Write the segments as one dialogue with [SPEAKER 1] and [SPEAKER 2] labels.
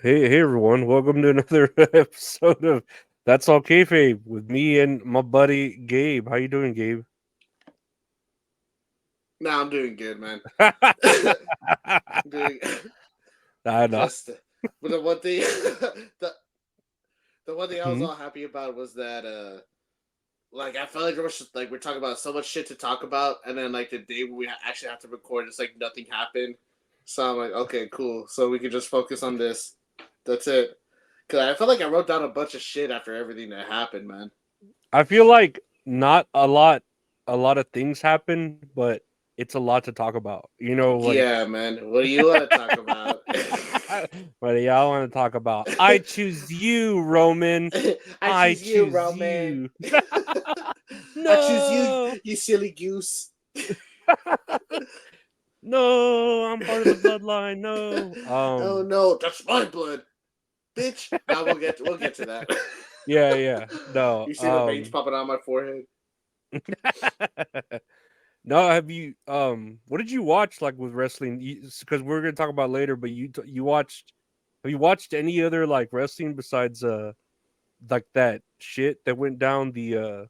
[SPEAKER 1] Hey everyone, welcome to another episode of That's All Kayfabe with me and my buddy Gabe. How you doing, Gabe?
[SPEAKER 2] Nah, I'm doing good, man. doing
[SPEAKER 1] I know.
[SPEAKER 2] just, but the one thing, the the one thing I was
[SPEAKER 1] Hmm?
[SPEAKER 2] all happy about was that, like I felt like there was we're talking about so much shit to talk about, and then like the day when we actually have to record, it's like nothing happened. So I'm like, okay, cool. So we can just focus on this. That's it. Cause I felt like I wrote down a bunch of shit after everything that happened, man.
[SPEAKER 1] I feel like not a lot of things happen, but it's a lot to talk about. Like
[SPEAKER 2] Yeah, man. What do you want to talk about?
[SPEAKER 1] what do y'all want to talk about? I choose you, Roman.
[SPEAKER 2] I
[SPEAKER 1] I
[SPEAKER 2] choose you,
[SPEAKER 1] choose
[SPEAKER 2] Roman.
[SPEAKER 1] you.
[SPEAKER 2] I choose you,
[SPEAKER 1] No.
[SPEAKER 2] you silly goose.
[SPEAKER 1] No, I'm part of the bloodline. No.
[SPEAKER 2] Oh no, that's my blood, bitch. Now we'll get to that.
[SPEAKER 1] Yeah. No.
[SPEAKER 2] You see the veins popping out my forehead?
[SPEAKER 1] No, have you what did you watch like with wrestling? Cuz we're going to talk about later, but you watched have you watched any other like wrestling besides like that shit that went down the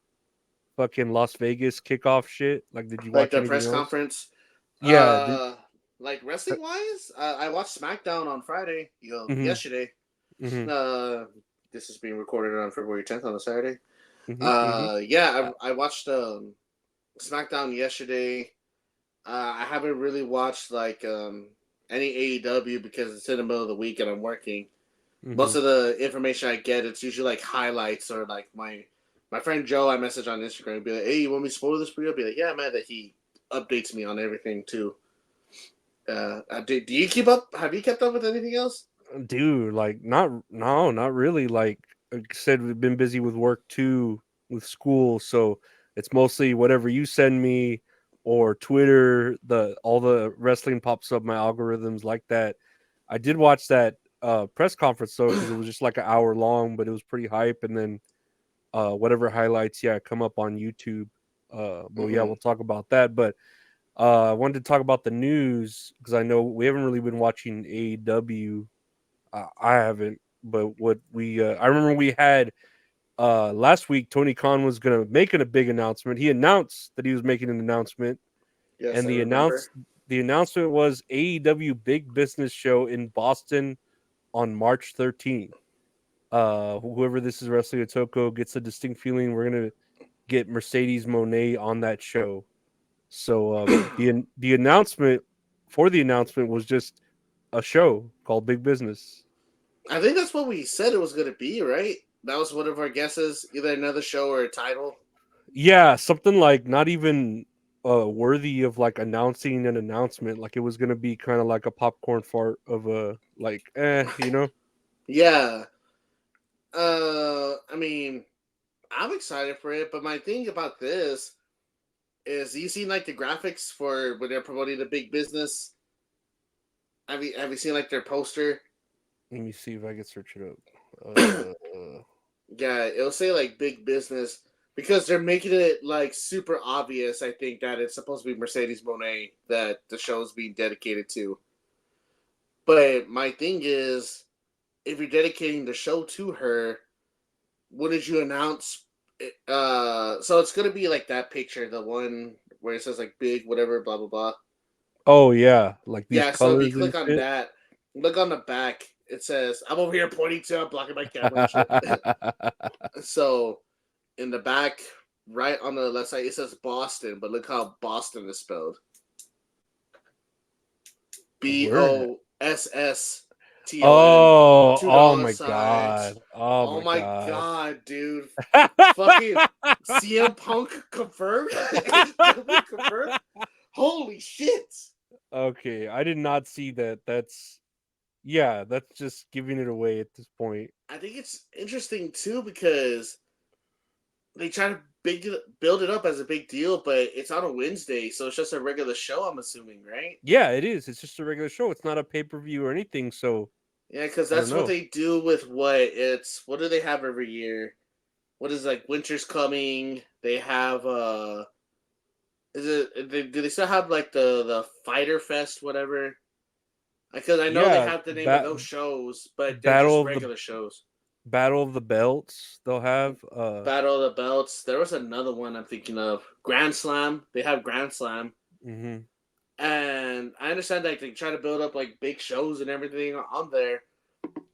[SPEAKER 1] fucking Las Vegas kickoff shit? Like did you
[SPEAKER 2] Like
[SPEAKER 1] watch
[SPEAKER 2] the
[SPEAKER 1] anything
[SPEAKER 2] press
[SPEAKER 1] else?
[SPEAKER 2] conference.
[SPEAKER 1] Yeah,
[SPEAKER 2] Like wrestling wise, I watched SmackDown on Friday.
[SPEAKER 1] mhm.
[SPEAKER 2] Yesterday.
[SPEAKER 1] Mhm.
[SPEAKER 2] Uh, this is being recorded on February 10th on a Saturday.
[SPEAKER 1] Mhm.
[SPEAKER 2] Yeah, I watched SmackDown yesterday. I haven't really watched any AEW because it's in the middle of the week and I'm working. Most
[SPEAKER 1] Mhm.
[SPEAKER 2] of the information I get, it's usually like highlights or like my friend Joe. I message on Instagram, be like, "Hey, you want me to spoil this for you?" I'll be like, "Yeah, man." That he updates me on everything too. Do you keep up? Have you kept up with anything else?
[SPEAKER 1] Dude, like not really. Like I said, we've been busy with work too, with school, so it's mostly whatever you send me or Twitter. The all the wrestling pops up my algorithms like that. I did watch that press conference though because it was just like an hour long, but it was pretty hype. And then whatever highlights, yeah, come up on YouTube. But yeah,
[SPEAKER 2] Mm-hmm.
[SPEAKER 1] we'll talk about that. But I wanted to talk about the news because I know we haven't really been watching AEW. I haven't, but what we I remember we had last week Tony Khan was going to make a big announcement. He announced that he was making an announcement,
[SPEAKER 2] Yes,
[SPEAKER 1] and
[SPEAKER 2] I remember.
[SPEAKER 1] the announcement was AEW Big Business Show in Boston on March 13th. Whoever this is wrestling at Toko gets a distinct feeling we're going to get Mercedes Monet on that show. So the announcement for the announcement was just a show called Big Business.
[SPEAKER 2] I think that's what we said it was going to be, right? That was one of our guesses, either another show or a title.
[SPEAKER 1] Yeah, something like not even worthy of like announcing an announcement. Like it was gonna be kind of like a popcorn fart of a like you know.
[SPEAKER 2] Yeah. I mean, I'm excited for it, but my thing about this is you seen like the graphics for when they're promoting the big business? Have you seen like their poster?
[SPEAKER 1] Let me see if I can search it up. Uh,
[SPEAKER 2] Yeah, it'll say like big business because they're making it like super obvious. I think that it's supposed to be Mercedes Monet that the show is being dedicated to. But my thing is, if you're dedicating the show to her, what did you announce? So it's gonna be like that picture, the one where it says like big whatever, blah blah blah.
[SPEAKER 1] oh yeah, like these
[SPEAKER 2] Yeah, so if you
[SPEAKER 1] colors and
[SPEAKER 2] click on
[SPEAKER 1] shit.
[SPEAKER 2] that, look on the back. It says I'm over here pointing to, I'm blocking my camera and shit. So in the back, right on the left side, it says Boston, but look how Boston is spelled.
[SPEAKER 1] Where?
[SPEAKER 2] Boston.
[SPEAKER 1] Oh,
[SPEAKER 2] Two
[SPEAKER 1] oh
[SPEAKER 2] dollar
[SPEAKER 1] my
[SPEAKER 2] signs.
[SPEAKER 1] god, oh
[SPEAKER 2] Oh
[SPEAKER 1] my
[SPEAKER 2] my
[SPEAKER 1] god.
[SPEAKER 2] god, dude. Fucking CM Punk confirmed. Confirmed. Holy shit.
[SPEAKER 1] Okay, I did not see that. That's yeah, that's just giving it away at this point.
[SPEAKER 2] I think it's interesting too because they try to build it up as a big deal, but it's on a Wednesday, so it's just a regular show. I'm assuming, right?
[SPEAKER 1] Yeah, it is. It's just a regular show. It's not a pay per view or anything. So
[SPEAKER 2] Yeah, because
[SPEAKER 1] I don't
[SPEAKER 2] that's what
[SPEAKER 1] know.
[SPEAKER 2] they do with what do they have every year? What is like winter's coming? They have is it do they still have like the fighter fest whatever? Because I know they
[SPEAKER 1] Yeah,
[SPEAKER 2] have the name of those shows, but they're just
[SPEAKER 1] battle of the
[SPEAKER 2] regular shows.
[SPEAKER 1] battle of the belts. They'll have
[SPEAKER 2] Battle of the Belts. There was another one I'm thinking of. Grand Slam. They have Grand Slam.
[SPEAKER 1] mhm.
[SPEAKER 2] And I understand like they try to build up like big shows and everything on there,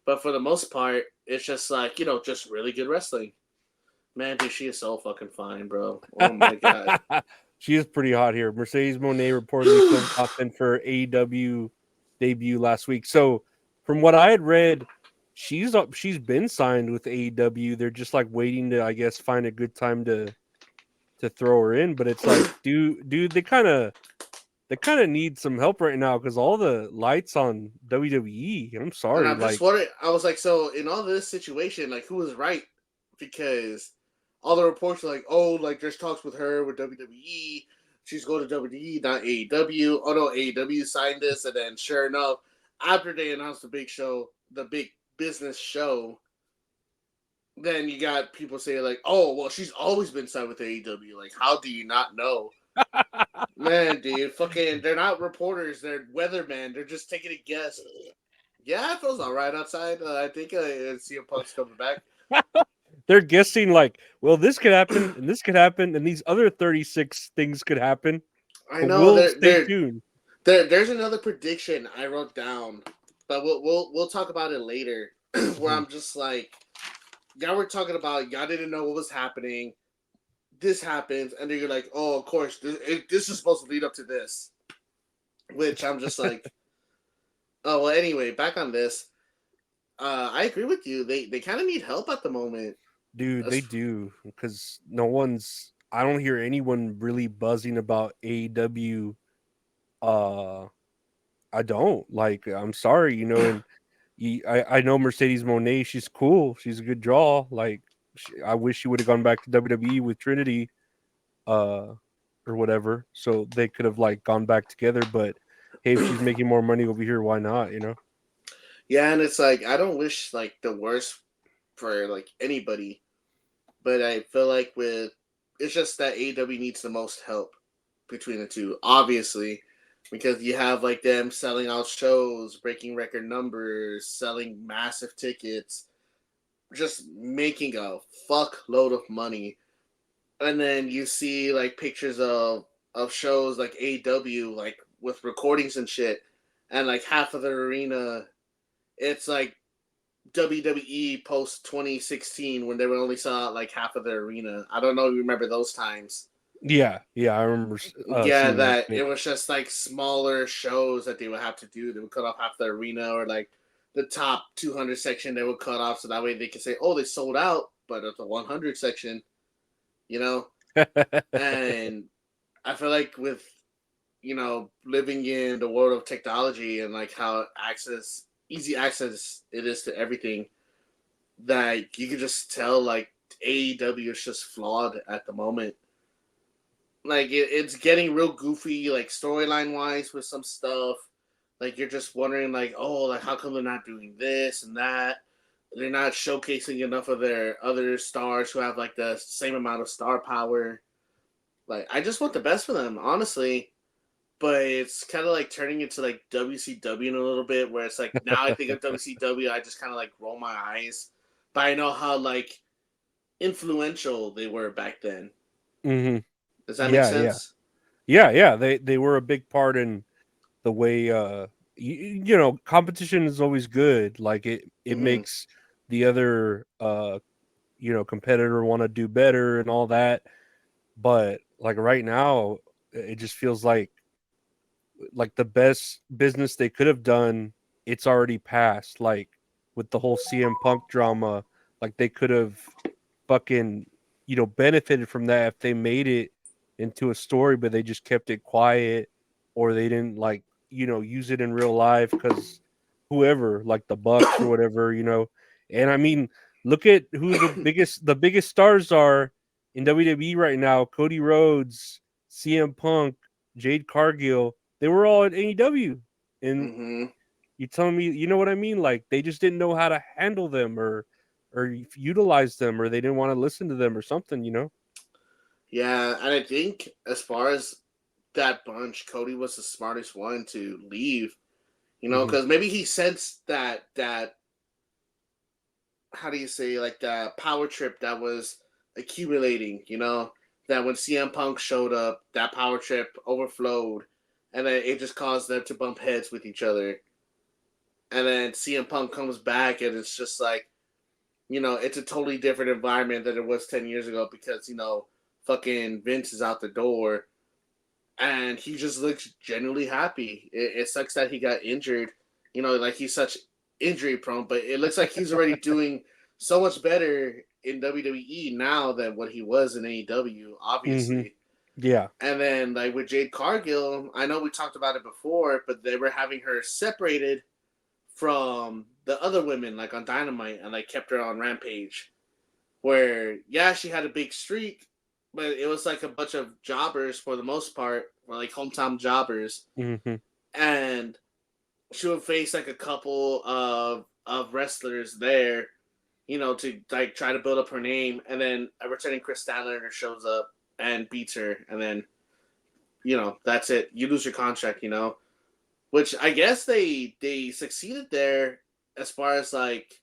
[SPEAKER 2] but for the most part, it's just like just really good wrestling. Man, dude, she is so fucking fine, bro. Oh my god.
[SPEAKER 1] She is pretty hot here. Mercedes Monet reportedly filmed content for AEW debut last week. So, from what I had read, she's been signed with AEW. They're just like waiting to, I guess, find a good time to throw her in. But it's like, dude, they kind of need some help right now because all the lights on WWE. I'm
[SPEAKER 2] And
[SPEAKER 1] sorry,
[SPEAKER 2] I'm just
[SPEAKER 1] like
[SPEAKER 2] wondering. I was like, so in all this situation, like, who was right? Because all the reports are like, oh, like there's talks with her with WWE. She's going to WWE, not AEW. Oh no, AEW signed this, and then sure enough, after they announced the big show, the big business show, then you got people saying like, oh, well, she's always been signed with AEW. Like, how do you not know? Man, dude, fucking, they're not reporters. They're weathermen. They're just taking a guess. Yeah, it feels all right outside. I think CM Punk's coming back.
[SPEAKER 1] they're guessing like, well, this could happen and this could happen and these other 36 things could happen.
[SPEAKER 2] I
[SPEAKER 1] But
[SPEAKER 2] know
[SPEAKER 1] we'll stay tuned.
[SPEAKER 2] there's another prediction I wrote down, but we'll talk about it later. Where
[SPEAKER 1] Mhm.
[SPEAKER 2] I'm just like, y'all were talking about y'all didn't know what was happening. This happens, and then you're like, oh, of course, this is supposed to lead up to this. Which I'm just like, oh well. Anyway, back on this. I agree with you. They kind of need help at the moment.
[SPEAKER 1] Dude, they do because no one's. I don't hear anyone really buzzing about AEW. Uh, I don't like. I'm sorry, and I know Mercedes Monet. She's cool. She's a good draw. Like, I wish she would have gone back to WWE with Trinity, uh, or whatever. So they could have like gone back together. But hey, if she's making more money over here, why not?
[SPEAKER 2] Yeah, and it's like I don't wish like the worst for like anybody, but I feel like with it's just that AEW needs the most help between the two, obviously, because you have like them selling out shows, breaking record numbers, selling massive tickets, just making a fuckload of money, and then you see like pictures of shows like AEW like with recordings and shit, and like half of the arena, it's like WWE post 2016 when they would only sell out like half of their arena. I don't know if you remember those times.
[SPEAKER 1] Yeah. I remember
[SPEAKER 2] Yeah,
[SPEAKER 1] seeing that
[SPEAKER 2] that it
[SPEAKER 1] shit.
[SPEAKER 2] was just like smaller shows that they would have to do. They would cut off half the arena or like the top 200 section they would cut off so that way they could say, oh, they sold out, but at the 100 section, you know? And I feel like with, living in the world of technology and like how easy access it is to everything, that you can just tell like AEW is just flawed at the moment. Like it's getting real goofy, like storyline wise with some stuff. Like you're just wondering, like, oh, like how come they're not doing this and that? They're not showcasing enough of their other stars who have like the same amount of star power. Like I just want the best for them, honestly. But it's kind of like turning into like WCW in a little bit, where it's like now I think of WCW, I just kind of like roll my eyes. But I know how like influential they were back then.
[SPEAKER 1] hmm
[SPEAKER 2] Does that make
[SPEAKER 1] Yeah, yeah,
[SPEAKER 2] sense?
[SPEAKER 1] yeah. They were a big part in the way competition is always good. Like it
[SPEAKER 2] Mm-hmm.
[SPEAKER 1] makes the other competitor want to do better and all that. But like right now, it just feels like the best business they could have done, it's already passed. Like with the whole CM Punk drama, like they could have fucking benefited from that if they made it into a story, but they just kept it quiet, or they didn't like use it in real life because whoever, like the Bucks or whatever. And I mean, look at who the biggest stars are in WWE right now: Cody Rhodes, CM Punk, Jade Cargill. They were all at AEW, and
[SPEAKER 2] Mm-hmm.
[SPEAKER 1] you telling me, you know what I mean? Like they just didn't know how to handle them or utilize them, or they didn't want to listen to them or something.
[SPEAKER 2] Yeah, and I think as far as that bunch, Cody was the smartest one to leave.
[SPEAKER 1] Mhm.
[SPEAKER 2] because maybe he sensed that how do you say, like, the power trip that was accumulating. That when CM Punk showed up, that power trip overflowed, and then it just caused them to bump heads with each other. And then CM Punk comes back, and it's just like, it's a totally different environment than it was 10 years ago because fucking Vince is out the door, and he just looks genuinely happy. It sucks that he got injured. Like, he's such injury prone, but it looks like he's already doing so much better in WWE now than what he was in AEW,
[SPEAKER 1] Mhm.
[SPEAKER 2] obviously.
[SPEAKER 1] Yeah.
[SPEAKER 2] And then, like, with Jade Cargill, I know we talked about it before, but they were having her separated from the other women, like on Dynamite, and like kept her on Rampage. Where, yeah, she had a big streak, but it was like a bunch of jobbers for the most part, or like hometown jobbers,
[SPEAKER 1] Mhm.
[SPEAKER 2] and she would face like a couple of wrestlers there, to like try to build up her name, and then a returning Chris Statlander shows up and beats her, and then that's it. You lose your contract, which I guess they succeeded there as far as like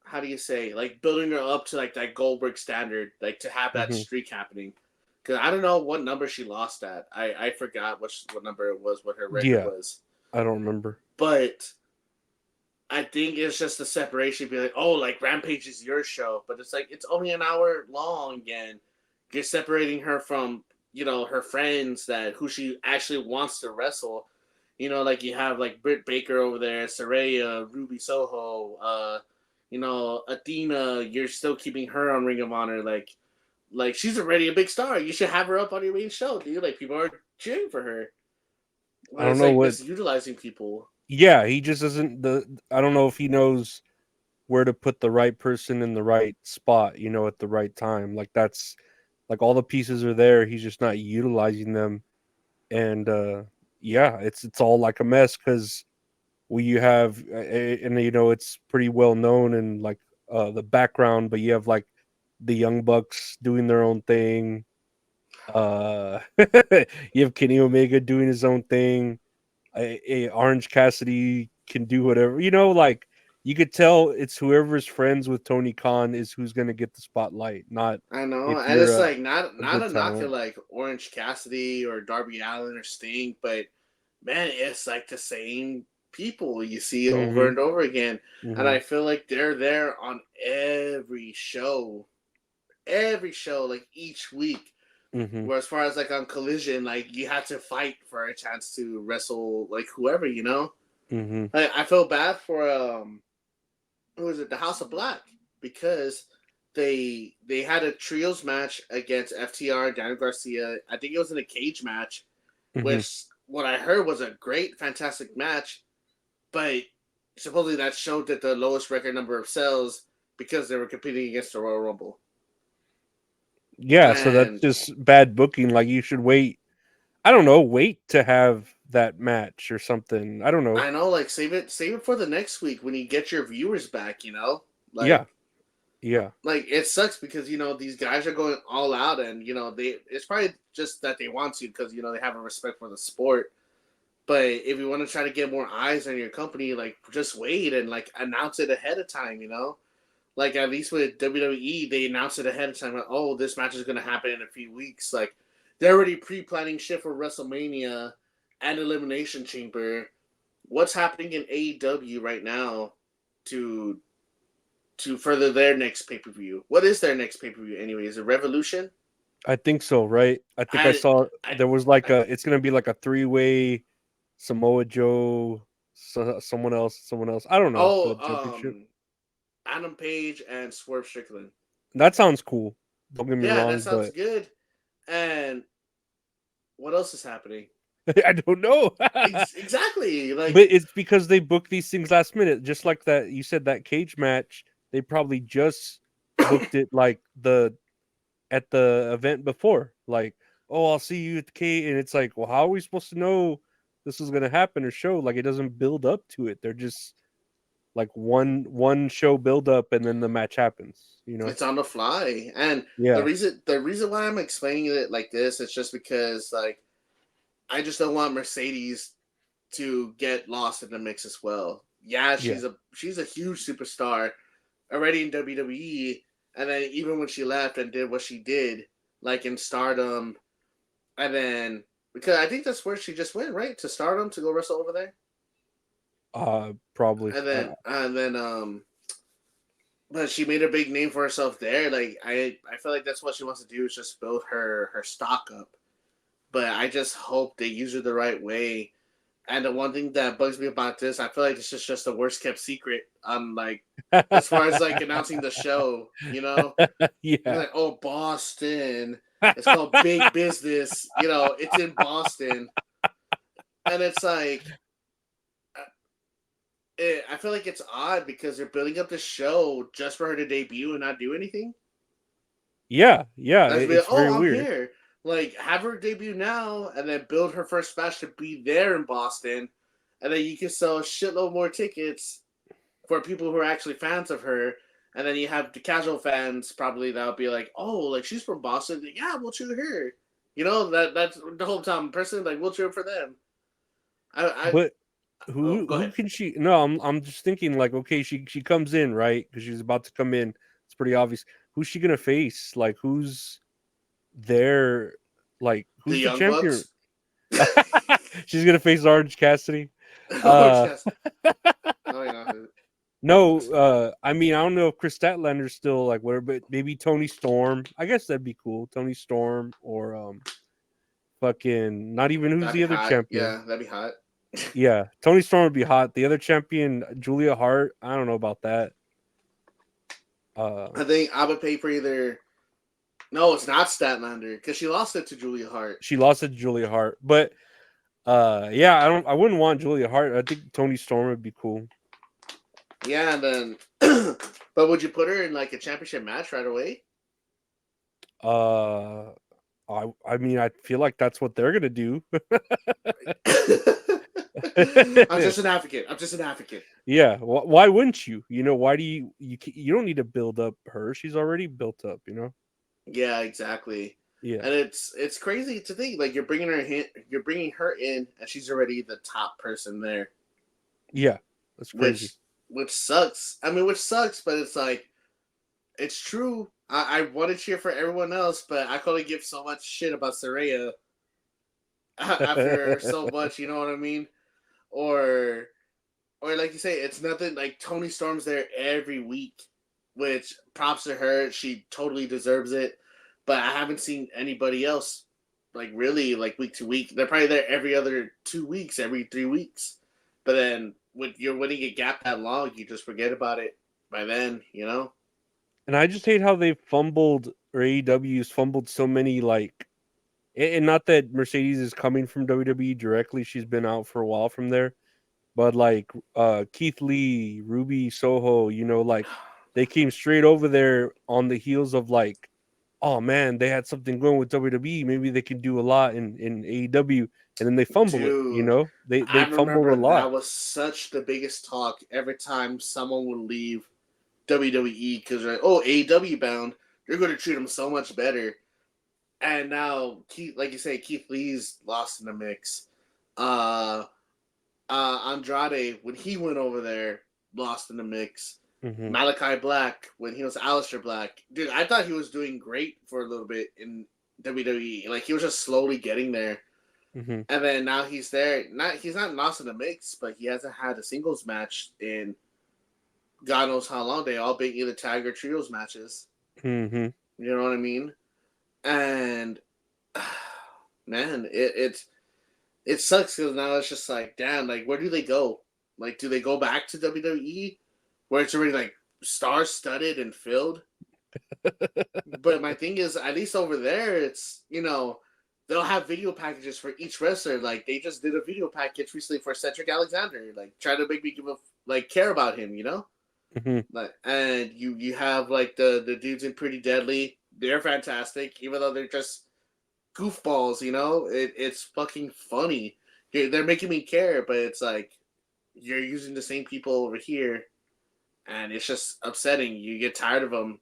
[SPEAKER 2] how do you say, like, building her up to like that Goldberg standard, like to have that
[SPEAKER 1] Mhm.
[SPEAKER 2] streak happening. Because I don't know what number she lost at. I forgot what number it was, what her record
[SPEAKER 1] Yeah.
[SPEAKER 2] was.
[SPEAKER 1] I don't remember.
[SPEAKER 2] But I think it's just the separation. Be like, oh, like Rampage is your show, but it's like it's only an hour long, and you're separating her from her friends that who she actually wants to wrestle. Like you have like Britt Baker over there, Saraya, Ruby Soho, Athena. You're still keeping her on Ring of Honor, like she's already a big star. You should have her up on your main show, dude. Like people are cheering for her,
[SPEAKER 1] I
[SPEAKER 2] but
[SPEAKER 1] don't
[SPEAKER 2] it's
[SPEAKER 1] know
[SPEAKER 2] like
[SPEAKER 1] what.
[SPEAKER 2] misutilizing people.
[SPEAKER 1] Yeah, he just isn't the. I don't know if he knows where to put the right person in the right spot, at the right time. Like that's like all the pieces are there. He's just not utilizing them, and yeah, it's all like a mess because you have and it's pretty well known in like the background, but you have like the Young Bucks doing their own thing. Uh, you have Kenny Omega doing his own thing. Orange Cassidy can do whatever. Like you could tell it's whoever's friends with Tony Khan is who's gonna get the spotlight, not
[SPEAKER 2] I know,
[SPEAKER 1] if
[SPEAKER 2] and
[SPEAKER 1] you're
[SPEAKER 2] it's like not
[SPEAKER 1] a
[SPEAKER 2] not
[SPEAKER 1] good
[SPEAKER 2] a knock at
[SPEAKER 1] talent.
[SPEAKER 2] like Orange Cassidy or Darby Allin or Sting, but man, it's like the same people you see over
[SPEAKER 1] Mhm.
[SPEAKER 2] and over again, and
[SPEAKER 1] Mhm.
[SPEAKER 2] I feel like they're there on every show, like each week.
[SPEAKER 1] Mhm.
[SPEAKER 2] Where as far as like on Collision, like you had to fight for a chance to wrestle like whoever.
[SPEAKER 1] Mhm.
[SPEAKER 2] I feel bad for who was it, the House of Black, because they had a trios match against FTR, Daniel Garcia. I think it was in a cage match,
[SPEAKER 1] Mhm.
[SPEAKER 2] which what I heard was a great, fantastic match, but supposedly that showed that the lowest record number of sales because they were competing against the Royal Rumble.
[SPEAKER 1] Yeah, so that's
[SPEAKER 2] And
[SPEAKER 1] just bad booking. Like you should wait. I don't know. Wait to have that match or something. I don't know.
[SPEAKER 2] I know, like save it for the next week when you get your viewers back.
[SPEAKER 1] Yeah.
[SPEAKER 2] Like
[SPEAKER 1] Yeah.
[SPEAKER 2] it sucks because these guys are going all out, and they it's probably just that they want to because they have a respect for the sport. But if you want to try to get more eyes on your company, like just wait and like announce it ahead of time. Like at least with WWE, they announce it ahead of time. Like, oh, this match is going to happen in a few weeks. Like they're already pre-planning shit for WrestleMania and Elimination Chamber. What's happening in AEW right now to further their next pay per view? What is their next pay per view anyway? Is it Revolution?
[SPEAKER 1] I think so, right? I think I
[SPEAKER 2] I,
[SPEAKER 1] saw
[SPEAKER 2] I,
[SPEAKER 1] there was like
[SPEAKER 2] I
[SPEAKER 1] it's gonna be like a three-way Samoa Joe, someone else. I don't know for
[SPEAKER 2] oh
[SPEAKER 1] the championship.
[SPEAKER 2] Adam Page and Swerve Strickland.
[SPEAKER 1] That sounds cool. Don't get me
[SPEAKER 2] Yeah, that
[SPEAKER 1] wrong,
[SPEAKER 2] sounds
[SPEAKER 1] but
[SPEAKER 2] good. And what else is happening?
[SPEAKER 1] I don't know.
[SPEAKER 2] Exactly.
[SPEAKER 1] But
[SPEAKER 2] Like
[SPEAKER 1] it's because they book these things last minute, just like that. You said that cage match. They probably just booked it like the at the event before. Like, oh, I'll see you at the cage, and it's like, well, how are we supposed to know this is gonna happen or show? Like, it doesn't build up to it. They're just like one show build up, and then the match happens.
[SPEAKER 2] it's on the fly. And the
[SPEAKER 1] Yeah.
[SPEAKER 2] reason why I'm explaining it like this is just because like I just don't want Mercedes. to get lost in the mix as well. Yeah,
[SPEAKER 1] Yeah.
[SPEAKER 2] she's a huge superstar already in WWE, and then even when she left and did what she did, like in Stardom, and then because I think that's where she just went, right, to Stardom to go wrestle over there,
[SPEAKER 1] Probably.
[SPEAKER 2] and then but she made a big name for herself there. Like I feel like that's what she wants to do is just build her stock up. But I just hope they use her the right way. And the one thing that bugs me about this, I feel like this is just the worst kept secret on like as far as like announcing the show, you know?
[SPEAKER 1] Yeah.
[SPEAKER 2] Like, oh Boston. It's called Big Business, it's in Boston. And it's like I feel like it's odd because they're building up the show just for her to debut and not do anything.
[SPEAKER 1] Yeah. Yeah.
[SPEAKER 2] Like, be like,
[SPEAKER 1] It's
[SPEAKER 2] oh,
[SPEAKER 1] very
[SPEAKER 2] I'm
[SPEAKER 1] weird.
[SPEAKER 2] here. Like, have her debut now, and then build her first match to be there in Boston, and then you can sell a shitload more tickets for people who are actually fans of her. And then you have the casual fans probably that'll be like, oh, like she's from Boston, yeah, we'll cheer her. That's the whole time person like we'll cheer for them. I
[SPEAKER 1] But
[SPEAKER 2] oh,
[SPEAKER 1] who
[SPEAKER 2] go
[SPEAKER 1] who
[SPEAKER 2] ahead.
[SPEAKER 1] can she? No, I'm just thinking like, okay, she comes in right because she's about to come in. It's pretty obvious. Who's she gonna face? Like, who's there? Like,
[SPEAKER 2] The
[SPEAKER 1] who's the
[SPEAKER 2] Young
[SPEAKER 1] champion?
[SPEAKER 2] Bucks.
[SPEAKER 1] She's gonna face Orange Cassidy.
[SPEAKER 2] Oh,
[SPEAKER 1] Uh,
[SPEAKER 2] yes. Oh, yeah.
[SPEAKER 1] no. I mean, I don't know if Chris Statlander's still like whatever, but maybe Tony Storm. I guess that'd be cool. Tony Storm or fucking not even who's
[SPEAKER 2] That'd be
[SPEAKER 1] the other
[SPEAKER 2] hot.
[SPEAKER 1] champion.
[SPEAKER 2] Yeah, that'd be hot.
[SPEAKER 1] Yeah, Tony Storm would be hot. The other champion, Julia Hart. I don't know about that. Uh,
[SPEAKER 2] I think I would pay for either. No, it's not Statlander because she lost it to Julia Hart.
[SPEAKER 1] she lost it to Julia Hart, but yeah, I wouldn't want Julia Hart. I think Tony Storm would be cool.
[SPEAKER 2] Yeah, and then, but would you put her in like a championship match right away?
[SPEAKER 1] Uh, I mean, I feel like that's what they're gonna do.
[SPEAKER 2] I'm just an advocate. I'm just an advocate.
[SPEAKER 1] Yeah, why wouldn't you? Why do you don't need to build up her. She's already built up.
[SPEAKER 2] Yeah, exactly.
[SPEAKER 1] Yeah,
[SPEAKER 2] And it's crazy to think like you're bringing her in, and she's already the top person there,
[SPEAKER 1] yeah, that's crazy.
[SPEAKER 2] which which sucks. I mean, which sucks, but it's like it's true. I want to cheer for everyone else, but I could only give so much shit about Saraya after so much. You know what I mean? Or or like you say, it's nothing like Tony Storm's there every week, which props to her. She totally deserves it. But I haven't seen anybody else like really like week to week. They're probably there every other 2 weeks, every 3 weeks. But then when you're winning a gap that long, you just forget about it by then, you know?
[SPEAKER 1] And I just hate how they fumbled or AEW's fumbled so many like and not that Mercedes is coming from WWE directly. She's been out for a while from there. But like Keith Lee, Ruby Soho, like they came straight over there on the heels of like, oh man, they had something going with WWE. Maybe they can do a lot in AEW, and then they fumble it.
[SPEAKER 2] Dude,
[SPEAKER 1] They
[SPEAKER 2] I
[SPEAKER 1] fumbled a
[SPEAKER 2] remember
[SPEAKER 1] lot.
[SPEAKER 2] that was such the biggest talk every time someone would leave WWE because they're like, oh, AEW bound. They're going to treat them so much better. And now, Keith, like you say, Keith Lee's lost in the mix. Uh, Andrade, when he went over there, lost in the mix.
[SPEAKER 1] Hmm.
[SPEAKER 2] Malachi Black, when he was Aleister Black. Dude, I thought he was doing great for a little bit in WWE. Like, he was just slowly getting there.
[SPEAKER 1] Hmm.
[SPEAKER 2] And then now he's there. He's not lost in the mix, but he hasn't had a singles match in God knows how long. They all been either tag or trios matches.
[SPEAKER 1] Hmm.
[SPEAKER 2] You know what I mean? And man, it sucks because now it's just like, damn, like where do they go? Like, do they go back to WWE where it's already like star studded and filled? But my thing is, at least over there, it's they'll have video packages for each wrestler. Like they just did a video package recently for Cedric Alexander, like try to make me give a like care about him,
[SPEAKER 1] Hmm.
[SPEAKER 2] Like, and you have like the dudes in Pretty Deadly. They're fantastic, even though they're just goofballs. It's fucking funny. They're making me care, but it's like you're using the same people over here, and it's just upsetting. You get tired of them.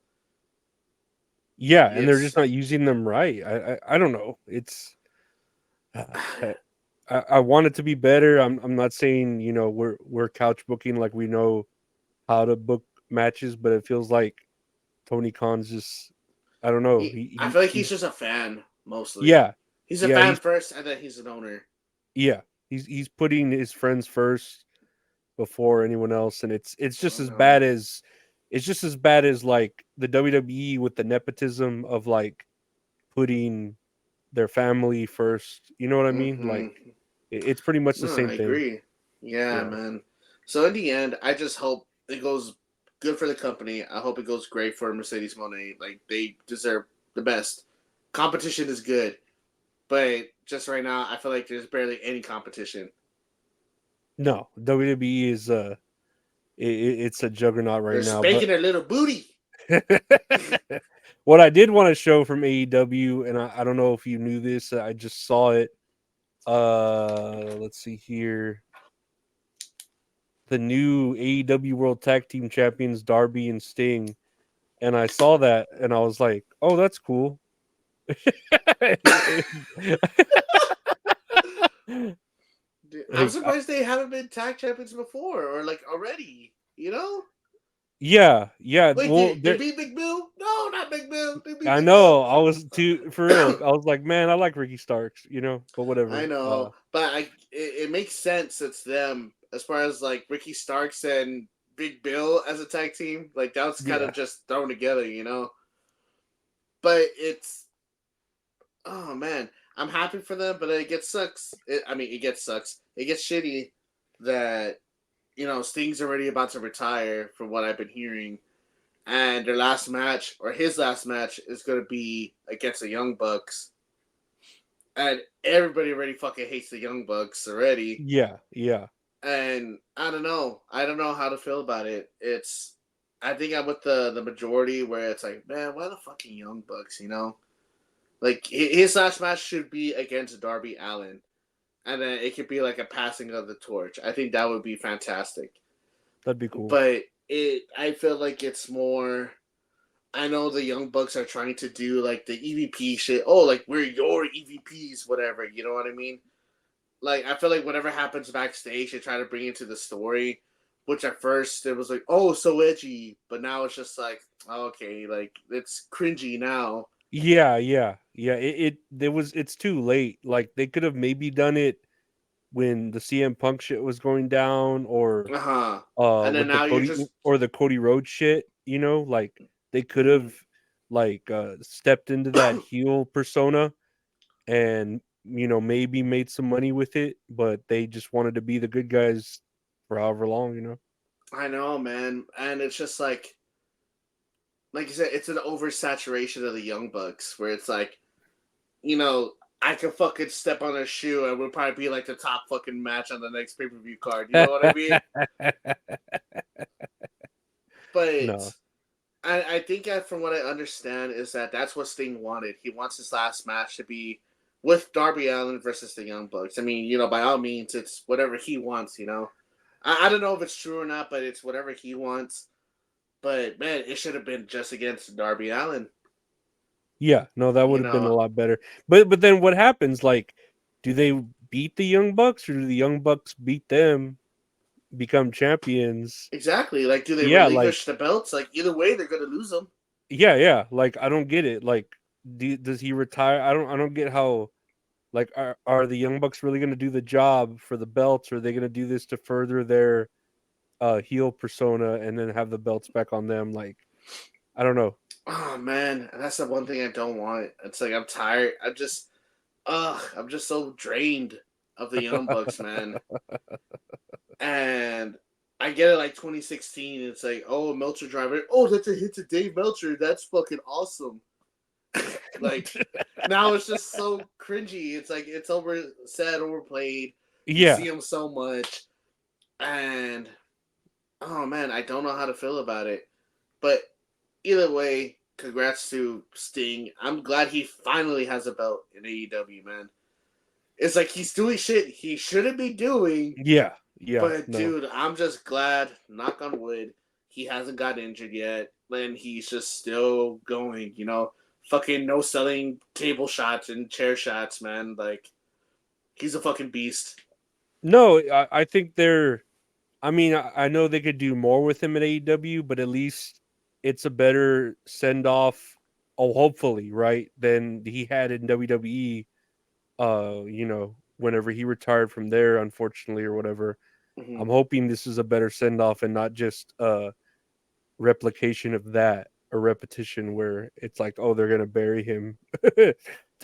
[SPEAKER 1] Yeah, and they're
[SPEAKER 2] It's
[SPEAKER 1] just not using them right. I don't know. It's I want it to be better. I'm not saying we're couch booking like we know how to book matches, but it feels like Tony Khan's just I don't know.
[SPEAKER 2] I feel like he's
[SPEAKER 1] He's
[SPEAKER 2] just a fan mostly.
[SPEAKER 1] yeah
[SPEAKER 2] He's a
[SPEAKER 1] yeah
[SPEAKER 2] fan first, and then he's an owner.
[SPEAKER 1] yeah he's putting his friends first before anyone else, and it's just
[SPEAKER 2] I
[SPEAKER 1] as
[SPEAKER 2] know.
[SPEAKER 1] bad as like the WWE with the nepotism of like putting their family first. You know what I mean? Like
[SPEAKER 2] Mm-hmm.
[SPEAKER 1] it's pretty much the
[SPEAKER 2] No,
[SPEAKER 1] same
[SPEAKER 2] I
[SPEAKER 1] thing.
[SPEAKER 2] agree. Yeah,
[SPEAKER 1] Yeah.
[SPEAKER 2] man. So in the end, I just hope it goes good for the company. I hope it goes great for Mercedes Monet. Like they deserve the best. Competition is good, but just right now, I feel like there's barely any competition.
[SPEAKER 1] No, WWE is it's a juggernaut right
[SPEAKER 2] They're
[SPEAKER 1] now. But
[SPEAKER 2] spanking their little booty.
[SPEAKER 1] what I did want to show from AEW, and I don't know if you knew this, I just saw it. Let's see here. The new AEW World Tag Team Champions Darby and Sting, and I saw that, and I was like, "Oh, that's cool."
[SPEAKER 2] I'm
[SPEAKER 1] like,
[SPEAKER 2] surprised they haven't been tag champions before or like already. You know?
[SPEAKER 1] yeah, yeah.
[SPEAKER 2] Wait,
[SPEAKER 1] Well,
[SPEAKER 2] they
[SPEAKER 1] there.
[SPEAKER 2] beat Big Bill? No, not Big Bill. They beat
[SPEAKER 1] I
[SPEAKER 2] Big Bill.
[SPEAKER 1] know. I was too for real. I was like, man, I like Ricky Starks, but
[SPEAKER 2] I
[SPEAKER 1] whatever.
[SPEAKER 2] know, but it makes sense. It's them as far as like Ricky Starks and Big Bill as a tag team. Like that was kind
[SPEAKER 1] Yeah,
[SPEAKER 2] of just thrown together, you know. But it's oh man, I'm happy for them, but it gets sucks. It gets sucks. It gets shitty that Sting's already about to retire, from what I've been hearing, and their last match or his last match is going to be against the Young Bucks, and everybody already fucking hates the Young Bucks already.
[SPEAKER 1] yeah, yeah,
[SPEAKER 2] And I don't know. I don't know how to feel about it. I think I'm with the majority where it's like, man, why the fucking Young Bucks? Like his last match should be against Darby Allin, and then it could be like a passing of the torch. I think that would be fantastic.
[SPEAKER 1] that'd be cool.
[SPEAKER 2] But I feel like it's more. I know the Young Bucks are trying to do like the EVP shit. Oh, like we're your EVPs, whatever. You know what I mean? Like I feel like whatever happens backstage, they try to bring into the story. Which at first it was like, oh, so edgy, but now it's just like, okay, like it's cringy now.
[SPEAKER 1] Yeah, yeah, yeah. It's too late. Like they could have maybe done it when the CM Punk shit was going down, or
[SPEAKER 2] Uh huh. And then
[SPEAKER 1] with the
[SPEAKER 2] now you're just,
[SPEAKER 1] Cody Rhodes shit. Like they could have
[SPEAKER 2] mm,
[SPEAKER 1] like stepped into that heel persona and maybe made some money with it, but they just wanted to be the good guys for however long.
[SPEAKER 2] I know, man, and it's just like you said, it's an oversaturation of the Young Bucks where it's like, you know, I could fucking step on a shoe and we'll probably be like the top fucking match on the next pay per view card. You know what I mean? But
[SPEAKER 1] No.
[SPEAKER 2] I think from what I understand is that that's what Sting wanted. He wants his last match to be with Darby Allin versus the Young Bucks. I mean, by all means, it's whatever he wants. I don't know if it's true or not, but it's whatever he wants. But man, it should have been just against Darby Allin.
[SPEAKER 1] Yeah, no, that would
[SPEAKER 2] You
[SPEAKER 1] have been a
[SPEAKER 2] know,
[SPEAKER 1] lot better. But then what happens? Like, do they beat the Young Bucks, or do the Young Bucks beat them, become champions?
[SPEAKER 2] exactly. Like, do they
[SPEAKER 1] Yeah, like
[SPEAKER 2] relinquish the belts? Like, either way, they're gonna lose them.
[SPEAKER 1] yeah. Like I don't get it. Like, does he retire? I don't get how. Like, are the Young Bucks really going to do the job for the belts, or are they going to do this to further their heel persona and then have the belts back on them? Like, I don't know.
[SPEAKER 2] Oh man, that's the one thing I don't want. It's like I'm tired. I'm just so drained of the Young Bucks, man. And I get it, like 2016. It's like, oh, Meltzer driver. Oh, that's a hit to Dave Meltzer. That's fucking awesome. Like now it's just so cringy. It's like it's said, overplayed. You see
[SPEAKER 1] Yeah,
[SPEAKER 2] him so much, and oh man, I don't know how to feel about it. But either way, congrats to Sting. I'm glad he finally has a belt in AEW, man. It's like he's doing shit he shouldn't be doing.
[SPEAKER 1] yeah.
[SPEAKER 2] But
[SPEAKER 1] No,
[SPEAKER 2] dude, I'm just glad, knock on wood, he hasn't got injured yet. And he's just still going, fucking no selling table shots and chair shots, man. Like He's a fucking beast.
[SPEAKER 1] No, I think they're. I mean, I know they could do more with him at AEW, but at least it's a better send off. Oh, hopefully, right? Than he had in WWE. Whenever he retired from there, unfortunately, or whatever.
[SPEAKER 2] Hmm.
[SPEAKER 1] I'm hoping this is a better send off and not just a replication of that, a repetition where it's like, oh, they're gonna bury him to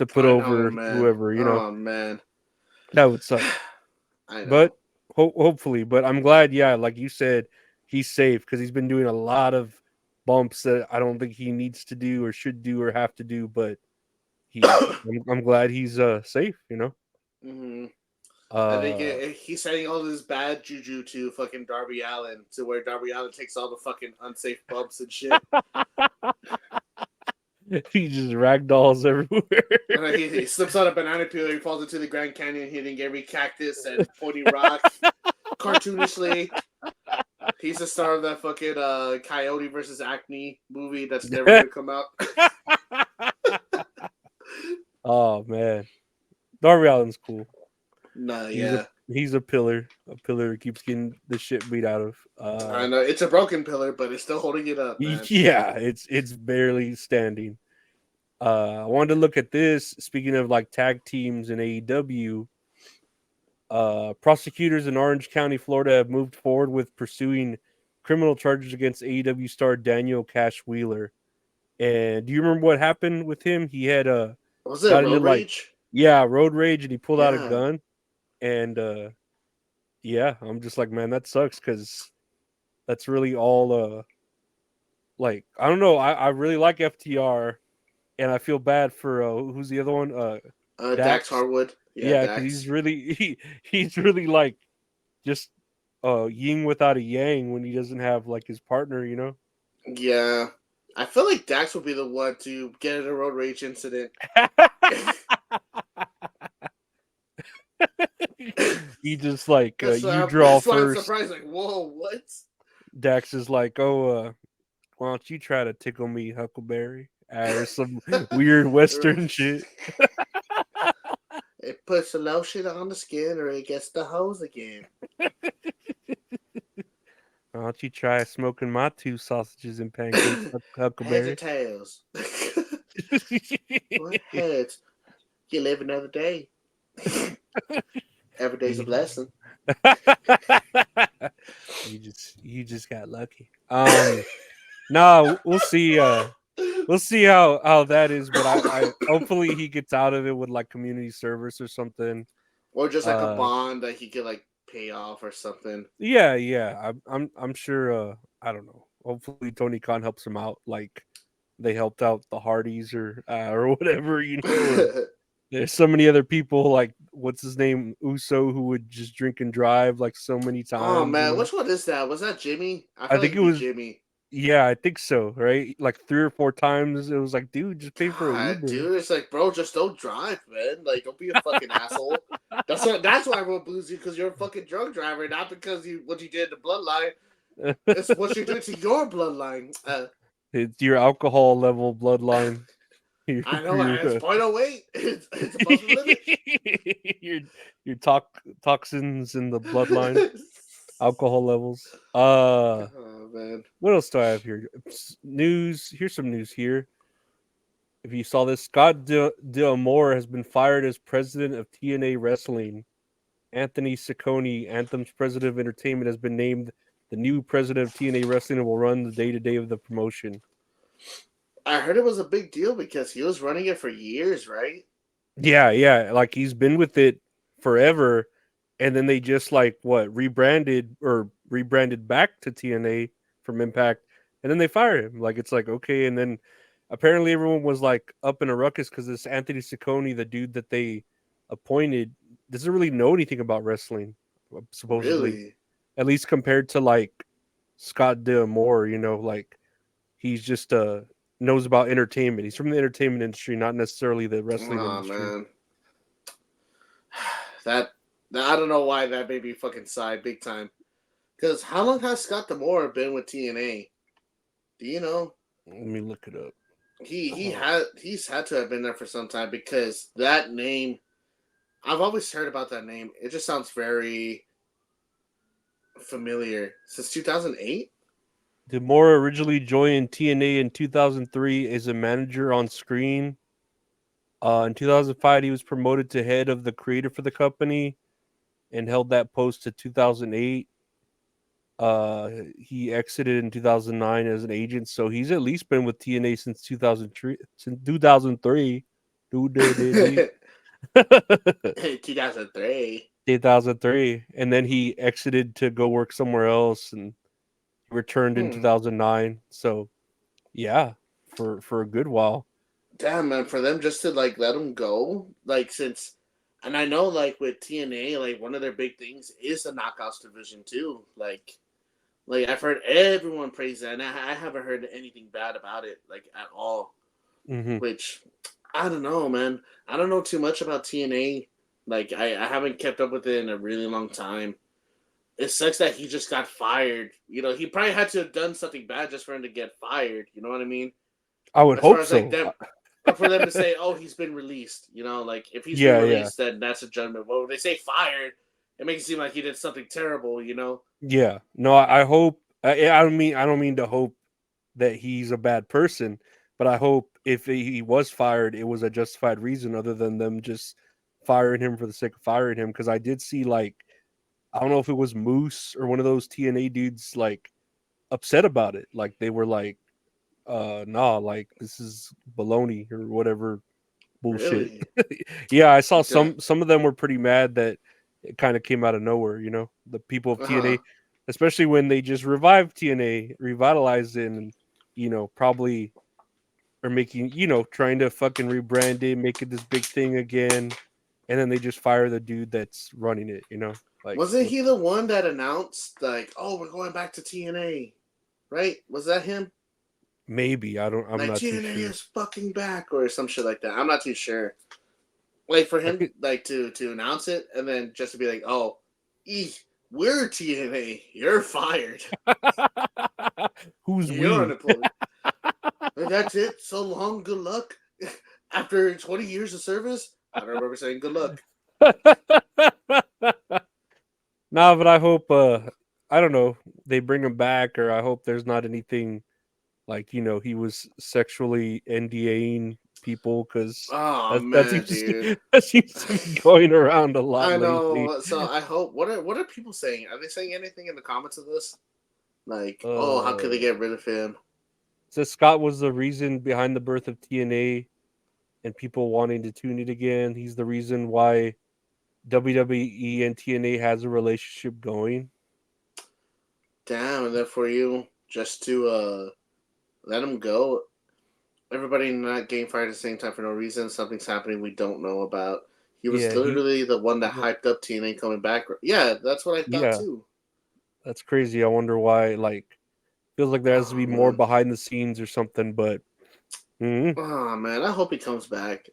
[SPEAKER 1] put
[SPEAKER 2] I know,
[SPEAKER 1] over
[SPEAKER 2] man.
[SPEAKER 1] whoever.
[SPEAKER 2] Oh man.
[SPEAKER 1] That would suck.
[SPEAKER 2] I
[SPEAKER 1] But
[SPEAKER 2] know.
[SPEAKER 1] hopefully, but I'm glad. Yeah, like you said, he's safe because he's been doing a lot of bumps that I don't think he needs to do or should do or have to do. But I'm glad he's safe.
[SPEAKER 2] Hmm. I think
[SPEAKER 1] Uh,
[SPEAKER 2] he's sending all this bad juju to fucking Darby Allen, to where Darby Allen takes all the fucking unsafe bumps and shit.
[SPEAKER 1] he just ragdolls everywhere.
[SPEAKER 2] And like he slips on a banana peel, he falls into the Grand Canyon, hitting every cactus and pointy rock, cartoonishly. He's the star of that fucking Coyote versus Acne movie that's never gonna come out.
[SPEAKER 1] Oh man, Darby Allen's cool.
[SPEAKER 2] Nah,
[SPEAKER 1] He's a
[SPEAKER 2] yeah.
[SPEAKER 1] he's a pillar that keeps getting the shit beat out of.
[SPEAKER 2] I know it's a broken pillar, but it's still holding it up, man.
[SPEAKER 1] Yeah, it's barely standing. I wanted to look at this. Speaking of like tag teams in AEW, prosecutors in Orange County, Florida, have moved forward with pursuing criminal charges against AEW star Daniel Cash Wheeler. And do you remember what happened with him? He had
[SPEAKER 2] Was it
[SPEAKER 1] got into
[SPEAKER 2] Road
[SPEAKER 1] like
[SPEAKER 2] Rage?
[SPEAKER 1] road rage, and he pulled out a
[SPEAKER 2] Yeah.
[SPEAKER 1] gun. And yeah, I'm just like, man, that sucks because that's really all. Like I don't know, I really like FTR, and I feel bad for who's the other one?
[SPEAKER 2] Dax
[SPEAKER 1] Dax.
[SPEAKER 2] Harwood. Yeah,
[SPEAKER 1] Yeah, because he's
[SPEAKER 2] Dax.
[SPEAKER 1] really he's really like just yin without a yang when he doesn't have like his partner.
[SPEAKER 2] Yeah. I feel like Dax would be the one to get in a road rage incident.
[SPEAKER 1] He just like
[SPEAKER 2] that's why
[SPEAKER 1] you
[SPEAKER 2] I'm,
[SPEAKER 1] draw
[SPEAKER 2] that's why I'm
[SPEAKER 1] first.
[SPEAKER 2] surprised. Like, whoa, what?
[SPEAKER 1] Dax is like, oh, why don't you try to tickle me, Huckleberry? Or some weird Western shit.
[SPEAKER 2] It puts the lotion on the skin, or it gets the hose again.
[SPEAKER 1] Why don't you try smoking my two sausages and pancakes,
[SPEAKER 2] Heads or
[SPEAKER 1] Huckleberry?
[SPEAKER 2] tails? What heads? You live another day. Every day's a blessing.
[SPEAKER 1] you just got lucky. No, we'll see. We'll see how that is, but I hopefully he gets out of it with like community service or something.
[SPEAKER 2] Or just like a
[SPEAKER 1] Uh,
[SPEAKER 2] bond that he could like pay off or something.
[SPEAKER 1] yeah. I'm sure. I don't know. Hopefully Tony Khan helps him out, like they helped out the Hardys or whatever, or there's so many other people like what's his name Uso who would just drink and drive like so many
[SPEAKER 2] Oh
[SPEAKER 1] times.
[SPEAKER 2] man, which one is that? Was that Jimmy? I
[SPEAKER 1] I
[SPEAKER 2] felt like
[SPEAKER 1] think it
[SPEAKER 2] it'd be
[SPEAKER 1] was.
[SPEAKER 2] Jimmy.
[SPEAKER 1] Yeah, I think so. Right, like 3 or 4 times. It was like, dude, just pay for an
[SPEAKER 2] God,
[SPEAKER 1] Uber.
[SPEAKER 2] dude, it's like, bro, just don't drive, man. Like, don't be a fucking asshole. That's why I won't booze you, because you're a fucking drunk driver, not because you what you did in the bloodline. It's what you're doing to your bloodline.
[SPEAKER 1] It's your alcohol level bloodline. Your
[SPEAKER 2] I know it's
[SPEAKER 1] your,
[SPEAKER 2] 0.08. It's above the limit.
[SPEAKER 1] your your toxins in the bloodline, alcohol levels.
[SPEAKER 2] Oh man.
[SPEAKER 1] What else do I have here? News. Here's some news here. If you saw this, Scott D'Amore has been fired as president of TNA Wrestling. Anthony Ciccone, Anthem's president of entertainment, has been named the new president of TNA Wrestling and will run the day-to-day of the promotion.
[SPEAKER 2] I heard it was a big deal because he was running it for years, right?
[SPEAKER 1] Yeah. Like he's been with it forever, and then they just like rebranded back to TNA from Impact, and then they fire him. Like it's like okay, and then apparently everyone was like up in a ruckus because this Anthony Ciccone, the dude that they appointed, doesn't really know anything about wrestling, supposedly,
[SPEAKER 2] Really?
[SPEAKER 1] at least compared to like Scott D'Amore. Like he's just knows about entertainment. He's from the entertainment industry, not necessarily the wrestling
[SPEAKER 2] Oh
[SPEAKER 1] industry.
[SPEAKER 2] man. That, I don't know why that made me fucking sigh big time. Because how long has Scott Demore been with TNA? Do you know?
[SPEAKER 1] Let me look it up.
[SPEAKER 2] He
[SPEAKER 1] Oh,
[SPEAKER 2] he's had to have been there for some time, because that name I've always heard about that name. It just sounds very familiar. Since 2008?
[SPEAKER 1] Demora originally joined TNA in 2003 as a manager on screen. In 2005, he was promoted to head of the creator for the company and held that post to 2008. He exited in 2009 as an agent, so he's at least been with TNA since 2003. Since 2003,
[SPEAKER 2] 2003.
[SPEAKER 1] 2003, and then he exited to go work somewhere else and returned in
[SPEAKER 2] Hmm.
[SPEAKER 1] 2009. So yeah, for a good while.
[SPEAKER 2] Damn, man, for them just to like let him go, like since, and I know like with TNA, like one of their big things is the knockouts division too. Like I've heard everyone praise that, and I haven't heard anything bad about it, like at all.
[SPEAKER 1] Hmm.
[SPEAKER 2] Which I don't know, man. I don't know too much about TNA. Like I haven't kept up with it in a really long time. It sucks that he just got fired. You know, he probably had to have done something bad just for him to get fired. You know what I mean?
[SPEAKER 1] I would
[SPEAKER 2] As far
[SPEAKER 1] hope
[SPEAKER 2] as like
[SPEAKER 1] so.
[SPEAKER 2] them, for them to say, "Oh, he's been released," you know, like if he's been
[SPEAKER 1] Yeah, yeah,
[SPEAKER 2] released, then that's a judgment. But when they say fired, it makes it seem like he did something terrible, you know.
[SPEAKER 1] yeah. No, I hope. I don't mean to hope that he's a bad person, but I hope if he was fired, it was a justified reason other than them just firing him for the sake of firing him. Because I did see like I don't know if it was Moose or one of those TNA dudes like upset about it. Like they were like, nah, like this is baloney or whatever bullshit.
[SPEAKER 2] Really?
[SPEAKER 1] Yeah, I saw
[SPEAKER 2] Okay.
[SPEAKER 1] some of them were pretty mad that it kind of came out of nowhere, you know, the people of
[SPEAKER 2] Uh huh.
[SPEAKER 1] TNA, especially when they just revived TNA, revitalized it, and you know, probably are making, you know, trying to fucking rebrand it, make it this big thing again, and then they just fire the dude that's running it, you know, like
[SPEAKER 2] Wasn't
[SPEAKER 1] what
[SPEAKER 2] he the one that announced like, "Oh, we're going back to TNA"? Right? Was that him?
[SPEAKER 1] maybe I'm
[SPEAKER 2] Like
[SPEAKER 1] not too
[SPEAKER 2] TNA
[SPEAKER 1] sure.
[SPEAKER 2] is fucking back or some shit like that. I'm not too sure. Like for
[SPEAKER 1] I
[SPEAKER 2] him,
[SPEAKER 1] could.
[SPEAKER 2] like to announce it and then just to be like, "Oh, we're TNA. You're fired.
[SPEAKER 1] Who's
[SPEAKER 2] You're
[SPEAKER 1] we?
[SPEAKER 2] unemployed." And that's it. So long. Good luck. After 20 years of service, I don't remember saying good luck.
[SPEAKER 1] Nah, but I hope I don't know, they bring him back, or I hope there's not anything like, you know, he was sexually NDAing people because
[SPEAKER 2] Oh
[SPEAKER 1] that
[SPEAKER 2] man,
[SPEAKER 1] seems
[SPEAKER 2] dude.
[SPEAKER 1] that seems to be going around a lot
[SPEAKER 2] I
[SPEAKER 1] lately.
[SPEAKER 2] know. So I hope. What are people saying? Are they saying anything in the comments of this? Like, oh, how could they
[SPEAKER 1] Uh
[SPEAKER 2] get rid of him?
[SPEAKER 1] so Scott was the reason behind the birth of TNA and people wanting to tune it again. He's the reason why WWE and TNA has a relationship going.
[SPEAKER 2] Damn, and then for you just to let him go. Everybody not getting fired at the same time for no reason. Something's happening we don't know about. He was
[SPEAKER 1] Yeah, he
[SPEAKER 2] literally the one that hyped up TNA coming back. Yeah, that's what I thought
[SPEAKER 1] yeah,
[SPEAKER 2] too.
[SPEAKER 1] that's crazy. I wonder why. Like, feels like there has to
[SPEAKER 2] Oh
[SPEAKER 1] be more
[SPEAKER 2] man.
[SPEAKER 1] behind the scenes or something. But mhm.
[SPEAKER 2] Oh man, I hope he comes back.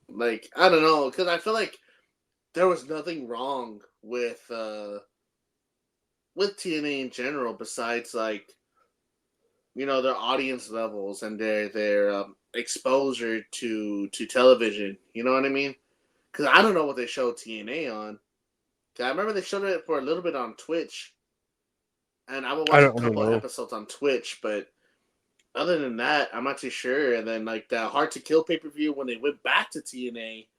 [SPEAKER 2] Like I don't know, because I feel like there was nothing wrong with TNA in general besides like their audience levels and their exposure to television. You know what I mean? Because I don't know what they showed TNA on. 'Cause I remember they showed it for a little bit on Twitch, and I would watch a
[SPEAKER 1] I don't
[SPEAKER 2] couple
[SPEAKER 1] know.
[SPEAKER 2] episodes on Twitch, but other than that, I'm not too sure. And then like the Hard to Kill pay per view when they went back to TNA,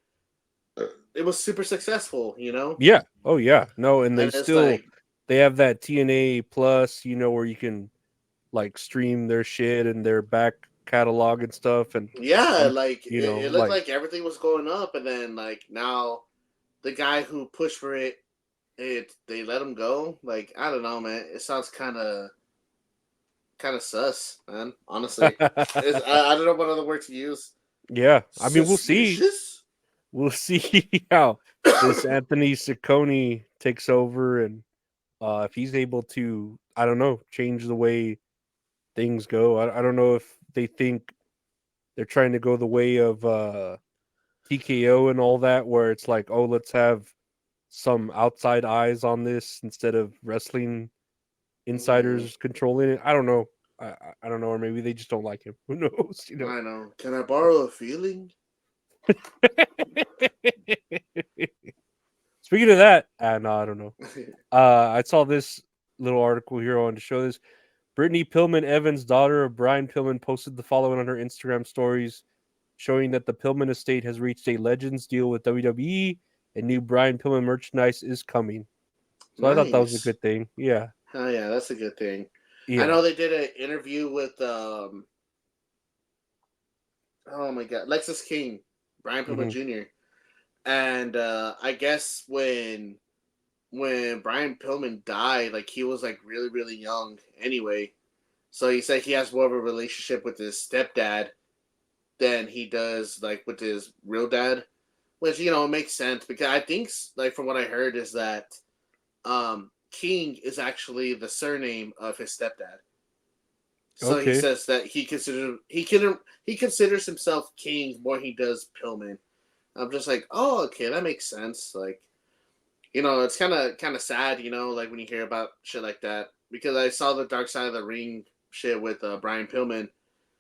[SPEAKER 2] it was super successful.
[SPEAKER 1] Yeah. Oh yeah. No, and
[SPEAKER 2] And
[SPEAKER 1] they
[SPEAKER 2] it's
[SPEAKER 1] still
[SPEAKER 2] like,
[SPEAKER 1] they have that TNA Plus, you know, where you can like stream their shit and their back catalog and stuff. And
[SPEAKER 2] yeah,
[SPEAKER 1] I'm,
[SPEAKER 2] like
[SPEAKER 1] you know,
[SPEAKER 2] it looked
[SPEAKER 1] like
[SPEAKER 2] like everything was going up, and then like now the guy who pushed for it they let him go. Like I don't know, man. It sounds kind of sus, man. Honestly, I don't know what other word to use.
[SPEAKER 1] yeah. I mean, we'll see.
[SPEAKER 2] Suspicious.
[SPEAKER 1] We'll see how this Anthony Ciccone takes over and if he's able to, I don't know, change the way things go. I don't know if they think they're trying to go the way of TKO and all that, where it's like, oh, let's have some outside eyes on this instead of wrestling
[SPEAKER 2] Mm,
[SPEAKER 1] insiders controlling it. I don't know. I don't know, or maybe they just don't like him. Who knows? You know.
[SPEAKER 2] I know. Can I borrow a feeling?
[SPEAKER 1] Speaking of that, no, I don't know. I saw this little article here. I wanted to show this. Brittany Pillman Evans, daughter of Brian Pillman, posted the following on her Instagram stories, showing that the Pillman estate has reached a Legends deal with WWE, and new Brian Pillman merchandise is coming. So I thought that was a
[SPEAKER 2] Nice.
[SPEAKER 1] good thing. Yeah,
[SPEAKER 2] Oh yeah, that's a good thing. I
[SPEAKER 1] yeah.
[SPEAKER 2] know they did an interview with oh my god, Lexus King, Brian Pillman
[SPEAKER 1] Hmm.
[SPEAKER 2] Jr. And I guess when Brian Pillman died, like he was like really really young anyway. So he said he has more of a relationship with his stepdad than he does like with his real dad, which makes sense because I think like from what I heard is that King is actually the surname of his stepdad. So he
[SPEAKER 1] Okay.
[SPEAKER 2] says that he considers himself king more he does Pillman. I'm just like, oh, okay, that makes sense. Like, it's kind of sad, like when you hear about shit like that because I saw the Dark Side of the Ring shit with Brian Pillman,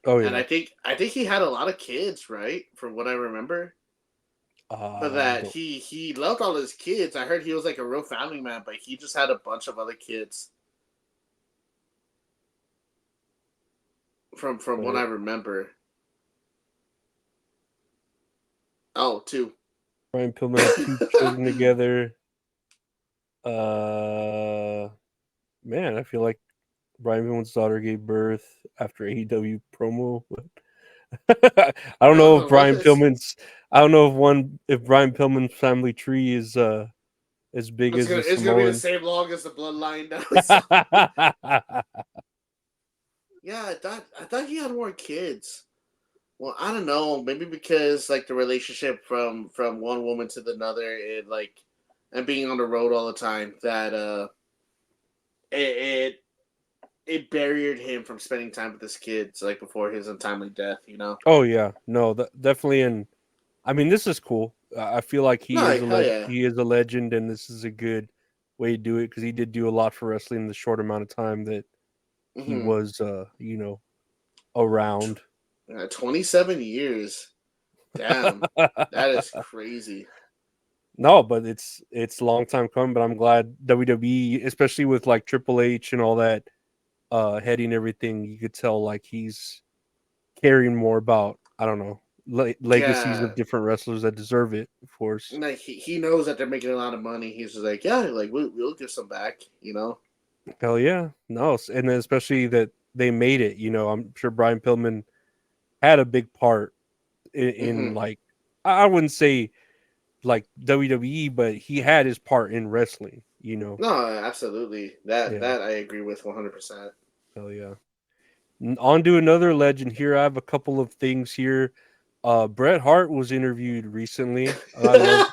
[SPEAKER 1] Oh
[SPEAKER 2] and
[SPEAKER 1] yeah.
[SPEAKER 2] I think he had a lot of kids, right? From what I remember, but
[SPEAKER 1] I
[SPEAKER 2] that
[SPEAKER 1] don't.
[SPEAKER 2] he loved all his kids. I heard he was like a real family man, but he just had a bunch of other kids from what I remember. Oh, two.
[SPEAKER 1] Brian Pillman had two children together. Uh, Man, I feel like Brian Pillman's daughter gave birth after AEW promo. I don't know if Brian
[SPEAKER 2] What?
[SPEAKER 1] Pillman's. I don't know if Brian Pillman's family tree is as big as the
[SPEAKER 2] It's gonna be the
[SPEAKER 1] Samoan.
[SPEAKER 2] same long as the bloodline now. Yeah, I thought he had more kids. Well, I don't know. Maybe because like the relationship from one woman to the another, and being on the road all the time, that it it barriered him from spending time with his kids like before his untimely death.
[SPEAKER 1] Oh yeah, no, definitely. And I mean, this is cool. I feel like
[SPEAKER 2] No, like hell yeah.
[SPEAKER 1] he is a legend, and this is a good way to do it because he did do a lot for wrestling in the short amount of time that he
[SPEAKER 2] Mm-hmm.
[SPEAKER 1] was, around.
[SPEAKER 2] 27 years. Damn, that is crazy.
[SPEAKER 1] No, but it's a long time coming. But I'm glad WWE, especially with like Triple H and all that, heading everything, you could tell like he's caring more about, I don't know, legacies
[SPEAKER 2] Yeah,
[SPEAKER 1] of different wrestlers that deserve it, of course.
[SPEAKER 2] like he knows that they're making a lot of money. He's just like, yeah, like we'll give some back.
[SPEAKER 1] Hell yeah, no, and then especially that they made it. I'm sure Brian Pillman had a big part in
[SPEAKER 2] Mm-hmm.
[SPEAKER 1] like, I wouldn't say like WWE, but he had his part in wrestling.
[SPEAKER 2] No, absolutely. That
[SPEAKER 1] Yeah,
[SPEAKER 2] that I agree with 100%.
[SPEAKER 1] hell yeah. On to another legend here. I have a couple of things here. Bret Hart was interviewed recently, and I love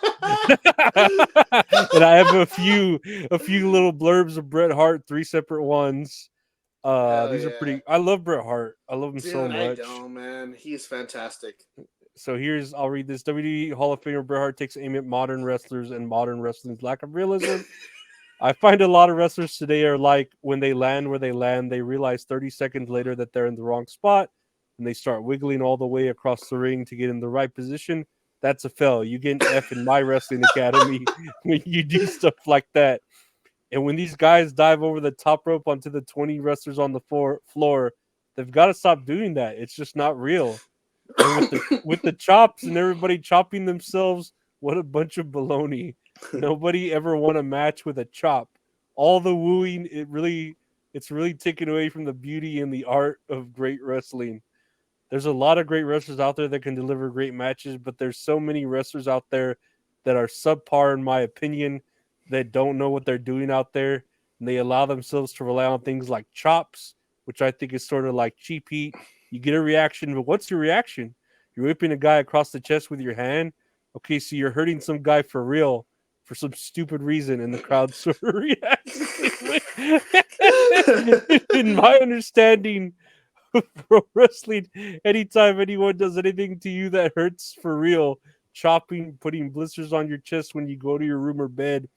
[SPEAKER 1] and I have a few little blurbs of Bret Hart, three separate ones.
[SPEAKER 2] Hell
[SPEAKER 1] These are
[SPEAKER 2] yeah,
[SPEAKER 1] pretty. I love Bret Hart. I love him so
[SPEAKER 2] dude. I
[SPEAKER 1] much.
[SPEAKER 2] don't, man. He's fantastic.
[SPEAKER 1] So I'll read this. WWE Hall of Famer Bret Hart takes aim at modern wrestlers and modern wrestling's lack of realism. I find a lot of wrestlers today are like when they land where they land, they realize 30 seconds later that they're in the wrong spot and they start wiggling all the way across the ring to get in the right position. That's a fail. You get an F in my wrestling academy when you do stuff like that. And when these guys dive over the top rope onto the 20 wrestlers on the floor, they've got to stop doing that. It's just not real. And with the chops and everybody chopping themselves, what a bunch of baloney. Nobody ever won a match with a chop. All the wooing, it's really taken away from the beauty and the art of great wrestling. There's a lot of great wrestlers out there that can deliver great matches, but there's so many wrestlers out there that are subpar in my opinion, that don't know what they're doing out there, and they allow themselves to rely on things like chops, which I think is sort of like cheap heat. You get a reaction, but what's your reaction? You're whipping a guy across the chest with your hand. Okay, so you're hurting some guy for real for some stupid reason, and the crowd sort of reacts the same way. In my understanding, pro wrestling, anytime anyone does anything to you that hurts for real, chopping, putting blisters on your chest when you go to your room or bed,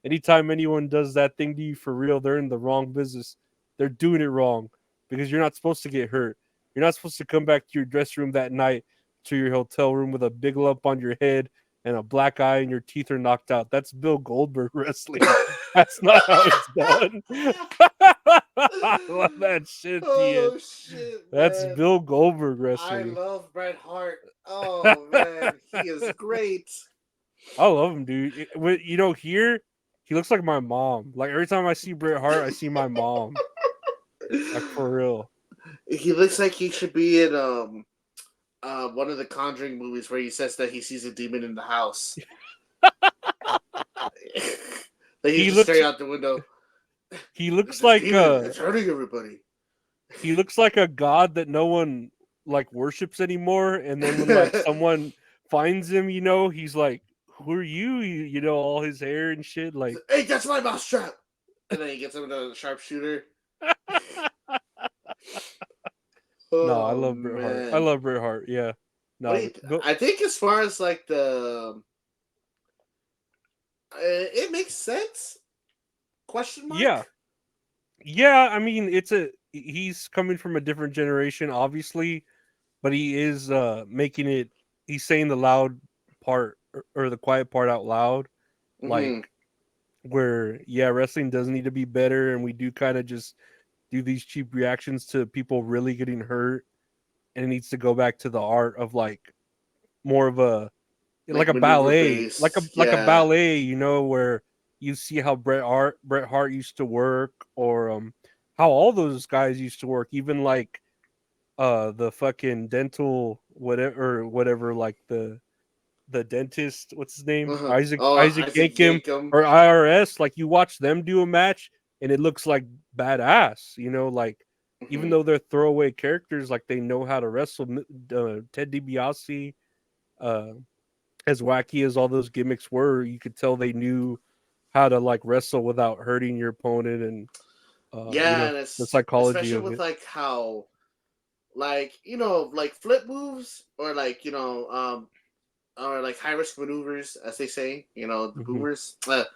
[SPEAKER 1] anytime anyone does that thing to you for real, they're in the wrong business. They're doing it wrong because you're not supposed to get hurt. You're not supposed to come back to your dressing room that night to your hotel room with a big lump on your head and a black eye and your teeth are knocked out. That's Bill Goldberg wrestling. That's not how it's done. I love that shit, Ian.
[SPEAKER 2] Oh shit,
[SPEAKER 1] That's
[SPEAKER 2] man!
[SPEAKER 1] Bill Goldberg
[SPEAKER 2] I
[SPEAKER 1] wrestling.
[SPEAKER 2] love Bret Hart. Oh man, he is great.
[SPEAKER 1] I love him, dude. Here he looks like my mom. Like every time I see Bret Hart, I see my mom. Like for real.
[SPEAKER 2] He looks like he should be in one of the Conjuring movies where he says that he sees a demon in the house. Like he's
[SPEAKER 1] He
[SPEAKER 2] just
[SPEAKER 1] looks
[SPEAKER 2] staring out the window.
[SPEAKER 1] he
[SPEAKER 2] There's
[SPEAKER 1] looks
[SPEAKER 2] this
[SPEAKER 1] like
[SPEAKER 2] demon. It's hurting everybody.
[SPEAKER 1] he looks like a god that no one like worships anymore. And then when like someone finds him, he's like, "Who are you?" All his hair and shit.
[SPEAKER 2] He's
[SPEAKER 1] Like,
[SPEAKER 2] like, hey, that's my mousetrap. And then he gets him with a sharpshooter.
[SPEAKER 1] no, I
[SPEAKER 2] Oh
[SPEAKER 1] love Bret Hart. I
[SPEAKER 2] man.
[SPEAKER 1] love Bret Hart. Yeah,
[SPEAKER 2] What do
[SPEAKER 1] no,
[SPEAKER 2] you I think as far as like the it makes sense? Question
[SPEAKER 1] yeah,
[SPEAKER 2] mark?
[SPEAKER 1] yeah. I mean, he's coming from a different generation, obviously, but he is making it. He's saying the loud part or the quiet part out loud, like
[SPEAKER 2] Mm-hmm.
[SPEAKER 1] where yeah, wrestling does need to be better, and we do kind of just do these cheap reactions to people really getting hurt, and it needs to go back to the art of like more of a like
[SPEAKER 2] Like
[SPEAKER 1] a
[SPEAKER 2] maneuver
[SPEAKER 1] ballet, like a
[SPEAKER 2] based.
[SPEAKER 1] like a
[SPEAKER 2] Yeah.
[SPEAKER 1] ballet, where you see how Bret Hart used to work, or how all those guys used to work, even like the fucking dental whatever, like the dentist, what's his name?
[SPEAKER 2] Uh-huh.
[SPEAKER 1] Isaac
[SPEAKER 2] Oh,
[SPEAKER 1] Isaac
[SPEAKER 2] Isaac
[SPEAKER 1] Yankem
[SPEAKER 2] Yankem.
[SPEAKER 1] or IRS, like you watch them do a match and it looks like badass, like even
[SPEAKER 2] Mm-hmm.
[SPEAKER 1] though they're throwaway characters, like they know how to wrestle. Ted DiBiase, uh, as wacky as all those gimmicks were, you could tell they knew how to like wrestle without hurting your opponent, and
[SPEAKER 2] Yeah, and
[SPEAKER 1] the
[SPEAKER 2] it's
[SPEAKER 1] psychology
[SPEAKER 2] especially
[SPEAKER 1] of
[SPEAKER 2] with
[SPEAKER 1] it.
[SPEAKER 2] like how like like flip moves or like or like high risk maneuvers as they say, the
[SPEAKER 1] Mhm.
[SPEAKER 2] boomers. That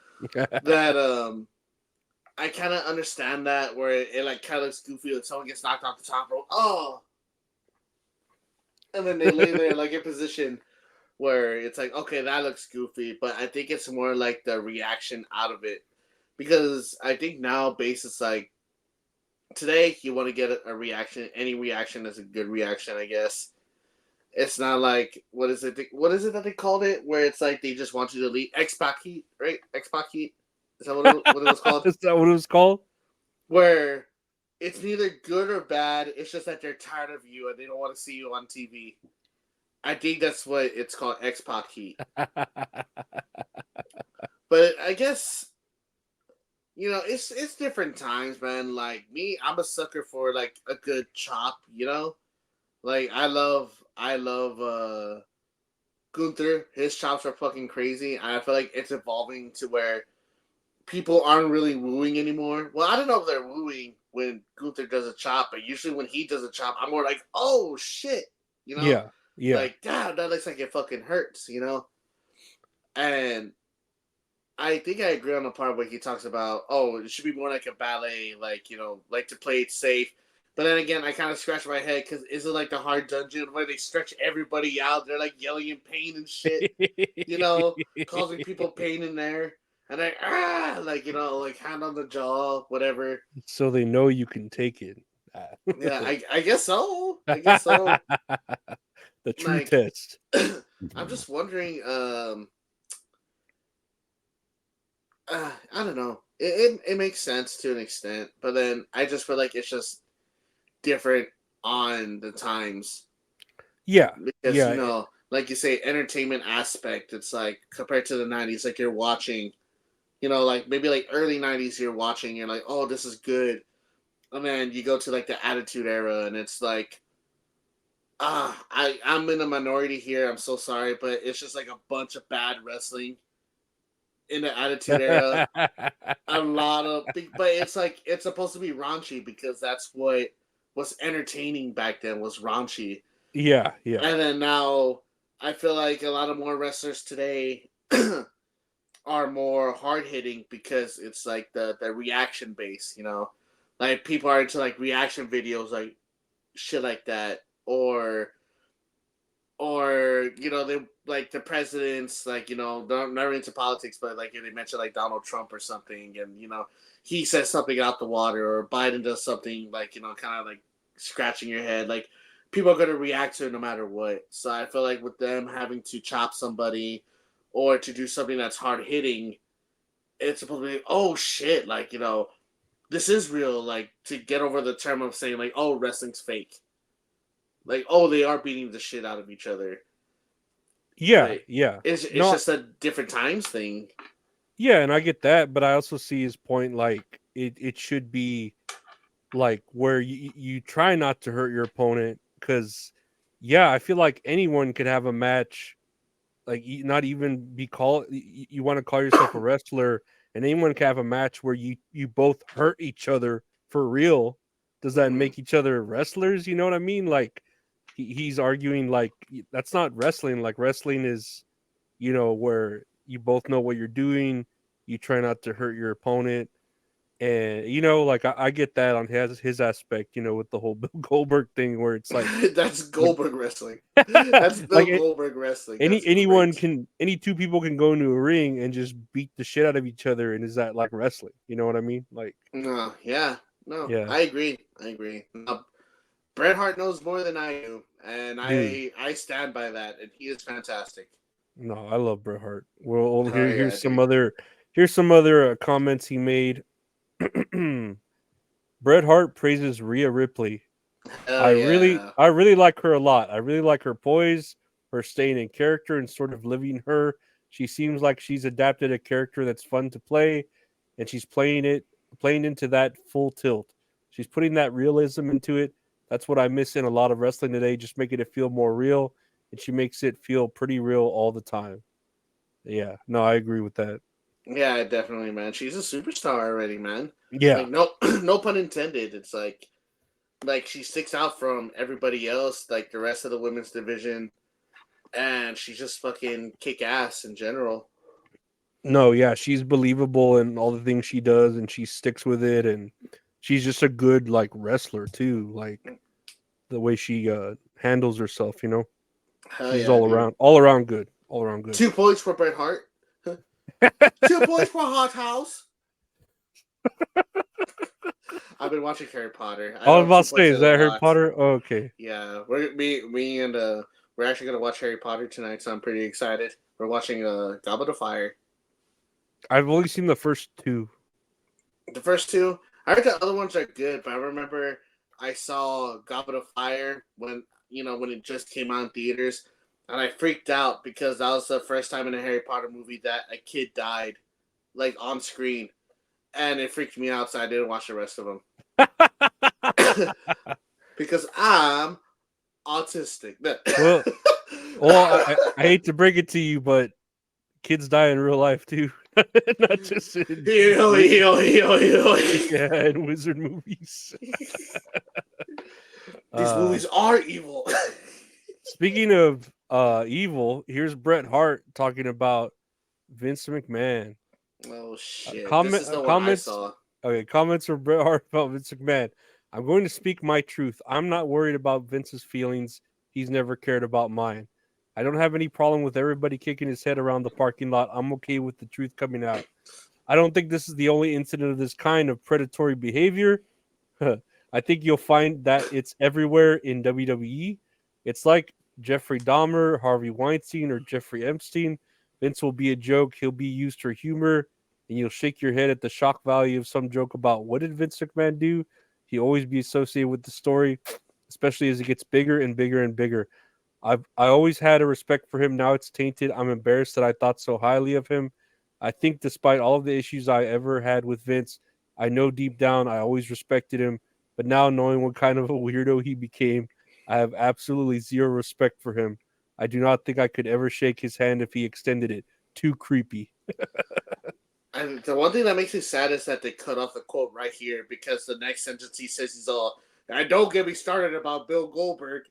[SPEAKER 2] I kind of understand that where it like kind of looks goofy when someone gets knocked off the top rope. Oh, and then they lay there like in position where it's like, okay, that looks goofy, but I think it's more like the reaction out of it because I think now base is like today you want to get a reaction. Any reaction is a good reaction, I guess. It's not like what is it? What is it that they called it? Where it's like they just want you to leave X-Pac Heat, right? X-Pac Heat. Is that what it was called?
[SPEAKER 1] Is that what it was called?
[SPEAKER 2] Where it's neither good or bad. It's just that they're tired of you and they don't want to see you on TV. I think that's what it's called, X-Pac Heat. But I guess it's different times, man. Like me, I'm a sucker for like a good chop. Like I love Gunther. His chops are fucking crazy. I feel like it's evolving to where people aren't really wooing anymore. Well, I don't know if they're wooing when Gunther does a chop, but usually when he does a chop, I'm more like, oh shit, you know,
[SPEAKER 1] Yeah, yeah,
[SPEAKER 2] like damn, that looks like it fucking hurts. And I think I agree on the part where he talks about, oh, it should be more like a ballet, like like to play it safe. But then again, I kind of scratch my head because is it like the hard dungeon where they stretch everybody out? They're like yelling in pain and shit, causing people pain in there. And like like hand on the jaw, whatever.
[SPEAKER 1] so they know you can take it.
[SPEAKER 2] Yeah, I guess so. I guess so.
[SPEAKER 1] The true
[SPEAKER 2] Like,
[SPEAKER 1] test.
[SPEAKER 2] I'm just wondering. I don't know. It makes sense to an extent, but then I just feel like it's just different on the times
[SPEAKER 1] Yeah,
[SPEAKER 2] because
[SPEAKER 1] yeah,
[SPEAKER 2] like you say, entertainment aspect. It's like compared to the '90s, like you're watching, like maybe like early '90s, you're watching, you're like, oh, this is good, and then you go to like the Attitude Era, and it's like, I'm in a minority here. I'm so sorry, but it's just like a bunch of bad wrestling in the Attitude Era. A lot of, but it's like it's supposed to be raunchy because that's what was entertaining back then was raunchy.
[SPEAKER 1] yeah, yeah,
[SPEAKER 2] And then now I feel like a lot of more wrestlers today are more hard hitting because it's like the reaction base. Like people are into like reaction videos, like shit like that, or or they like the presidents, like not really into politics, but like they mentioned like Donald Trump or something, and he says something out the water, or Biden does something like kind of like scratching your head, like people are gonna react to it no matter what. So I feel like with them having to chop somebody or to do something that's hard hitting, it's supposed to be oh shit, like this is real, like to get over the term of saying like oh wrestling's fake, like oh they are beating the shit out of each other.
[SPEAKER 1] Yeah,
[SPEAKER 2] But
[SPEAKER 1] yeah.
[SPEAKER 2] it's
[SPEAKER 1] No,
[SPEAKER 2] just a different times thing.
[SPEAKER 1] yeah, and I get that, but I also see his point. Like it should be like where you try not to hurt your opponent because, yeah, I feel like anyone could have a match. Like not even be called. You want to call yourself a wrestler, and anyone can have a match where you both hurt each other for real. Does that
[SPEAKER 2] Mm-hmm.
[SPEAKER 1] make each other wrestlers? You know what I mean? Like he's arguing like that's not wrestling. Like wrestling is where you both know what you're doing. You try not to hurt your opponent, and like I get that on his aspect. With the whole Bill Goldberg thing, where it's like,
[SPEAKER 2] That's
[SPEAKER 1] like,
[SPEAKER 2] Goldberg wrestling. That's Bill
[SPEAKER 1] like
[SPEAKER 2] Goldberg wrestling.
[SPEAKER 1] any
[SPEAKER 2] That's
[SPEAKER 1] anyone
[SPEAKER 2] great.
[SPEAKER 1] can any two people can go into a ring and just beat the shit out of each other, and is that like wrestling? You know what I mean? Like,
[SPEAKER 2] No, yeah, no,
[SPEAKER 1] yeah,
[SPEAKER 2] I agree. I agree. Bret Hart knows more than I do, and
[SPEAKER 1] dude.
[SPEAKER 2] I stand by that. And he is fantastic.
[SPEAKER 1] No, I love Bret Hart. Well,
[SPEAKER 2] Hell yeah,
[SPEAKER 1] here's some
[SPEAKER 2] dude.
[SPEAKER 1] other comments he made. Bret Hart praises Rhea Ripley.
[SPEAKER 2] Hell yeah.
[SPEAKER 1] I really like her a lot. I really like her poise, her staying in character and sort of living her. She seems like she's adapted a character that's fun to play, and she's playing into that full tilt. She's putting that realism into it. That's what I miss in a lot of wrestling today, just making it feel more real, and she makes it feel pretty real all the time. Yeah, no, I agree with that.
[SPEAKER 2] Yeah, definitely, man. She's a superstar already, man.
[SPEAKER 1] Yeah,
[SPEAKER 2] Like no, no pun intended. It's like she sticks out from everybody else, like the rest of the women's division, and she's just fucking kick ass in general.
[SPEAKER 1] no, yeah, she's believable in all the things she does, and she sticks with it, and she's just a good like wrestler too. Like the way she handles herself.
[SPEAKER 2] Hell
[SPEAKER 1] She's just
[SPEAKER 2] yeah, dude.
[SPEAKER 1] all around good, all around good.
[SPEAKER 2] 2 points for Bret Hart. 2 points for Hot House. I've been watching Harry Potter. I
[SPEAKER 1] I was
[SPEAKER 2] know
[SPEAKER 1] about
[SPEAKER 2] two
[SPEAKER 1] to say,
[SPEAKER 2] points
[SPEAKER 1] is
[SPEAKER 2] is a
[SPEAKER 1] that Harry
[SPEAKER 2] lot.
[SPEAKER 1] Potter? Oh, okay,
[SPEAKER 2] Yeah, me and we're actually gonna watch Harry Potter tonight, so I'm pretty excited. We're watching Goblet of Fire.
[SPEAKER 1] I've only seen the first two.
[SPEAKER 2] The first two, I heard the other ones are good, but I remember I saw Goblet of Fire when it just came out in theaters, and I freaked out because that was the first time in a Harry Potter movie that a kid died, like on screen, and it freaked me out, so I didn't watch the rest of them because I'm autistic.
[SPEAKER 1] well, I hate to break it to you, but kids die in real life too, not just in yeah, in wizard movies.
[SPEAKER 2] These
[SPEAKER 1] Uh,
[SPEAKER 2] movies are evil.
[SPEAKER 1] Speaking of evil, here's Bret Hart talking about Vince McMahon.
[SPEAKER 2] Oh shit! This is the one I
[SPEAKER 1] Comments.
[SPEAKER 2] saw.
[SPEAKER 1] Okay, comments from Bret Hart about Vince McMahon. I'm going to speak my truth. I'm not worried about Vince's feelings. He's never cared about mine. I don't have any problem with everybody kicking his head around the parking lot. I'm okay with the truth coming out. I don't think this is the only incident of this kind of predatory behavior. I think you'll find that it's everywhere in WWE. It's like Jeffrey Dahmer, Harvey Weinstein, or Jeffrey Epstein. Vince will be a joke. He'll be used for humor, and you'll shake your head at the shock value of some joke about what did Vince McMahon do? He'll always be associated with the story, especially as it gets bigger and bigger and bigger. I always had a respect for him. Now it's tainted. I'm embarrassed that I thought so highly of him. I think despite all of the issues I ever had with Vince, I know deep down I always respected him. But now knowing what kind of a weirdo he became, I have absolutely zero respect for him. I do not think I could ever shake his hand if he extended it. Too creepy.
[SPEAKER 2] And the one thing that makes me sad is that they cut off the quote right here because the next sentence he says he's all, "And don't get me started about Bill Goldberg."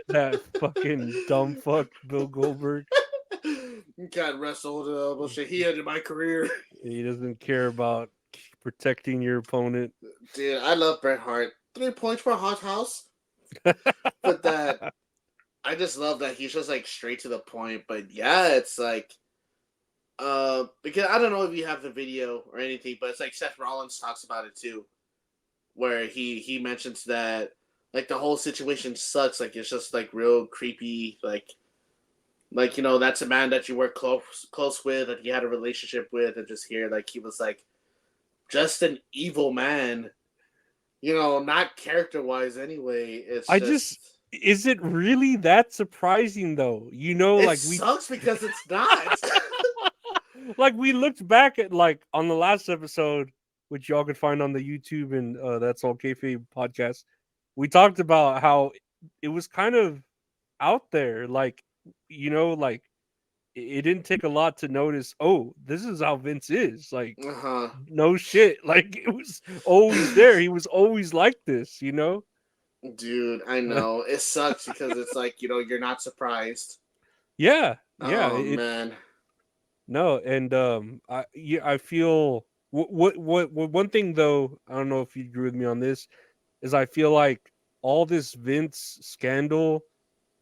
[SPEAKER 1] that fucking dumb fuck Bill Goldberg.
[SPEAKER 2] Got wrestled bullshit. He ended my career.
[SPEAKER 1] He doesn't care about protecting your opponent.
[SPEAKER 2] Dude, I love Bret Hart. 3 points for Hot House. But that I just love that he's just like straight to the point. But yeah, it's like because I don't know if you have the video or anything, but it's like Seth Rollins talks about it too, where he mentions that like the whole situation sucks. Like it's just like real creepy. Like you know that's a man that you work close with, that you had a relationship with, and just here like he was like just an evil man. You know, not character wise anyway. It's
[SPEAKER 1] I just
[SPEAKER 2] just
[SPEAKER 1] is it really that surprising though? You know,
[SPEAKER 2] it
[SPEAKER 1] like we
[SPEAKER 2] sucks because it's not.
[SPEAKER 1] like we looked back at like on the last episode, which y'all could find on the YouTube and that's all kayfabe podcast. We talked about how it was kind of out there, like you know, like it didn't take a lot to notice. Oh, this is how Vince is. Like,
[SPEAKER 2] Uh
[SPEAKER 1] no shit. Like it was always there. He was always like this. You know.
[SPEAKER 2] Dude, I know. It sucks because it's like, you know, you're not surprised.
[SPEAKER 1] Yeah, yeah.
[SPEAKER 2] Oh
[SPEAKER 1] It
[SPEAKER 2] man.
[SPEAKER 1] no, and I feel one thing though. I don't know if you agree with me on this. Is I feel like all this Vince scandal,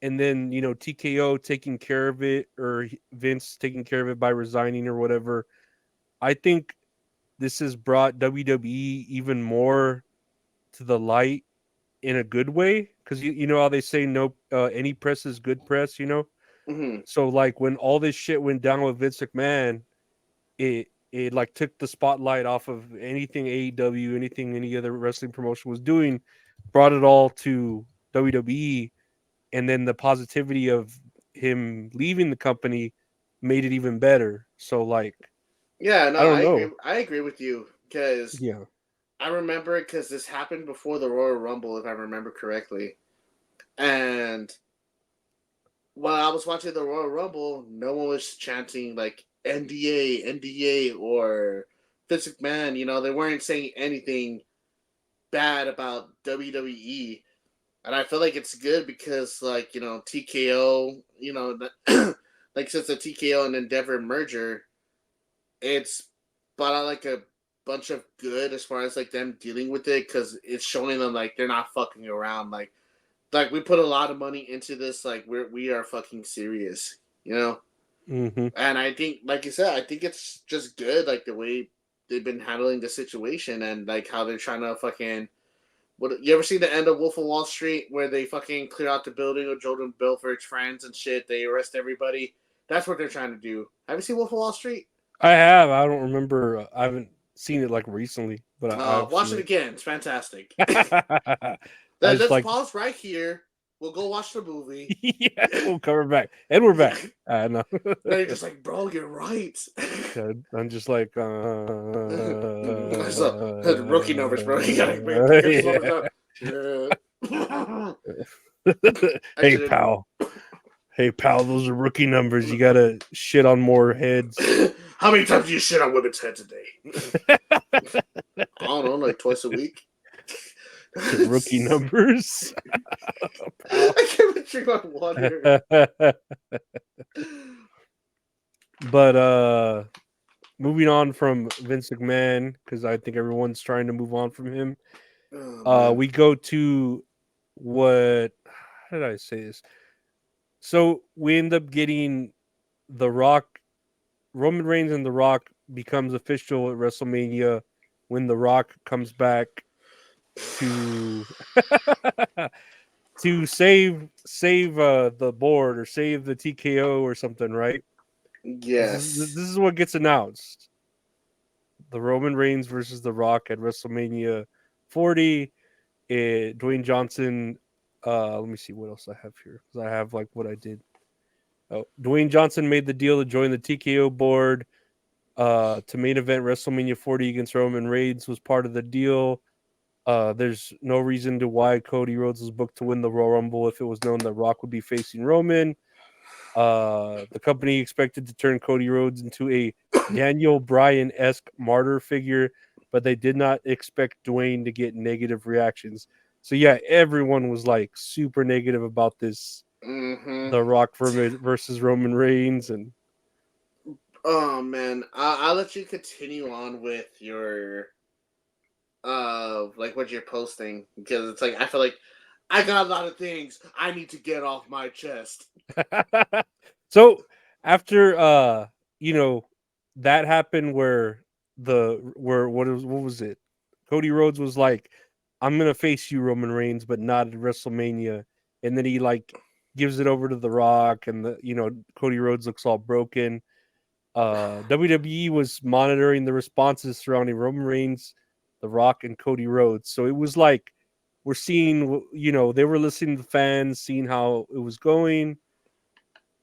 [SPEAKER 1] and then you know TKO taking care of it, or Vince taking care of it by resigning or whatever. I think this has brought WWE even more to the light in a good way, because you know how they say no any press is good press, you know.
[SPEAKER 2] Hmm.
[SPEAKER 1] So like when all this shit went down with Vince McMahon, it like took the spotlight off of anything AEW, anything any other wrestling promotion was doing, brought it all to WWE, and then the positivity of him leaving the company made it even better. So like
[SPEAKER 2] Yeah,
[SPEAKER 1] I
[SPEAKER 2] no,
[SPEAKER 1] don't know.
[SPEAKER 2] I agree with you because
[SPEAKER 1] Yeah.
[SPEAKER 2] I remember it because this happened before the Royal Rumble, if I remember correctly. And while I was watching the Royal Rumble, no one was chanting like NDA, NDA, or Vince McMahon. You know, they weren't saying anything bad about WWE. And I feel like it's good because, like, you know, TKO, you know, like since the TKO and Endeavor merger, it's brought out like a bunch of good as far as like them dealing with it because it's showing them like they're not fucking around. Like we put a lot of money into this. Like we are fucking serious, you know.
[SPEAKER 1] Mm-hmm.
[SPEAKER 2] And I think, like you said, I think it's just good, like the way they've been handling the situation and like how they're trying to fucking. What you ever see the end of Wolf of Wall Street where they fucking clear out the building with Jordan Belfort's friends and shit? They arrest everybody. That's what they're trying to do. Have you seen Wolf of Wall Street?
[SPEAKER 1] I have. I don't remember. I haven't seen it like recently, but I've
[SPEAKER 2] Watch
[SPEAKER 1] seen
[SPEAKER 2] it
[SPEAKER 1] it.
[SPEAKER 2] again. It's fantastic.
[SPEAKER 1] I just
[SPEAKER 2] Let's
[SPEAKER 1] like,
[SPEAKER 2] pause right here. We'll go watch the movie.
[SPEAKER 1] yeah, we'll cover back, and we're back. No,
[SPEAKER 2] Then you're just like, bro, you're right.
[SPEAKER 1] yeah, I'm just like,
[SPEAKER 2] So, rookie numbers, bro. You gotta pick up these numbers
[SPEAKER 1] yeah.
[SPEAKER 2] up. Yeah.
[SPEAKER 1] Hey,
[SPEAKER 2] Actually,
[SPEAKER 1] pal. Hey, pal. Those are rookie numbers. You gotta shit on more heads.
[SPEAKER 2] how many times do you shit on women's heads a day? I don't know, like twice a week.
[SPEAKER 1] Rookie numbers. Pal.
[SPEAKER 2] I can't drink my water.
[SPEAKER 1] But moving on from Vince McMahon, because I think everyone's trying to move on from him.
[SPEAKER 2] Oh man.
[SPEAKER 1] We go to what? How did I say this? So we end up getting The Rock, Roman Reigns, and The Rock becomes official at WrestleMania when The Rock comes back to to save the board or save the TKO or something, right?
[SPEAKER 2] Yes.
[SPEAKER 1] This is what gets announced: the Roman Reigns versus The Rock at WrestleMania 40. Dwayne Johnson. Let me see what else I have here because I have like what I did. Oh, Dwayne Johnson made the deal to join the TKO board to main event WrestleMania 40 against Roman Reigns was part of the deal. There's no reason to why Cody Rhodes was booked to win the Royal Rumble if it was known that Rock would be facing Roman. The company expected to turn Cody Rhodes into a Daniel Bryan esque martyr figure, but they did not expect Dwayne to get negative reactions. So yeah, everyone was like super negative about this.
[SPEAKER 2] Mm-hmm.
[SPEAKER 1] The Rock versus Roman Reigns, and
[SPEAKER 2] Oh man, I'll let you continue on with your like what you're posting because it's like I feel like I got a lot of things I need to get off my chest.
[SPEAKER 1] So after you know that happened where what was it? Cody Rhodes was like, I'm gonna face you, Roman Reigns, but not at WrestleMania. And then he like gives it over to The Rock, and Cody Rhodes looks all broken. WWE was monitoring the responses surrounding Roman Reigns, The Rock, and Cody Rhodes. So it was like we're seeing, they were listening to the fans, seeing how it was going.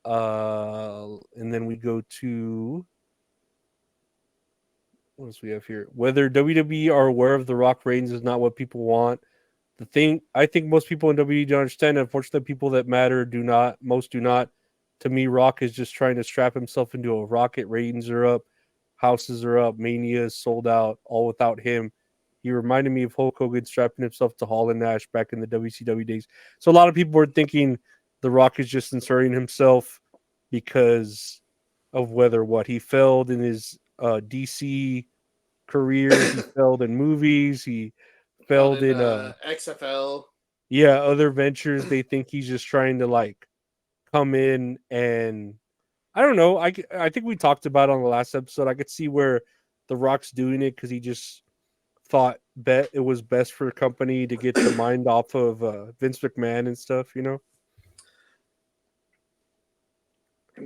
[SPEAKER 1] And then we go to what else we have here? Whether WWE are aware of The Rock Reigns is not what people want. The thing I think most people in WWE don't understand. Unfortunately, people that matter do not. Most do not. To me, Rock is just trying to strap himself into a rocket. Ratings are up, houses are up, Mania is sold out, all without him. He reminded me of Hulk Hogan strapping himself to Hall and Nash back in the WCW days. So a lot of people were thinking The Rock is just inserting himself because of whether what he failed in his DC career, he failed in movies, he
[SPEAKER 2] Felt
[SPEAKER 1] failed
[SPEAKER 2] in
[SPEAKER 1] in
[SPEAKER 2] XFL.
[SPEAKER 1] other ventures. They think he's just trying to like come in and I don't know. I think we talked about it on the last episode. I could see where The Rock's doing it because he just thought bet it was best for a company to get the mind off of Vince McMahon and stuff,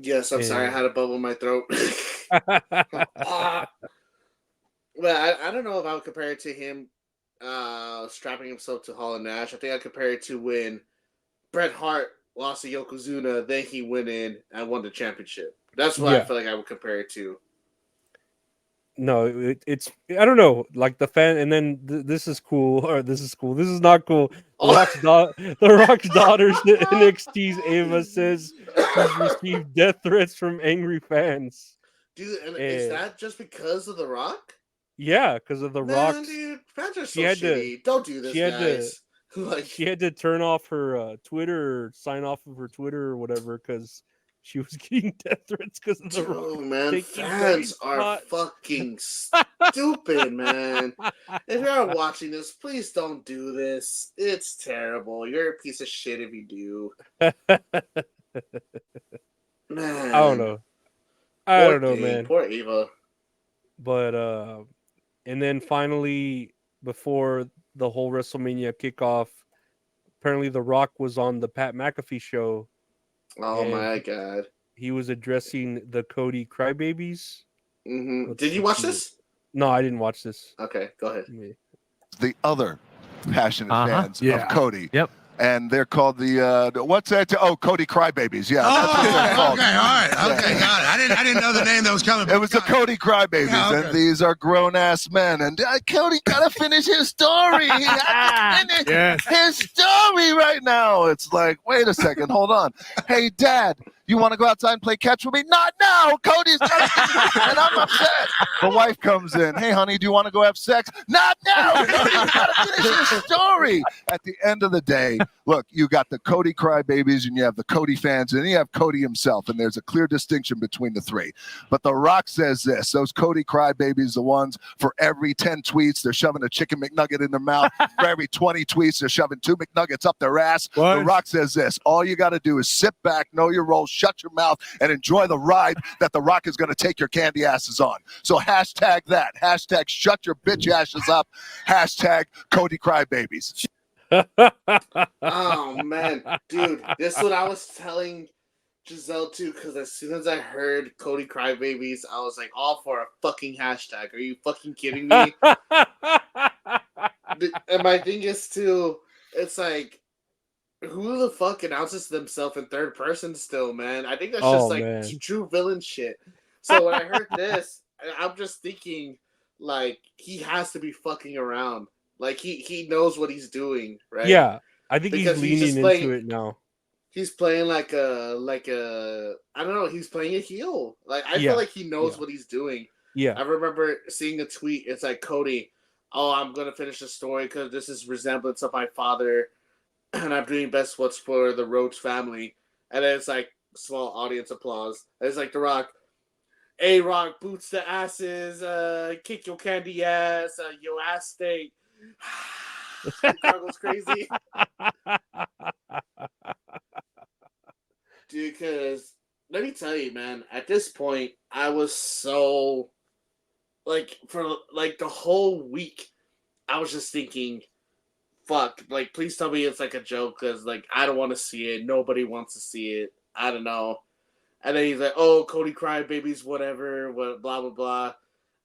[SPEAKER 2] Yes, I'm sorry. I
[SPEAKER 1] And
[SPEAKER 2] had a bubble in my throat. Well, I don't know if I would compare it to him strapping himself to Hall and Nash. I think I'd compare it to when Bret Hart lost to Yokozuna, then he went in and won the championship. That's what I
[SPEAKER 1] yeah,
[SPEAKER 2] feel like I would compare it to.
[SPEAKER 1] no, it's I don't know, like the fan, and then this is cool or this is cool. This is not cool. The Rock's daughter's NXT's Ava says he's received death threats from angry fans.
[SPEAKER 2] Dude, and is
[SPEAKER 1] And
[SPEAKER 2] that just because of The Rock?
[SPEAKER 1] yeah, because of the
[SPEAKER 2] Man,
[SPEAKER 1] Rock's,
[SPEAKER 2] dude, fans are
[SPEAKER 1] she
[SPEAKER 2] so
[SPEAKER 1] had to
[SPEAKER 2] shitty. Don't do
[SPEAKER 1] she
[SPEAKER 2] this,
[SPEAKER 1] had to
[SPEAKER 2] guys. Like,
[SPEAKER 1] she had to turn off her Twitter, or sign off of her Twitter or whatever, because she was getting death threats because of the Rock
[SPEAKER 2] dude, man,
[SPEAKER 1] taking Cody's
[SPEAKER 2] fans are
[SPEAKER 1] spot.
[SPEAKER 2] fucking stupid, man. If you're watching this, please don't do this. It's terrible. You're a piece of shit if you do.
[SPEAKER 1] I don't
[SPEAKER 2] Man,
[SPEAKER 1] know. I
[SPEAKER 2] poor
[SPEAKER 1] don't know,
[SPEAKER 2] thing.
[SPEAKER 1] man.
[SPEAKER 2] Poor Ava.
[SPEAKER 1] But and then finally, before the whole WrestleMania kickoff, apparently The Rock was on the Pat McAfee show,
[SPEAKER 2] Oh
[SPEAKER 1] and
[SPEAKER 2] my god.
[SPEAKER 1] he was addressing the Cody crybabies.
[SPEAKER 2] Did you
[SPEAKER 1] Let's
[SPEAKER 2] watch
[SPEAKER 1] see what.
[SPEAKER 2] this?
[SPEAKER 1] No, I didn't watch this.
[SPEAKER 2] Okay, go ahead.
[SPEAKER 3] The other passionate fans
[SPEAKER 4] Yeah.
[SPEAKER 3] of Cody.
[SPEAKER 4] Yep.
[SPEAKER 3] And they're called the what's that? Oh, Cody Crybabies. Yeah, that's what they're
[SPEAKER 5] Oh,
[SPEAKER 3] called.
[SPEAKER 5] okay, all right, okay,
[SPEAKER 3] Yeah.
[SPEAKER 5] got it. I didn't know the name that was coming.
[SPEAKER 3] It was the Cody Crybabies,
[SPEAKER 5] Yeah, okay.
[SPEAKER 3] and these are grown ass men. And Cody gotta finish his story. He has to finish
[SPEAKER 4] Yes.
[SPEAKER 3] his story right now. It's like, wait a second, hold on. Hey, Dad, you want to go outside and play catch with me? Not now. Cody's gotta finish, and I'm upset. The wife comes in. Hey, honey, do you want to go have sex? Not now. Cody's gotta finish his story. At the end of the day, look, you got the Cody Crybabies, and you have the Cody fans, and you have Cody himself, and there's a clear distinction between the three. But The Rock says this: those Cody Crybabies, the ones for every 10 tweets, they're shoving a chicken McNugget in their mouth. For every 20 tweets, they're shoving 2 McNuggets up their ass.
[SPEAKER 4] What?
[SPEAKER 3] The Rock says this: all you got to do is sit back, know your role, shut your mouth, and enjoy the ride that The Rock is going to take your candy asses on. So hashtag that. Hashtag shut your bitch asses up. Hashtag Cody Crybabies.
[SPEAKER 2] Oh man, dude, this is what I was telling Giselle too. Because as soon as I heard Cody Crybabies, I was like, all for a fucking hashtag. Are you fucking kidding me? And my thing is too, it's like, who the fuck announces themselves in third person still, man? I think that's just like
[SPEAKER 1] man.
[SPEAKER 2] true villain shit. So when I heard this, I'm just thinking, like, he has to be fucking around. Like he knows what he's doing, right?
[SPEAKER 1] Yeah, I think
[SPEAKER 2] Because
[SPEAKER 1] he's leaning into it now.
[SPEAKER 2] He's playing like a I don't know, he's playing a heel. Like I feel like he knows what he's doing.
[SPEAKER 1] Yeah.
[SPEAKER 2] I remember seeing a tweet. It's like, Cody, oh, I'm gonna finish the story because this is resemblance of my father, and I'm doing best what's for the Rhodes family. And then it's like small audience applause. And it's like The Rock. A-Rock boots the asses, kick your candy ass, your ass steak. The crowd goes crazy. Dude, because let me tell you, man, at this point, I was so like for like the whole week, I was just thinking, fuck, like please tell me it's like a joke, because like I don't want to see it. Nobody wants to see it. I don't know. And then he's like, oh, Cody Crybabies, whatever, what, blah blah blah,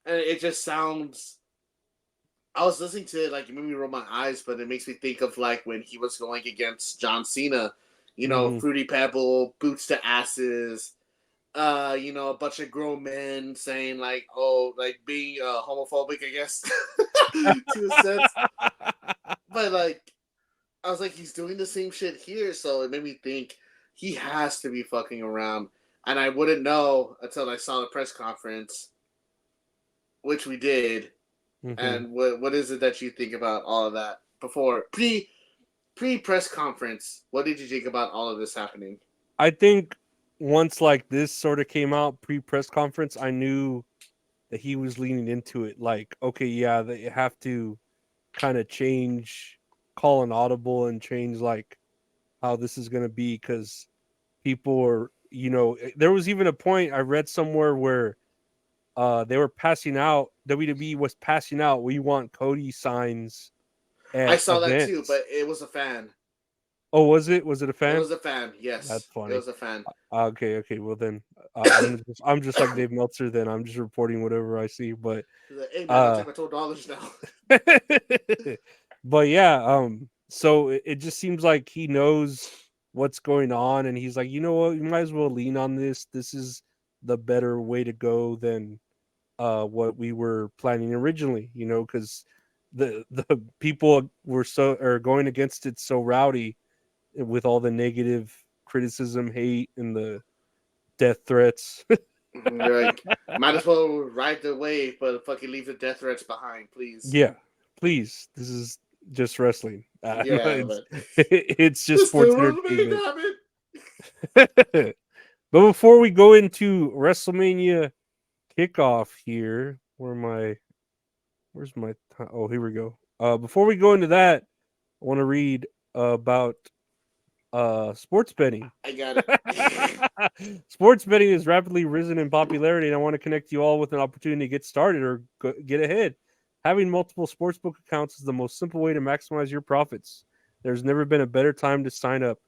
[SPEAKER 2] and it just sounds. I was listening to it, like it made me roll my eyes, but it makes me think of like when he was going against John Cena,
[SPEAKER 1] Mhm.
[SPEAKER 2] Fruity Pebble, boots to asses, a bunch of grown men saying like, oh, like being homophobic, I guess, to a sense. But like, I was like, he's doing the same shit here, so it made me think he has to be fucking around, and I wouldn't know until I saw the press conference, which we did.
[SPEAKER 1] Mhm.
[SPEAKER 2] And what is it that you think about all of that before pre press conference? What did you think about all of this happening?
[SPEAKER 1] I think once like this sort of came out pre press conference, I knew that he was leaning into it. Like, okay, yeah, they have to kind of change, call an audible, and change like how this is gonna be because people are, there was even a point I read somewhere where they were passing out. WWE was passing out. We want Cody signs
[SPEAKER 2] I
[SPEAKER 1] at
[SPEAKER 2] saw that too,
[SPEAKER 1] events.
[SPEAKER 2] but it was a fan.
[SPEAKER 1] Oh, was it? Was it a
[SPEAKER 2] It
[SPEAKER 1] fan?
[SPEAKER 2] was a fan.
[SPEAKER 1] That's
[SPEAKER 2] Yes, it
[SPEAKER 1] funny.
[SPEAKER 2] was a fan.
[SPEAKER 1] Okay. Well then, I'm just like Dave Meltzer. Then I'm just reporting whatever I see. But
[SPEAKER 2] He's like, hey man, I'll
[SPEAKER 1] uh,
[SPEAKER 2] take my $12 now.
[SPEAKER 1] but yeah. So it just seems like he knows what's going on, and he's like, you know what, you might as well lean on this. This is the better way to go than what we were planning originally. Because the people are going against it so rowdy with all the negative criticism, hate, and the death threats.
[SPEAKER 2] You're like, might as well ride the wave, but fucking leave the death threats behind, please.
[SPEAKER 1] Yeah, please. This is just wrestling.
[SPEAKER 2] Yeah,
[SPEAKER 1] It's
[SPEAKER 2] but
[SPEAKER 1] it's just
[SPEAKER 2] this
[SPEAKER 1] sports
[SPEAKER 2] still was me,
[SPEAKER 1] entertainment.
[SPEAKER 2] damn it.
[SPEAKER 1] But before we go into WrestleMania kickoff here, where's my oh, here we go. Before we go into that, I want to read about sports betting.
[SPEAKER 2] I got it.
[SPEAKER 1] Sports betting has rapidly risen in popularity, and I want to connect you all with an opportunity to get started or get ahead. Having multiple sportsbook accounts is the most simple way to maximize your profits. There's never been a better time to sign up.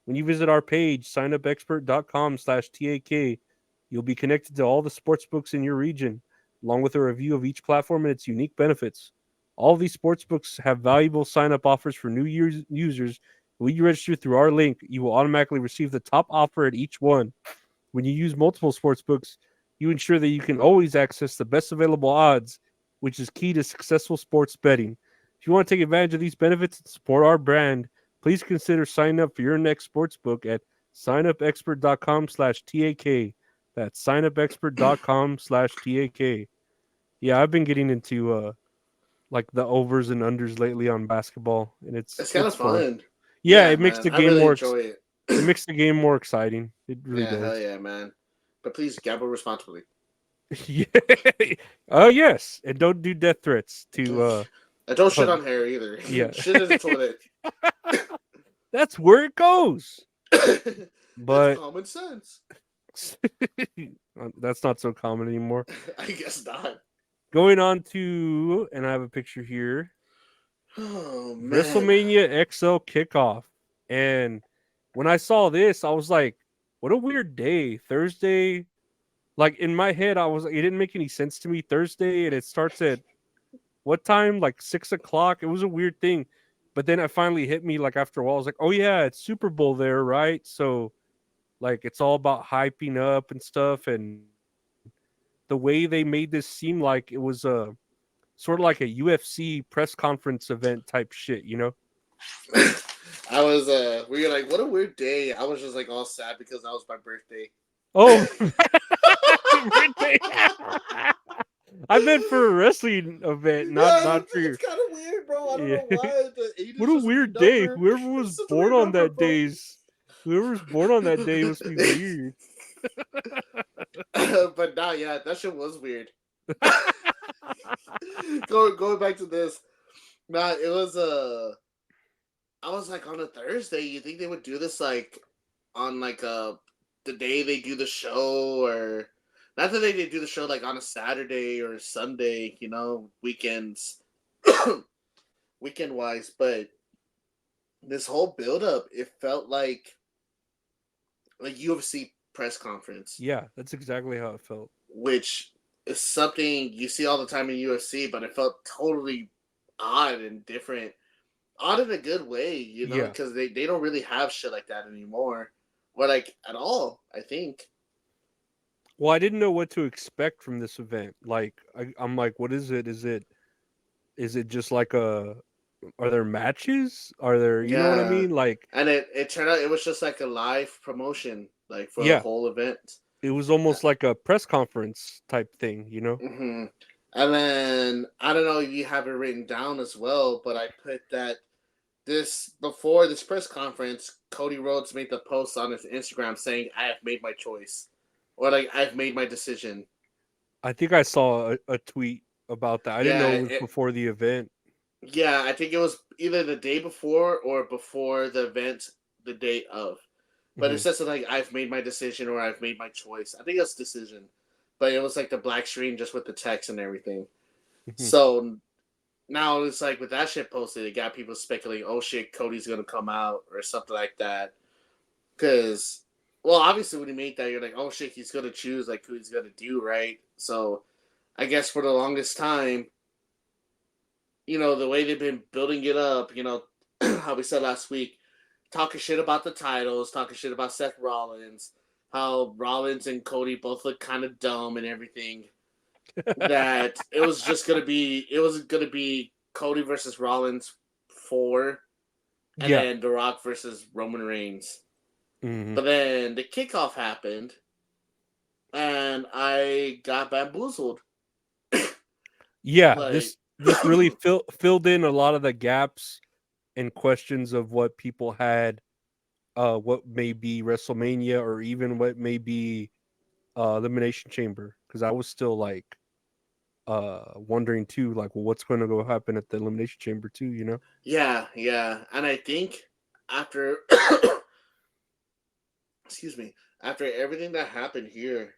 [SPEAKER 1] When you visit our page, signupexpert.com/TAK, you'll be connected to all the sportsbooks in your region, along with a review of each platform and its unique benefits. All of these sportsbooks have valuable sign up offers for new users. When you register through our link, you will automatically receive the top offer at each one. When you use multiple sportsbooks, you ensure that you can always access the best available odds, which is key to successful sports betting. If you want to take advantage of these benefits and support our brand, please consider signing up for your next sportsbook at signupexpert.com/TAK. That's signupexpert.com/TAK. Yeah, I've been getting into like the overs and unders lately on basketball, and it's
[SPEAKER 2] It's kind
[SPEAKER 1] it's
[SPEAKER 2] of
[SPEAKER 1] fun.
[SPEAKER 2] fun.
[SPEAKER 1] Yeah,
[SPEAKER 2] Yeah,
[SPEAKER 1] it makes
[SPEAKER 2] man.
[SPEAKER 1] the
[SPEAKER 2] I
[SPEAKER 1] game
[SPEAKER 2] really
[SPEAKER 1] more
[SPEAKER 2] enjoy it.
[SPEAKER 1] it makes the game more exciting. It really
[SPEAKER 2] Yeah, hell
[SPEAKER 1] does.
[SPEAKER 2] yeah, man. But please gamble responsibly.
[SPEAKER 1] Yeah. Oh yes, and don't do death threats to
[SPEAKER 2] And don't shit
[SPEAKER 1] um,
[SPEAKER 2] on hair either.
[SPEAKER 1] yeah.
[SPEAKER 2] Shit in the toilet.
[SPEAKER 1] That's where it goes.
[SPEAKER 2] It's
[SPEAKER 1] But
[SPEAKER 2] common sense.
[SPEAKER 1] that's not so common anymore.
[SPEAKER 2] I guess not.
[SPEAKER 1] Going on to, and I have a picture here,
[SPEAKER 2] Oh man.
[SPEAKER 1] WrestleMania XL kickoff. And when I saw this, I was like, what a weird day. Thursday, like in my head, I was like, it didn't make any sense to me. Thursday, and it starts at what time? Like 6 o'clock. It was a weird thing. But then it finally hit me like after a while. I was like, oh yeah, it's Super Bowl there, right? So like it's all about hyping up and stuff. And the way they made this seem like it was a sort of like a UFC press conference event type shit.
[SPEAKER 2] I was we were like, what a weird day. I was just like all sad because that was my birthday.
[SPEAKER 1] Oh, birthday. I meant for a wrestling event,
[SPEAKER 2] Yeah,
[SPEAKER 1] not for
[SPEAKER 2] it's
[SPEAKER 1] your.
[SPEAKER 2] kind of weird, bro. I don't
[SPEAKER 1] Yeah.
[SPEAKER 2] know why. The 8
[SPEAKER 1] What
[SPEAKER 2] is
[SPEAKER 1] a
[SPEAKER 2] just a weird
[SPEAKER 1] weird day.
[SPEAKER 2] number.
[SPEAKER 1] Whoever was
[SPEAKER 2] It's just a
[SPEAKER 1] born
[SPEAKER 2] weird
[SPEAKER 1] on
[SPEAKER 2] number,
[SPEAKER 1] that
[SPEAKER 2] bro.
[SPEAKER 1] days. Whoever was born on that day must be weird.
[SPEAKER 2] But nah, yeah, that shit was weird. Going back to this, No, it was I was like on a Thursday. You think they would do this like on like the day they do the show, or not that they do the show like on a Saturday or Sunday, weekends, weekend wise. But this whole build up, it felt like UFC press conference,
[SPEAKER 1] Yeah, that's exactly how it felt.
[SPEAKER 2] which is something you see all the time in UFC, but it felt totally odd and different. Odd in a good way,
[SPEAKER 1] Yeah.
[SPEAKER 2] because they don't really have shit like that anymore. Or like at all, I think.
[SPEAKER 1] Well, I didn't know what to expect from this event. Like, I'm like, what is it? Is it just like are there matches? Are there, you know what I
[SPEAKER 2] Yeah.
[SPEAKER 1] mean? Like,
[SPEAKER 2] And it turned out it was just like a live promotion, like for the
[SPEAKER 1] yeah,
[SPEAKER 2] whole event.
[SPEAKER 1] it was almost like a press conference type thing,
[SPEAKER 2] Hmm. And then I don't know if you have it written down as well, but I put that before this press conference, Cody Rhodes made the post on his Instagram saying, "I have made my choice," or like, "I've made my decision."
[SPEAKER 1] I think I saw a tweet about that. I didn't know
[SPEAKER 2] Yeah,
[SPEAKER 1] it was before the event.
[SPEAKER 2] yeah, I think it was either the day before or before the event, the day of. But it
[SPEAKER 1] Mhm.
[SPEAKER 2] says something like, "I've made my decision" or "I've made my choice." I think it's decision, but it was like the black screen just with the text and everything.
[SPEAKER 1] Mhm.
[SPEAKER 2] So now it's like with that shit posted, it got people speculating, "Oh shit, Cody's gonna come out" or something like that. Because, well, obviously when you make that, you're like, "Oh shit, he's gonna choose like who he's gonna do," right? So I guess for the longest time, the way they've been building it up, how we said last week, talking shit about the titles, talking shit about Seth Rollins, how Rollins and Cody both look kind of dumb and everything. That it was gonna be Cody versus Rollins 4, and
[SPEAKER 1] Yeah.
[SPEAKER 2] then The Rock versus Roman Reigns.
[SPEAKER 1] Mhm.
[SPEAKER 2] But then the kickoff happened, and I got bamboozled.
[SPEAKER 1] Yeah,
[SPEAKER 2] Like,
[SPEAKER 1] this really filled in a lot of the gaps and questions of what people had, what may be WrestleMania or even what may be Elimination Chamber, because I was still like wondering too, like, well, what's going to go happen at the Elimination Chamber too.
[SPEAKER 2] yeah, and I think after, excuse me, after everything that happened here,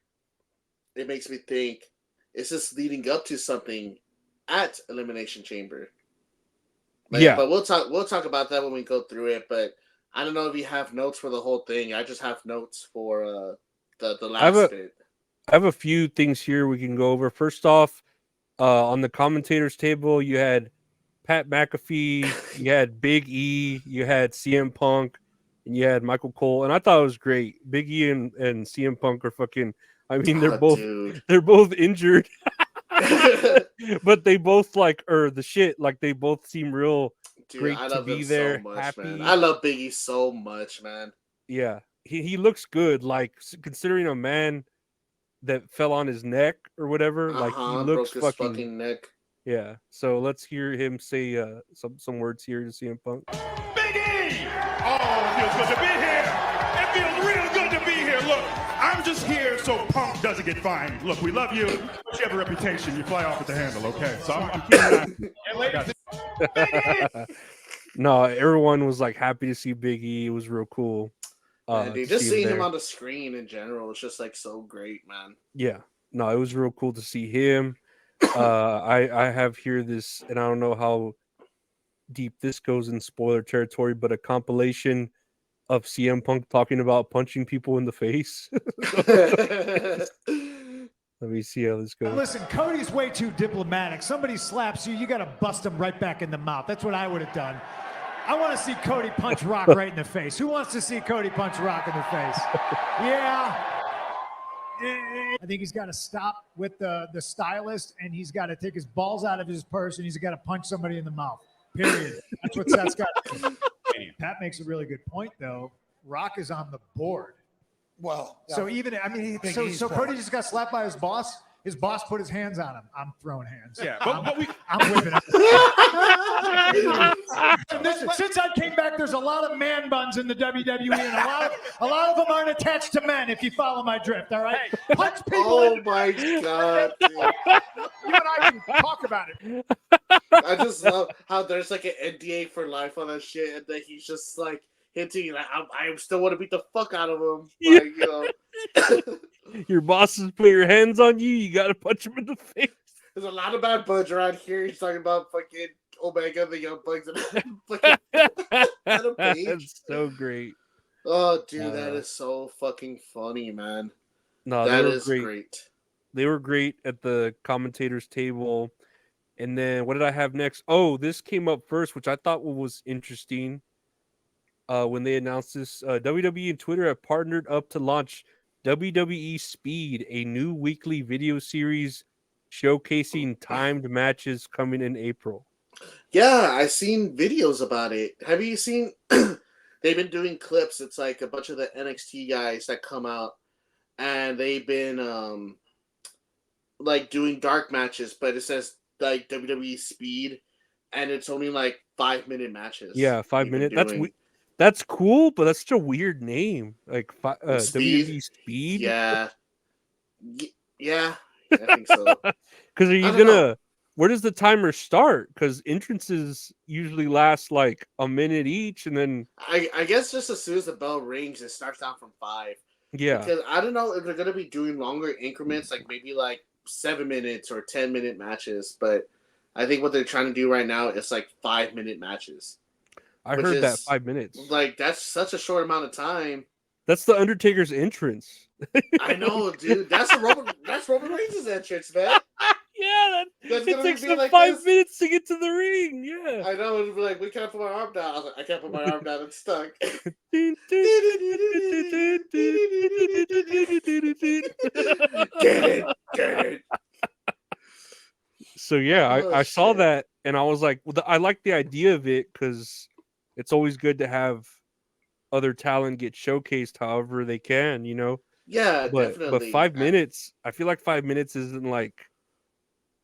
[SPEAKER 2] it makes me think, is this leading up to something at Elimination Chamber?
[SPEAKER 1] Yeah,
[SPEAKER 2] But we'll talk about that when we go through it. But I don't know if you have notes for the whole thing. I just have notes for the
[SPEAKER 1] I have
[SPEAKER 2] last
[SPEAKER 1] a
[SPEAKER 2] bit.
[SPEAKER 1] I have a few things here we can go over. First off, on the commentators table, you had Pat McAfee, you had Big E, you had CM Punk, and you had Michael Cole, and I thought it was great. Big E and CM Punk are fucking. I mean, they're
[SPEAKER 2] Oh,
[SPEAKER 1] both
[SPEAKER 2] dude.
[SPEAKER 1] they're both injured, but they both like the shit. Like they both seem real
[SPEAKER 2] Dude,
[SPEAKER 1] great
[SPEAKER 2] I
[SPEAKER 1] to
[SPEAKER 2] love them
[SPEAKER 1] be
[SPEAKER 2] so
[SPEAKER 1] there,
[SPEAKER 2] much, man. I
[SPEAKER 1] happy.
[SPEAKER 2] love Biggie so much, man.
[SPEAKER 1] Yeah, he looks good. Like considering a man that fell on his neck or whatever, like he looks
[SPEAKER 2] Broke his
[SPEAKER 1] fucking.
[SPEAKER 2] fucking neck.
[SPEAKER 1] Yeah, so let's hear him say some words here to CM Punk.
[SPEAKER 4] Big E! Oh, it feels good to be here. It feels real good to be here. Look, I'm just here so Punk doesn't get fined. Look, we love you, but you have a reputation. You fly off at the handle, okay? So I'm keeping an eye.
[SPEAKER 1] No, everyone was like happy to see Big E. It was real cool
[SPEAKER 2] Man, dude,
[SPEAKER 1] to see
[SPEAKER 2] just
[SPEAKER 1] him
[SPEAKER 2] seeing him
[SPEAKER 1] there.
[SPEAKER 2] on the screen in general is just like so great, man.
[SPEAKER 1] Yeah, no, it was real cool to see him. I have here this, and I don't know how deep this goes in spoiler territory, but a compilation of CM Punk talking about punching people in the face. Let me see how this goes.
[SPEAKER 6] Listen, Cody's way too diplomatic. Somebody slaps you, you got to bust him right back in the mouth. That's what I would have done. I want to see Cody punch Rock right in the face. Who wants to see Cody punch Rock in the face? Yeah. I think he's got to stop with the stylist, and he's got to take his balls out of his purse, and he's got to punch somebody in the mouth. Period. That's what Seth's got to do. Pat makes a really good point, though. Rock is on the board.
[SPEAKER 7] Well,
[SPEAKER 6] So even, I mean, so Cody just got slapped by his boss. His boss put his hands on him. I'm throwing hands.
[SPEAKER 4] Yeah, but we
[SPEAKER 6] I'm whipping him. since I came back, there's a lot of man buns in the WWE, and a lot of them aren't attached to men. If you follow my drift, all right? Punch people.
[SPEAKER 2] Oh my god, dude.
[SPEAKER 6] You and I can talk about it.
[SPEAKER 2] I just love how there's like an NDA for life on that shit, and then he's just like hinting like I still want to beat the fuck out of him. Like, you know.
[SPEAKER 1] Your bosses put your hands on you, you gotta punch them in the face.
[SPEAKER 2] There's a lot of bad buds around here. He's talking about fucking Omega, the Young Bucks, and fucking Adam Page.
[SPEAKER 1] That's so great.
[SPEAKER 2] Oh, dude, that is so fucking funny, man.
[SPEAKER 1] No,
[SPEAKER 2] That
[SPEAKER 1] they were
[SPEAKER 2] is great.
[SPEAKER 1] They were great at the commentators table. And then what did I have next? Oh, this came up first, which I thought was interesting. When they announced this, WWE and Twitter have partnered up to launch WWE Speed, a new weekly video series showcasing timed matches coming in April.
[SPEAKER 2] Yeah, I seen videos about it. Have you seen? They've been doing clips. It's like a bunch of the NXT guys that come out, and they've been like doing dark matches, but it says like WWE Speed, and it's only like 5-minute matches.
[SPEAKER 1] Yeah, 5 minutes. That's cool, but that's such a weird name. Like WWE Speed.
[SPEAKER 2] Yeah, yeah, I think so.
[SPEAKER 1] Because are you gonna? Where does the timer start? Because entrances usually last like a minute each, and then
[SPEAKER 2] I guess just as soon as the bell rings, it starts out from 5.
[SPEAKER 1] Yeah,
[SPEAKER 2] because I don't know if they're gonna be doing longer increments, like maybe like 7 minutes or 10-minute matches. But I think what they're trying to do right now is like 5-minute matches.
[SPEAKER 1] I heard that 5 minutes.
[SPEAKER 2] Like that's such a short amount of time.
[SPEAKER 1] That's the Undertaker's entrance.
[SPEAKER 2] I know, dude. That's Roman Reigns' entrance, man.
[SPEAKER 1] Yeah, it takes them like 5 minutes to get to the ring. Yeah,
[SPEAKER 2] I know. It'd be like, we can't put my arm down. I was like, I can't put my arm down. It's stuck. Get it.
[SPEAKER 1] So yeah, I saw that and I was like, well, I like the idea of it because it's always good to have other talent get showcased however they can, you know.
[SPEAKER 2] Yeah,
[SPEAKER 1] But 5 minutes, I feel like 5 minutes isn't like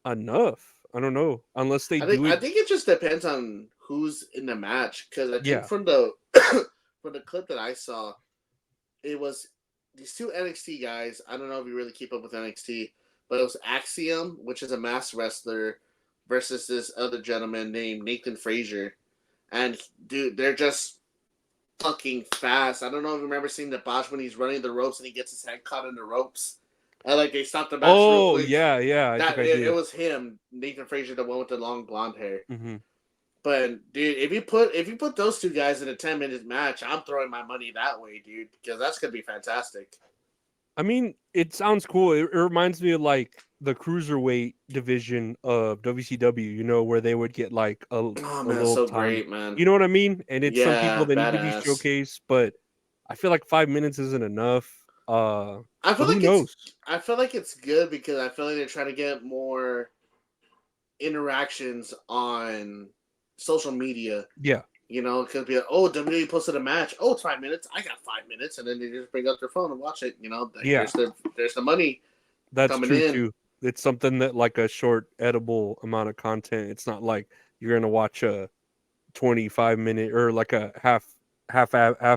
[SPEAKER 1] enough. I don't know unless they do it.
[SPEAKER 2] I think it just depends on who's in the match because I think from the from the clip that I saw, it was these two NXT guys. I don't know if you really keep up with NXT, but it was Axiom, which is a masked wrestler, versus this other gentleman named Nathan Frazier, and dude, they're just fucking fast. I don't know if you remember seeing the botch when he's running the ropes and he gets his head caught in the ropes. And like they stopped the match.
[SPEAKER 1] Oh,
[SPEAKER 2] real quick.
[SPEAKER 1] yeah.
[SPEAKER 2] It was him, Nathan Frazier, the one with the long blonde hair.
[SPEAKER 1] Mm-hmm.
[SPEAKER 2] But dude, if you put those two guys in a 10-minute match, I'm throwing my money that way, dude, because that's gonna be fantastic.
[SPEAKER 1] I mean, it sounds cool. It reminds me of like the cruiserweight division of WCW, you know, where they would get like a little
[SPEAKER 2] so
[SPEAKER 1] time.
[SPEAKER 2] Great, man.
[SPEAKER 1] You know what I mean? And it's some people that need to be
[SPEAKER 2] badass.
[SPEAKER 1] showcased, but I feel like 5 minutes isn't enough.
[SPEAKER 2] I feel like
[SPEAKER 1] who knows?
[SPEAKER 2] I feel like it's good because I feel like they're trying to get more interactions on social media.
[SPEAKER 1] Yeah.
[SPEAKER 2] You know, it could be like, oh, WWE posted a match. Oh, it's 5 minutes. I got 5 minutes, and then they just bring up their phone and watch it. You know, there's the money.
[SPEAKER 1] That's
[SPEAKER 2] coming
[SPEAKER 1] true
[SPEAKER 2] in.
[SPEAKER 1] too. It's something that like a short edible amount of content. It's not like you're gonna watch a 25-minute or like a half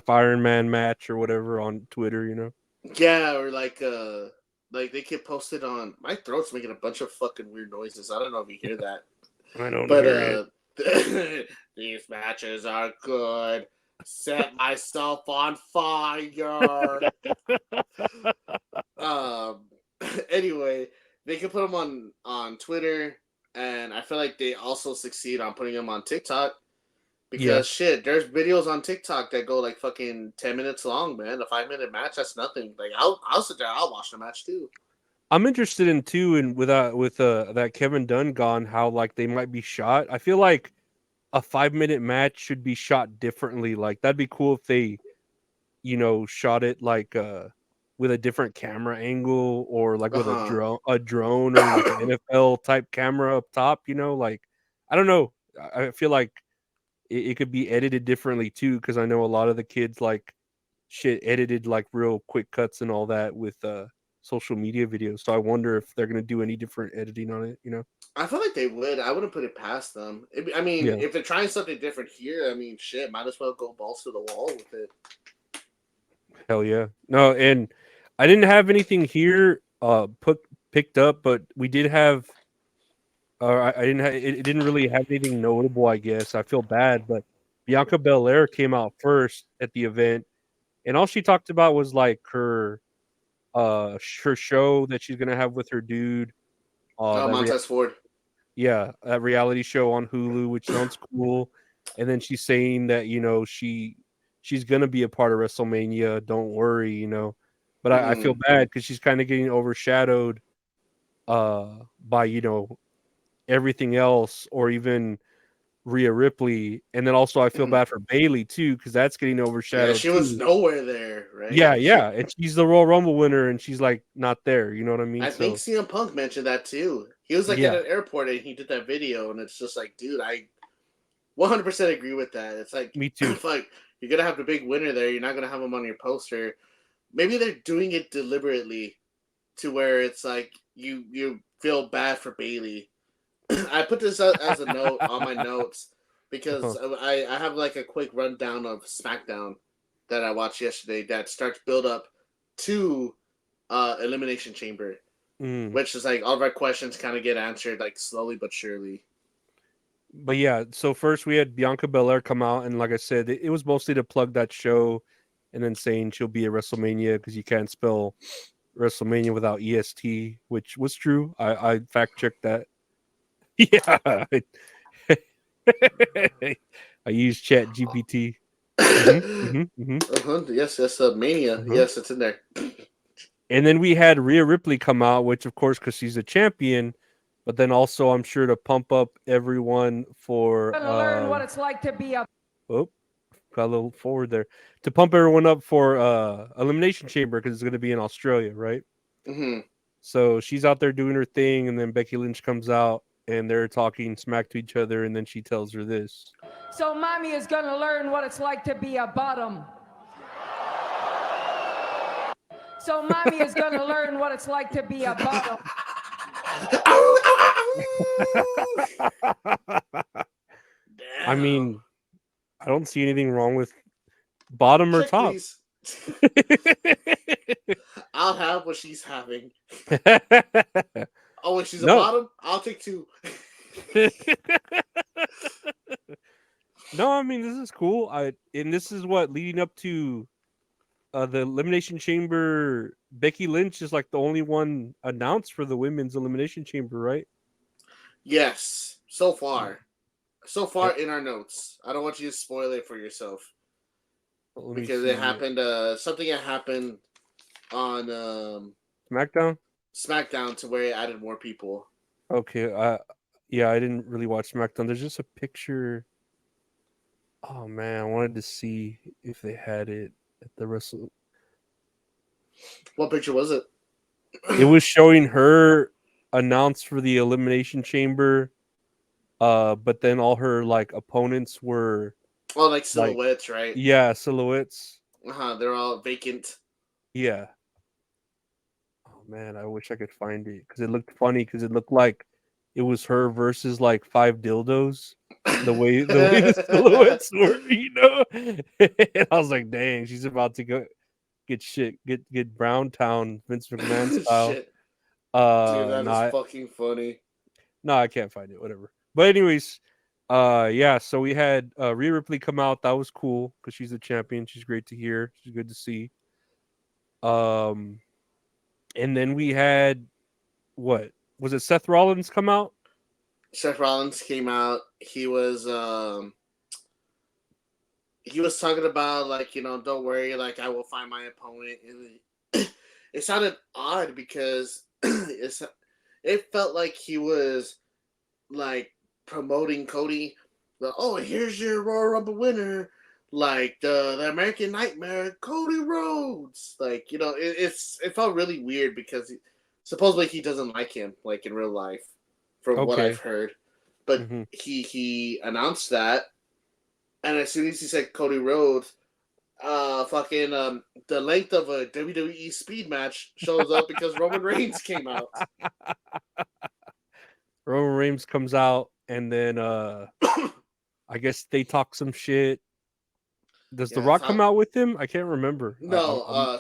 [SPEAKER 1] Iron Man match or whatever on Twitter. You know.
[SPEAKER 2] Yeah, or like they get posted on. My throat's making a bunch of fucking weird noises. I don't know if you hear that.
[SPEAKER 1] I don't
[SPEAKER 2] but
[SPEAKER 1] hear
[SPEAKER 2] it. These matches are good. Set myself on fire. Anyway, they can put them on Twitter, and I feel like they also succeed on putting them on TikTok. Because shit, there's videos on TikTok that go like fucking 10 minutes long, man. A 5-minute match, that's nothing. Like I'll sit there, I'll watch the match too.
[SPEAKER 1] I'm interested in too, and with that Kevin Dunn gone, how like they might be shot. I feel like a 5-minute match should be shot differently. Like that'd be cool if they, you know, shot it like with a different camera angle or like with a drone or like an NFL type camera up top. You know, like I don't know. I feel like it could be edited differently too, because I know a lot of the kids like shit edited like real quick cuts and all that with social media video. So I wonder if they're gonna do any different editing on it. You know?
[SPEAKER 2] I feel like they would. I wouldn't put it past them. I mean,
[SPEAKER 1] Yeah.
[SPEAKER 2] if they're trying something different here, I mean, shit, might as well go balls to the wall with it.
[SPEAKER 1] Hell yeah. No, and I didn't have anything here picked up, but we did have. I didn't. It didn't really have anything notable. I guess I feel bad, but Bianca Belair came out first at the event, and all she talked about was like her show that she's gonna have with her dude. That
[SPEAKER 2] Montez Ford.
[SPEAKER 1] yeah, that reality show on Hulu, which sounds cool. And then she's saying that she's gonna be a part of WrestleMania. Don't worry, you know. But I feel bad because she's kind of getting overshadowed by everything else, or even Rhea Ripley. And then also I feel bad for Bailey too because that's getting
[SPEAKER 2] Yeah,
[SPEAKER 1] overshadowed
[SPEAKER 2] she was
[SPEAKER 1] too.
[SPEAKER 2] nowhere there, right?
[SPEAKER 1] Yeah, yeah, and she's the Royal Rumble winner, and she's like not there. You know what I mean?
[SPEAKER 2] I think
[SPEAKER 1] So
[SPEAKER 2] CM Punk mentioned that too. He was like at
[SPEAKER 1] yeah,
[SPEAKER 2] an airport and he did that video, and it's just like, dude, I 100% agree with that. It's like,
[SPEAKER 1] me too.
[SPEAKER 2] fuck, you're gonna have the big winner there. You're not gonna have him on your poster. Maybe they're doing it deliberately to where it's like you feel bad for Bailey. I put this as a note on my notes because I have like a quick rundown of SmackDown that I watched yesterday that starts build up to Elimination Chamber, which is like all of our questions kind of get answered like slowly but surely.
[SPEAKER 1] But yeah, so first we had Bianca Belair come out, and like I said, it was mostly to plug that show, and then saying she'll be at WrestleMania because you can't spell WrestleMania without EST, which was true. I fact checked that. Yeah, I used Chat GPT.
[SPEAKER 2] Yes, that's Mania. Yes, it's in there.
[SPEAKER 1] And then we had Rhea Ripley come out, which of course because she's a champion, but then also I'm sure to pump up everyone for
[SPEAKER 7] learn what it's like to be a
[SPEAKER 1] got a little forward there, to pump everyone up for Elimination Chamber because it's going to be in Australia, right? So she's out there doing her thing, and then Becky Lynch comes out and they're talking smack to each other, and then she tells her this.
[SPEAKER 7] So mommy is gonna learn what it's like to be a bottom. So mommy is gonna learn what it's like to be a bottom.
[SPEAKER 1] I mean, I don't see anything wrong with bottom or top.
[SPEAKER 2] I'll have what she's having. Oh, if she's a
[SPEAKER 1] No.
[SPEAKER 2] bottom, I'll take two.
[SPEAKER 1] No, I mean this is cool. And this is what leading up to the Elimination Chamber. Becky Lynch is like the only one announced for the Women's Elimination Chamber, right?
[SPEAKER 2] Yes, so far in our notes. I don't want you to spoil it for yourself because it happened. Something that happened on SmackDown to where it added more people.
[SPEAKER 1] Okay, yeah, I didn't really watch SmackDown. There's just a picture. Oh man, I wanted to see if they had it at the Wrestle.
[SPEAKER 2] What picture was it?
[SPEAKER 1] It was showing her announced for the Elimination Chamber, but then all her like opponents were
[SPEAKER 2] like silhouettes, right?
[SPEAKER 1] Yeah, silhouettes.
[SPEAKER 2] They're all vacant.
[SPEAKER 1] Yeah. Oh man, I wish I could find it because it looked funny because it looked like it was her versus like 5 dildos. The way the silhouettes were, and I was like, dang, she's about to go get Brown Town Vince McMahon style.
[SPEAKER 2] Shit. Dude, that is fucking funny.
[SPEAKER 1] No, I can't find it. Whatever. But anyways, yeah. So we had Rhea Ripley come out. That was cool because she's a champion. She's great to hear. She's good to see. And then we had what was it? Seth Rollins come out.
[SPEAKER 2] Seth Rollins came out. He was talking about like, don't worry, like I will find my opponent. And it sounded odd because it felt like he was like promoting Cody. Like, oh, here's your Royal Rumble winner, like the American Nightmare, Cody Rhodes. Like, it felt really weird because supposedly he doesn't like him like in real life. From what I've heard, but he announced that, and as soon as he said Cody Rhodes, the length of a WWE speed match shows up because Roman Reigns came out.
[SPEAKER 1] Roman Reigns comes out, and then I guess they talk some shit. Does The Rock come out with him? I can't remember.
[SPEAKER 2] No,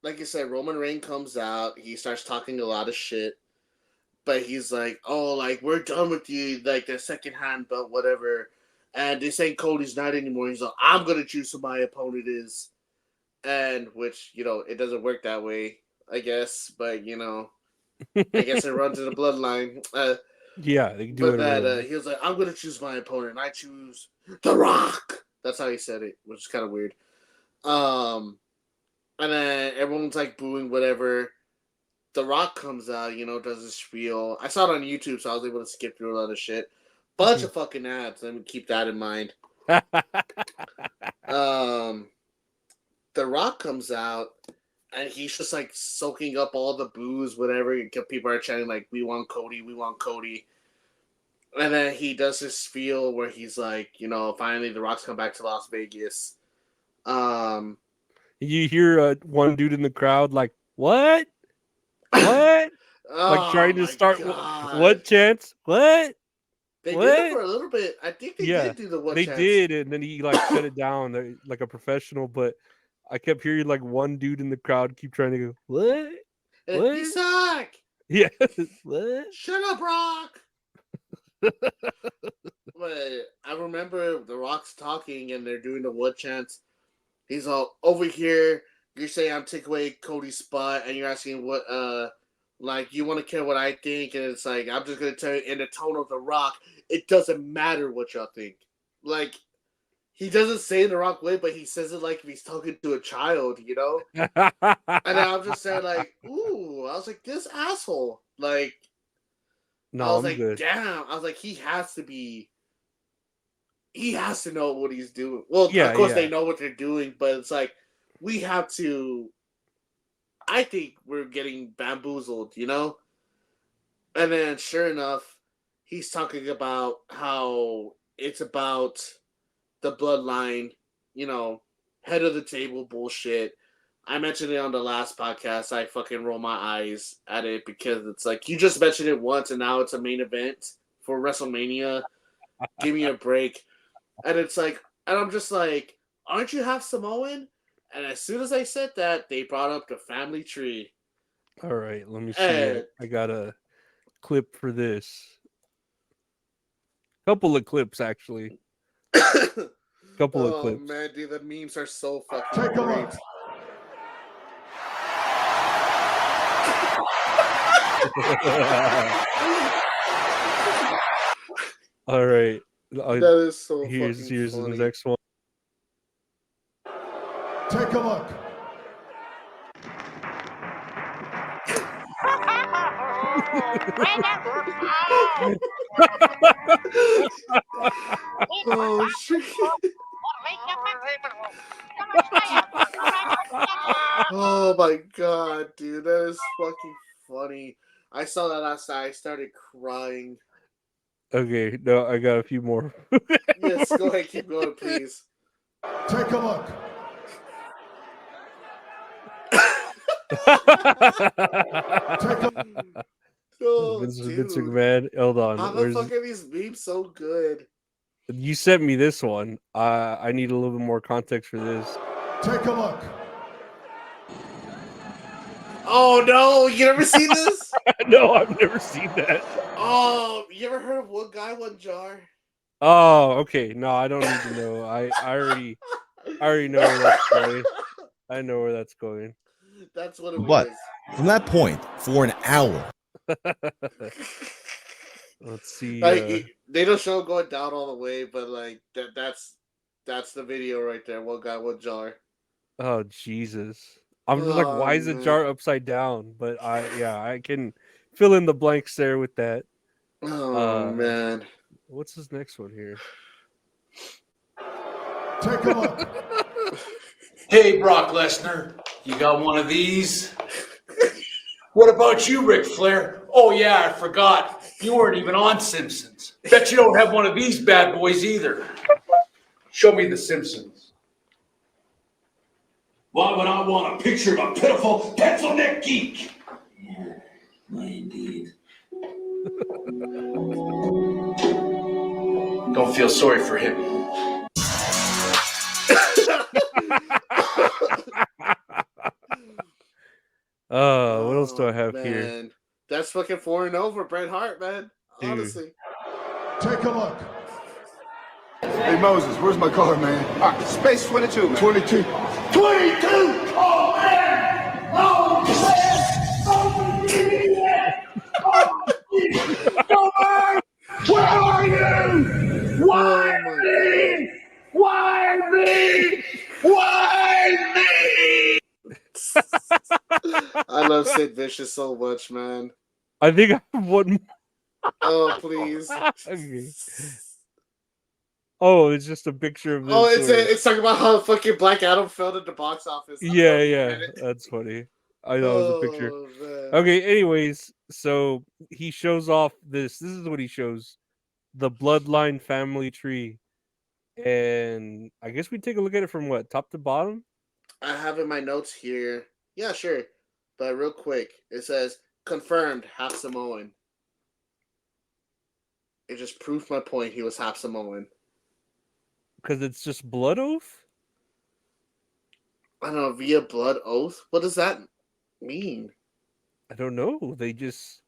[SPEAKER 2] like I said, Roman Reigns comes out. He starts talking a lot of shit, but he's like, "Oh, like we're done with you, like the second hand belt, whatever." And they say Cody's not anymore. He's like, "I'm gonna choose who my opponent is," and which it doesn't work that way, I guess. But I guess it runs in the bloodline.
[SPEAKER 1] Yeah, they do it.
[SPEAKER 2] But he was like, "I'm gonna choose my opponent. And I choose The Rock." That's how he said it, which is kind of weird. And then everyone's like booing whatever. The Rock comes out, does his spiel. I saw it on YouTube, so I was able to skip through a lot of shit. Bunch of fucking ads. Let me keep that in mind. The Rock comes out, and he's just like soaking up all the booze, whatever. People are chanting like, "We want Cody, we want Cody." And then he does his spiel where he's like, finally The Rock's come back to Las Vegas.
[SPEAKER 1] You hear one dude in the crowd like, "What? What?" Like trying to start what chance? What?
[SPEAKER 2] They did it for a little bit. I think they did do the what chance.
[SPEAKER 1] They did, and then he like shut it down like a professional. But I kept hearing like one dude in the crowd keep trying to go, "What? What?
[SPEAKER 2] You suck!"
[SPEAKER 1] Yeah. What?
[SPEAKER 2] Shut up, Rock. But I remember The Rock's talking, and they're doing the what chance. He's all over here. You're saying I'm taking away Cody's spot, and you're asking what, like you want to care what I think, and it's like I'm just gonna tell you in the tone of The Rock. It doesn't matter what y'all think. Like he doesn't say it the Rock way, but he says it like if he's talking to a child, And I'm just saying like, ooh, I was like this asshole. Like,
[SPEAKER 1] no,
[SPEAKER 2] I was
[SPEAKER 1] I'm
[SPEAKER 2] like,
[SPEAKER 1] good.
[SPEAKER 2] damn. I was like, he has to know what he's doing. Well, of course they know what they're doing, but it's like we have to. I think we're getting bamboozled, And then, sure enough, he's talking about how it's about the bloodline, head of the table bullshit. I mentioned it on the last podcast. I fucking roll my eyes at it because it's like you just mentioned it once, and now it's a main event for WrestleMania. Give me a break. And it's like, and I'm just like, aren't you half Samoan? And as soon as I said that, they brought up the family tree.
[SPEAKER 1] All right, let me see. I got a clip for this. Couple of clips, actually. Couple of clips.
[SPEAKER 2] Oh man, dude, the memes are so fucking great.
[SPEAKER 1] All right.
[SPEAKER 2] That is so
[SPEAKER 1] here's
[SPEAKER 2] funny.
[SPEAKER 1] The next one.
[SPEAKER 6] Take a look.
[SPEAKER 2] Oh shit. Oh my god, dude, that is fucking funny. I saw that outside. I started crying.
[SPEAKER 1] Okay, no, I got a few more.
[SPEAKER 2] Yes, go ahead, keep going, please.
[SPEAKER 6] Take a look.
[SPEAKER 2] Oh,
[SPEAKER 1] Vince
[SPEAKER 2] dude.
[SPEAKER 1] McMahon. Hold on.
[SPEAKER 2] How the fuck are these memes so good?
[SPEAKER 1] You sent me this one. I need a little bit more context for this.
[SPEAKER 6] Take a look.
[SPEAKER 2] Oh no, you never seen this?
[SPEAKER 1] No, I've never seen that.
[SPEAKER 2] Oh, you ever heard of One Guy, One Jar?
[SPEAKER 1] Oh, okay. No, I don't need to know. I already know where that's going. I know where that's going.
[SPEAKER 2] That's what it was.
[SPEAKER 8] But from that point, for an hour.
[SPEAKER 1] Let's see.
[SPEAKER 2] They don't show him going down all the way, but like that's the video right there. One Guy, One Jar.
[SPEAKER 1] Oh Jesus! I'm just like, why is the jar upside down? But I can fill in the blanks there with that.
[SPEAKER 2] Oh man,
[SPEAKER 1] what's this next one here?
[SPEAKER 6] Take a look.
[SPEAKER 9] Hey, Brock Lesnar, you got one of these? What about you, Ric Flair? Oh yeah, I forgot. You weren't even on Simpsons. Bet you don't have one of these bad boys either. Show me The Simpsons.
[SPEAKER 10] Why would I want a picture of a pitiful pencil-neck geek?
[SPEAKER 11] Yeah, indeed.
[SPEAKER 9] Don't feel sorry for him.
[SPEAKER 1] What else do I have here?
[SPEAKER 2] Man. That's fucking 4-0 for Bret Hart, man.
[SPEAKER 1] Dude.
[SPEAKER 2] Honestly.
[SPEAKER 4] Take a look.
[SPEAKER 12] Hey, Moses, where's my car, man? All right, space 22, man. 22.
[SPEAKER 10] 22! Oh, man! Oh, man! Where are you? Why me? Why me? Why me?
[SPEAKER 2] I love Sid Vicious so much, man.
[SPEAKER 1] I think I have one.
[SPEAKER 2] Oh, please.
[SPEAKER 1] Okay. Oh, it's just a picture of this.
[SPEAKER 2] Oh, it's talking about how fucking Black Adam failed at the box office.
[SPEAKER 1] Yeah, that's funny. I know it was a picture.
[SPEAKER 2] Man.
[SPEAKER 1] Okay, anyways, so he shows off this. This is what he shows: the bloodline family tree, and I guess we take a look at it from what, top to bottom.
[SPEAKER 2] I have in my notes here. Yeah, sure. But real quick, it says confirmed half Samoan. It just proved my point. He was half Samoan.
[SPEAKER 1] Because it's just blood oath.
[SPEAKER 2] I don't know, via blood oath. What does that mean?
[SPEAKER 1] I don't know. They just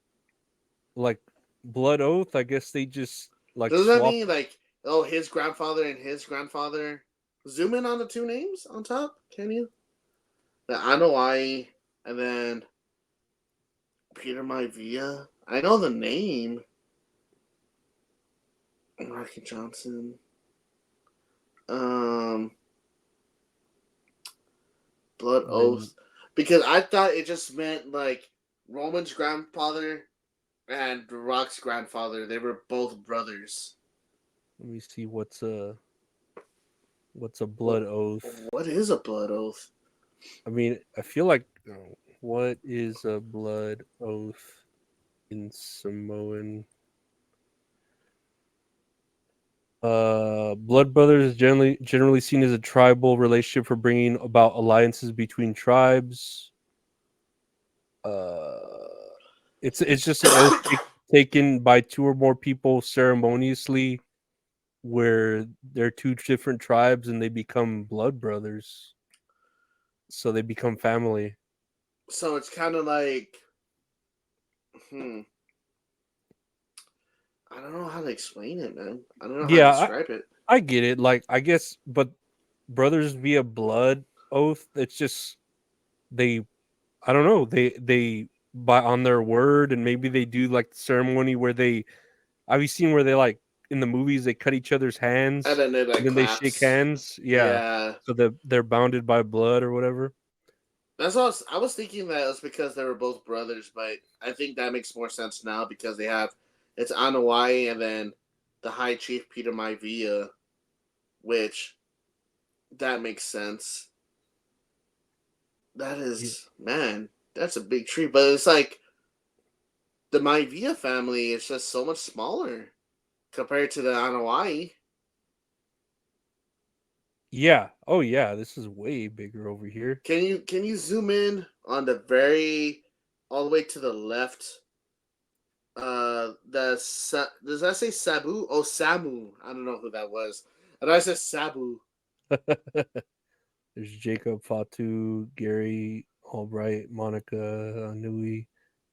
[SPEAKER 1] like blood oath. I guess they just like.
[SPEAKER 2] Does that mean like, oh, his grandfather and his grandfather? Zoom in on the two names on top, can you? The Anawai and then Peter Maivia. I know the name. Rocky Johnson. Blood oath. Because I thought it just meant like Roman's grandfather and Rock's grandfather. They were both brothers.
[SPEAKER 1] Let me see what's a blood oath.
[SPEAKER 2] What is a blood oath?
[SPEAKER 1] I mean, I feel like what is a blood oath in Samoan? Blood brothers is generally seen as a tribal relationship for bringing about alliances between tribes. It's just an oath taken by two or more people ceremoniously, where they're two different tribes and they become blood brothers. So they become family.
[SPEAKER 2] So it's kind of like, I don't know how to explain it, man. I don't know how to describe it.
[SPEAKER 1] I get it. Like, I guess, but brothers via blood oath, it's just I don't know. They by on their word, and maybe they do like the ceremony where I've seen where they like in the movies they cut each other's hands
[SPEAKER 2] and then
[SPEAKER 1] they shake hands. Yeah. So they're bounded by blood or whatever.
[SPEAKER 2] That's what I was thinking that it was because they were both brothers, but I think that makes more sense now because it's Anawai and then the High Chief Peter Maivia, which that makes sense. That is, man, that's a big tree, but it's like the Maivia family is just so much smaller compared to the Anawai.
[SPEAKER 1] Yeah. Oh yeah, this is way bigger over here.
[SPEAKER 2] Can you zoom in on the all the way to the left? Does that say Sabu? Oh, Samu. I don't know who that was. And I said Sabu.
[SPEAKER 1] There's Jacob, Fatu, Gary, Albright, Monica, Anui,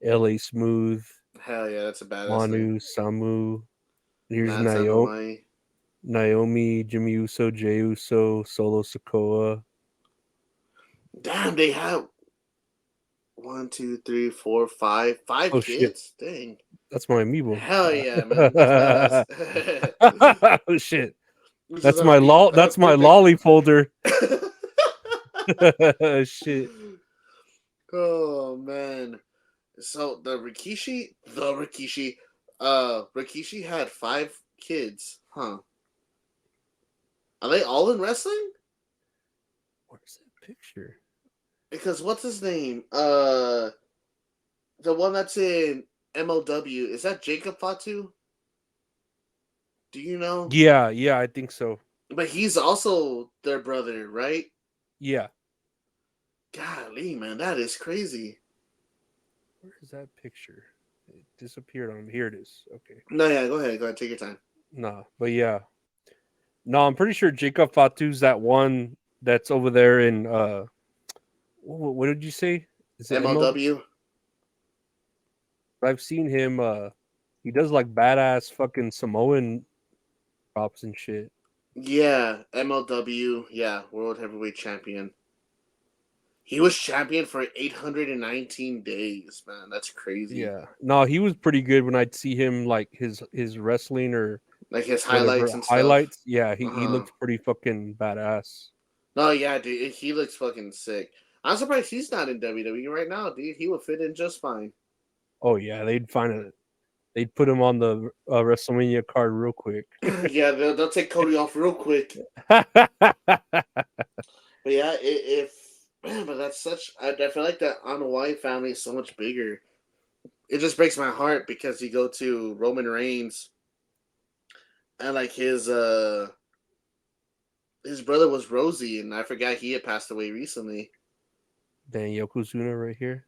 [SPEAKER 1] L.A. Smooth.
[SPEAKER 2] Hell yeah, that's a badass
[SPEAKER 1] Manu,
[SPEAKER 2] name.
[SPEAKER 1] Samu. Here's
[SPEAKER 2] Naomi.
[SPEAKER 1] Naomi, Jimmy Uso, Jey Uso, Solo Sikoa.
[SPEAKER 2] Damn, they have 1, 2, 3, 4, 5 kids.
[SPEAKER 1] Shit.
[SPEAKER 2] Dang.
[SPEAKER 1] That's my amiibo.
[SPEAKER 2] Hell yeah, man. That's
[SPEAKER 1] badass. Oh shit. That's my lolly folder. Shit.
[SPEAKER 2] Oh man. So Rikishi had 5 kids, huh? Are they all in wrestling?
[SPEAKER 1] Where's that picture?
[SPEAKER 2] Because what's his name? The one that's in MLW, is that Jacob Fatu? Do you know?
[SPEAKER 1] Yeah, I think so.
[SPEAKER 2] But he's also their brother, right?
[SPEAKER 1] Yeah.
[SPEAKER 2] Golly, man, that is crazy.
[SPEAKER 1] Where is that picture? It disappeared on me. Here it is. Okay.
[SPEAKER 2] No, yeah, go ahead, take your time.
[SPEAKER 1] Nah, but yeah. No, I'm pretty sure Jacob Fatu's that one that's over there in what did you say? Is it
[SPEAKER 2] MLW?
[SPEAKER 1] I've seen him he does like badass fucking Samoan props and shit.
[SPEAKER 2] Yeah, MLW, yeah, World Heavyweight Champion. He was champion for 819 days, man. That's crazy.
[SPEAKER 1] Yeah. No, he was pretty good when I'd see him like his wrestling or
[SPEAKER 2] Like his
[SPEAKER 1] whatever
[SPEAKER 2] highlights and
[SPEAKER 1] highlights.
[SPEAKER 2] stuff.
[SPEAKER 1] Yeah, he looked pretty fucking badass.
[SPEAKER 2] No, yeah, dude, he looks fucking sick. I'm surprised he's not in WWE right now, dude. He would fit in just fine.
[SPEAKER 1] Oh yeah, they'd put him on the WrestleMania card real quick.
[SPEAKER 2] Yeah, they'll take Cody off real quick. But yeah, but that's such. I feel like that Anoa'i family is so much bigger. It just breaks my heart because you go to Roman Reigns, and like his brother was Rosie, and I forgot he had passed away recently.
[SPEAKER 1] Then Yokozuna right here.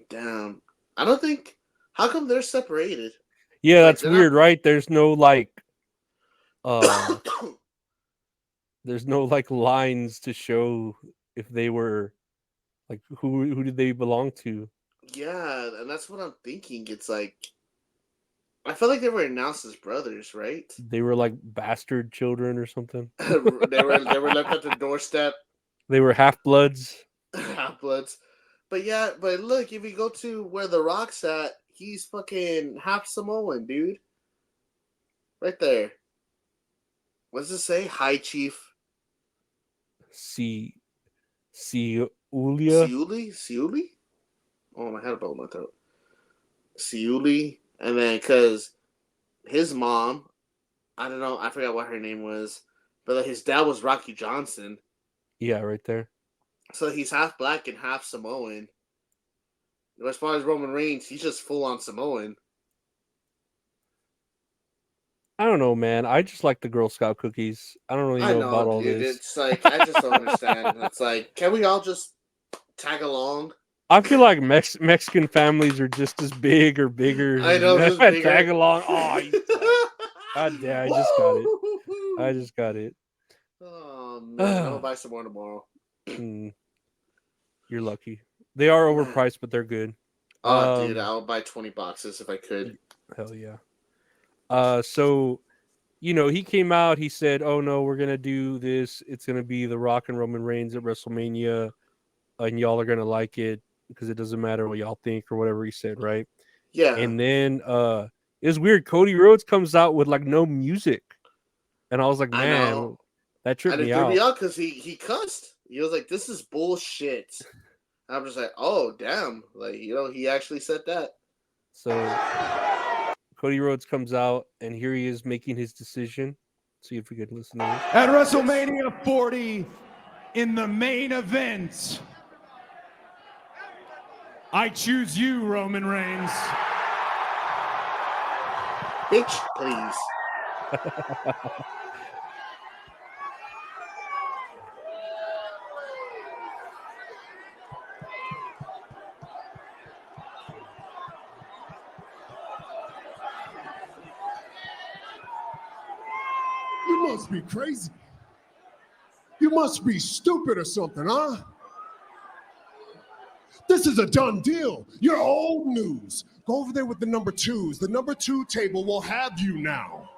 [SPEAKER 2] Damn, I don't think. How come they're separated?
[SPEAKER 1] Yeah,
[SPEAKER 2] Like,
[SPEAKER 1] that's weird, right? There's no like there's no like lines to show if they were like who did they belong to?
[SPEAKER 2] Yeah, and that's what I'm thinking. It's like I feel like they were announced as brothers, right?
[SPEAKER 1] They were like bastard children or something.
[SPEAKER 2] they were left at the doorstep.
[SPEAKER 1] They were half bloods.
[SPEAKER 2] Half bloods. But yeah, but look, if you go to where The Rock's at, he's fucking half Samoan, dude. Right there. What does it say? High Chief
[SPEAKER 1] Siulia.
[SPEAKER 2] Siuli? Oh, my head above my throat. Siuli. And then, because his mom, I don't know, I forgot what her name was, but like, his dad was Rocky Johnson.
[SPEAKER 1] Yeah, right there.
[SPEAKER 2] So he's half black and half Samoan. As far as Roman Reigns, he's just full on Samoan.
[SPEAKER 1] I don't know, man. I just like the Girl Scout cookies. I don't really know about all
[SPEAKER 2] dude.
[SPEAKER 1] this.
[SPEAKER 2] It's like I just don't understand. It's like, can we all just tag along?
[SPEAKER 1] I feel like Mexican families are just as big or bigger.
[SPEAKER 2] I know, just bigger.
[SPEAKER 1] Tag along. Oh, God damn! I just got it.
[SPEAKER 2] Oh man, I'm gonna buy some more tomorrow.
[SPEAKER 1] You're lucky. They are overpriced, but they're good.
[SPEAKER 2] Oh, dude, I'll buy 20 boxes if I could.
[SPEAKER 1] Hell yeah. So, he came out. He said, "Oh no, we're gonna do this. It's gonna be The Rock and Roman Reigns at WrestleMania, and y'all are gonna like it because it doesn't matter what y'all think or whatever he said, right?"
[SPEAKER 2] Yeah.
[SPEAKER 1] And then it was weird. Cody Rhodes comes out with like no music, and I was like, "Man, that tripped me out."
[SPEAKER 2] Because he cussed. He was like, "This is bullshit." I'm just like, "Oh damn!" Like he actually said that.
[SPEAKER 1] So Cody Rhodes comes out, and here he is making his decision. See if we could listen to this.
[SPEAKER 4] At WrestleMania 40, in the main event, I choose you, Roman Reigns.
[SPEAKER 2] Bitch, please.
[SPEAKER 12] You must be crazy. You must be stupid or something, huh? This is a done deal. You're old news. Go over there with the number twos. The number 2 table will have you now.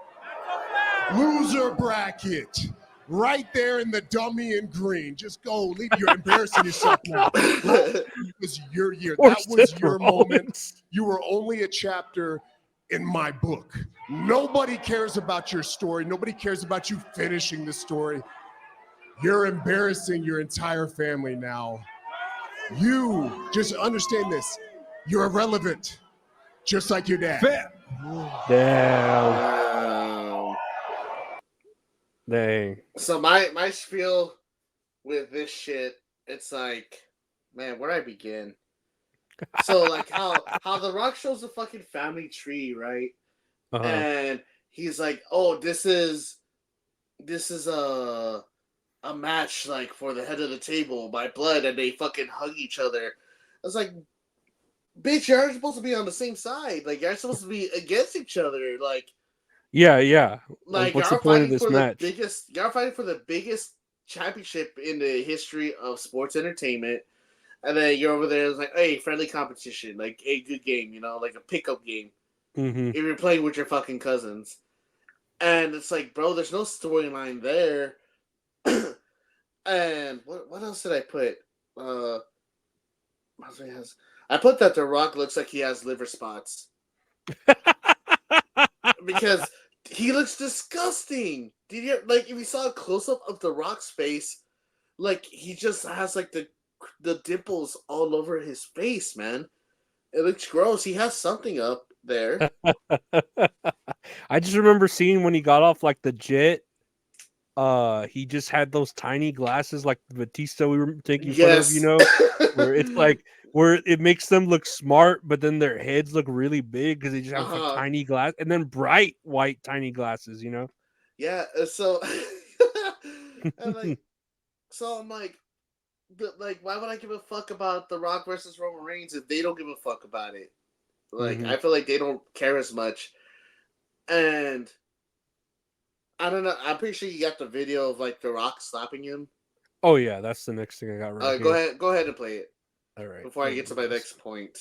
[SPEAKER 12] Loser bracket. Right there in the dummy in green. Just go. You're embarrassing yourself now. It was your year. That was your moment. You were only a chapter in my book. Nobody cares about your story. Nobody cares about you finishing the story. You're embarrassing your entire family now. You just understand this. You're irrelevant, just like your dad.
[SPEAKER 1] Damn. Dang.
[SPEAKER 2] So my spiel with this shit, it's like, man, where do I begin? So like how The Rock shows the fucking family tree, right?
[SPEAKER 1] Uh-huh.
[SPEAKER 2] And he's like, "Oh, this is this is a match like for the head of the table by blood, and they fucking hug each other. I was like, bitch, you aren't supposed to be on the same side. Like, you're supposed to be against each other.
[SPEAKER 1] Yeah.
[SPEAKER 2] Like
[SPEAKER 1] What's the
[SPEAKER 2] y'all
[SPEAKER 1] point of
[SPEAKER 2] fighting
[SPEAKER 1] this
[SPEAKER 2] for the
[SPEAKER 1] match?
[SPEAKER 2] biggest. Y'all fighting for the biggest championship in the history of sports entertainment. And then you're over there, it's like, hey, friendly competition, like a good game, like a pickup game.
[SPEAKER 1] Mm-hmm.
[SPEAKER 2] If you're playing with your fucking cousins. And it's like, bro, there's no storyline there. And what else did I put? I put that The Rock looks like he has liver spots. Because he looks disgusting. Did you if you saw a close up of The Rock's face, like he just has like the dimples all over his face, man. It looks gross. He has something up there.
[SPEAKER 1] I just remember seeing when he got off like the jet. He just had those tiny glasses like Batista we were taking fun of,
[SPEAKER 2] Yes.
[SPEAKER 1] where it's like where it makes them look smart, but then their heads look really big because they just have like, tiny glass and then bright white tiny glasses,
[SPEAKER 2] Yeah. So, and so I'm like, but why would I give a fuck about The Rock versus Roman Reigns if they don't give a fuck about it? I feel like they don't care as much, and I don't know. I'm pretty sure you got the video of The Rock slapping him.
[SPEAKER 1] Oh yeah, that's the next thing I got right here.
[SPEAKER 2] Go ahead and play it.
[SPEAKER 1] All right.
[SPEAKER 2] Before I get to my next point,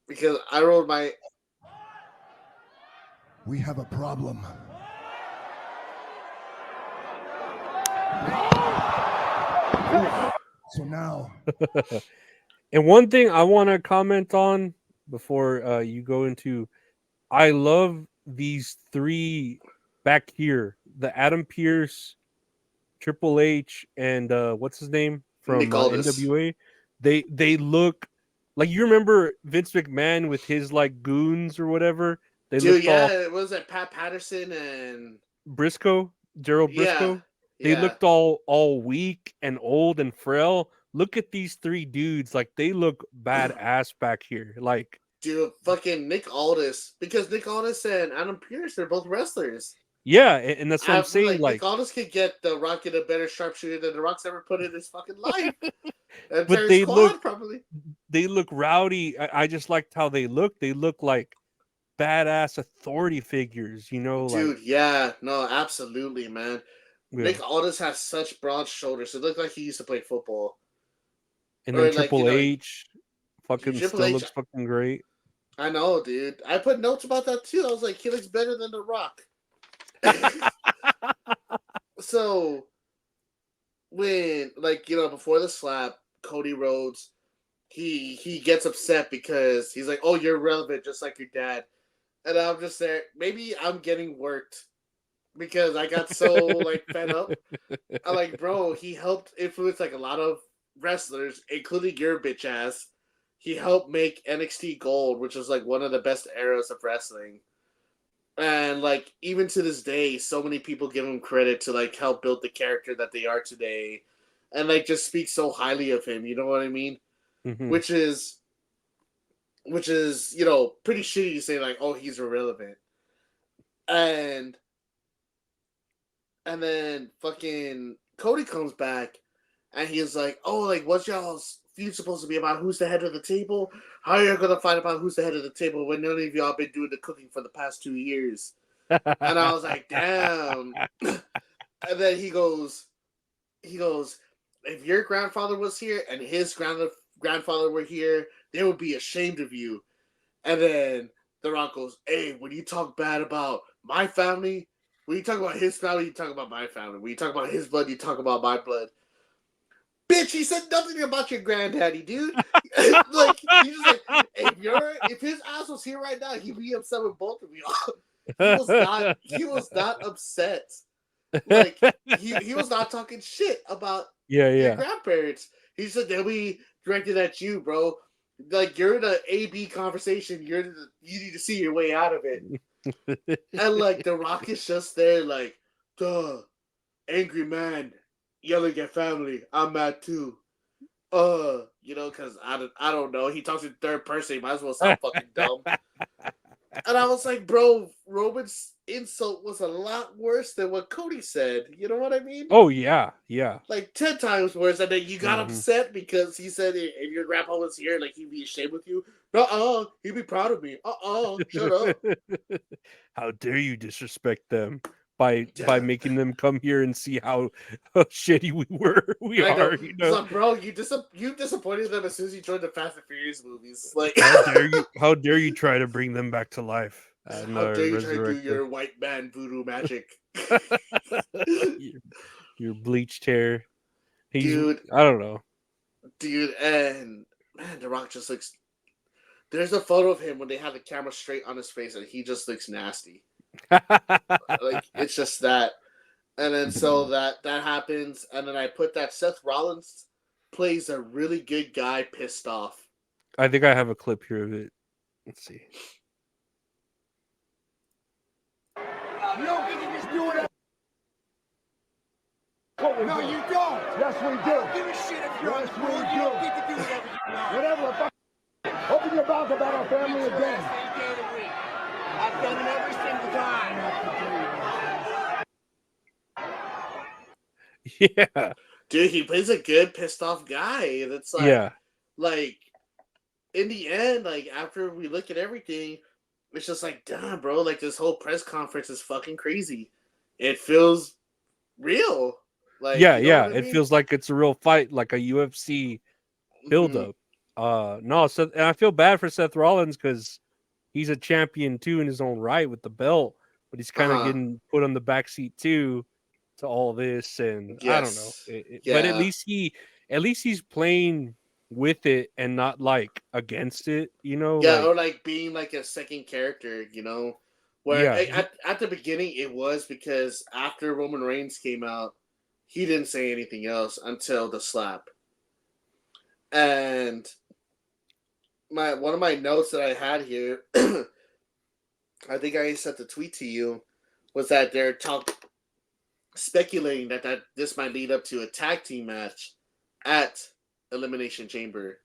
[SPEAKER 2] because I wrote my.
[SPEAKER 12] We have a problem. So now.
[SPEAKER 1] And one thing I want to comment on before you go into, I love these three back here: the Adam Pearce, Triple H, and what's his name from NWA. They look like, you remember Vince McMahon with his like goons or whatever. They
[SPEAKER 2] Dude,
[SPEAKER 1] looked
[SPEAKER 2] it was Pat Patterson and
[SPEAKER 1] Briscoe, Gerald Briscoe. They looked all weak and old and frail. Look at these three dudes, like they look badass back here. Like,
[SPEAKER 2] dude, fucking Nick Aldis, because Nick Aldis and Adam Pearce, they're both wrestlers.
[SPEAKER 1] Yeah, and that's what I'm saying.
[SPEAKER 2] Nick Aldis could get The Rock in a better sharpshooter than The Rock's ever put in his fucking life. And
[SPEAKER 1] but they look
[SPEAKER 2] probably.
[SPEAKER 1] They look rowdy. I just liked how they look. They look like badass authority figures,
[SPEAKER 2] Dude, yeah, no, absolutely, man. Yeah. Nick Aldis has such broad shoulders. It looked like he used to play football.
[SPEAKER 1] And then Triple H, looks fucking great.
[SPEAKER 2] I know, dude. I put notes about that too. I was like, he looks better than The Rock. So, when before the slap, Cody Rhodes, he gets upset because he's like, "Oh, you're irrelevant, just like your dad." And I'm just there. Maybe I'm getting worked because I got so fed up. I'm like, bro, he helped influence a lot of wrestlers, including your bitch ass. He helped make NXT Gold, which was one of the best eras of wrestling. And even to this day, so many people give him credit to help build the character that they are today, and just speak so highly of him. You know what I mean?
[SPEAKER 1] Mm-hmm.
[SPEAKER 2] Which is pretty shitty to say oh, he's irrelevant. And then fucking Cody comes back, and he's like, "Oh, what's y'all's feud supposed to be about? Who's the head of the table? How are you gonna fight about who's the head of the table when none of y'all been doing the cooking for the past 2 years?" And I was like, "Damn." And then he goes, "If your grandfather was here and his grandfather were here, they would be ashamed of you." And then The Rock goes, "Hey, when you talk bad about my family, when you talk about his family, you talk about my family. When you talk about his blood, you talk about my blood." Bitch, he said nothing about your granddaddy, dude. He's just if his ass was here right now, he'd be upset with both of y'all. He was not upset. He was not talking shit about your grandparents. He said they'll be directed at you, bro. You're in an AB conversation. You need to see your way out of it. And The Rock is just there, duh, angry man yelling at family. I'm mad too. Because I don't know. He talks in third person. He might as well sound fucking dumb. And I was like, bro, Roman's insult was a lot worse than what Cody said. You know what I mean?
[SPEAKER 1] Oh yeah, yeah.
[SPEAKER 2] Like 10 times worse. And then you got
[SPEAKER 1] Mhm.
[SPEAKER 2] upset because he said if your grandpa was here, like he'd be ashamed with you. He'd be proud of me. Shut up.
[SPEAKER 1] How dare you disrespect them by
[SPEAKER 2] Yeah.
[SPEAKER 1] making them come here and see how shitty we
[SPEAKER 2] I know.
[SPEAKER 1] are,
[SPEAKER 2] It's like, bro, you disappointed them as soon as you joined the Fast and Furious movies. Like,
[SPEAKER 1] How dare you try to bring them back to life and
[SPEAKER 2] how dare you try to do
[SPEAKER 1] resurrect them?
[SPEAKER 2] your white man voodoo magic?
[SPEAKER 1] Your bleached hair.
[SPEAKER 2] Dude,
[SPEAKER 1] I don't know.
[SPEAKER 2] and man, The Rock just looks. There's a photo of him when they have the camera straight on his face, and he just looks nasty. Like it's just that, and then so that happens, and then I put that Seth Rollins plays a really good guy pissed off.
[SPEAKER 1] I think I have a clip here of it. Let's see.
[SPEAKER 10] You don't get to just do it. No, you don't. Yes, we do. I don't give a shit if you're on the board. You don't get to do whatever you want. Whatever. Open your mouth about our family again. I've done it every single time.
[SPEAKER 1] Yeah.
[SPEAKER 2] Dude, he plays a good pissed off guy, and it's like,
[SPEAKER 1] Yeah.
[SPEAKER 2] like in the end, like after we look at everything, it's just like, damn, bro, like this whole press conference is fucking crazy. It feels real. Like,
[SPEAKER 1] Yeah,
[SPEAKER 2] you know
[SPEAKER 1] yeah.
[SPEAKER 2] what I
[SPEAKER 1] It
[SPEAKER 2] mean?
[SPEAKER 1] feels like it's a real fight, like a UFC buildup. No, so and I feel bad for Seth Rollins because he's a champion too in his own right with the belt, but he's kind of getting put on the back seat too to all this, and I don't know.
[SPEAKER 2] Yes.
[SPEAKER 1] But at
[SPEAKER 2] Yeah.
[SPEAKER 1] least he's playing with it and not like against it, you know?
[SPEAKER 2] Yeah,
[SPEAKER 1] Like
[SPEAKER 2] or like being like a second character, you know, where
[SPEAKER 1] yeah,
[SPEAKER 2] at the beginning it was because after Roman Reigns came out, he didn't say anything else until the slap. And one of my notes that I had here, I think I sent the tweet to you, was that they're speculating that this might lead up to a tag team match at Elimination Chamber.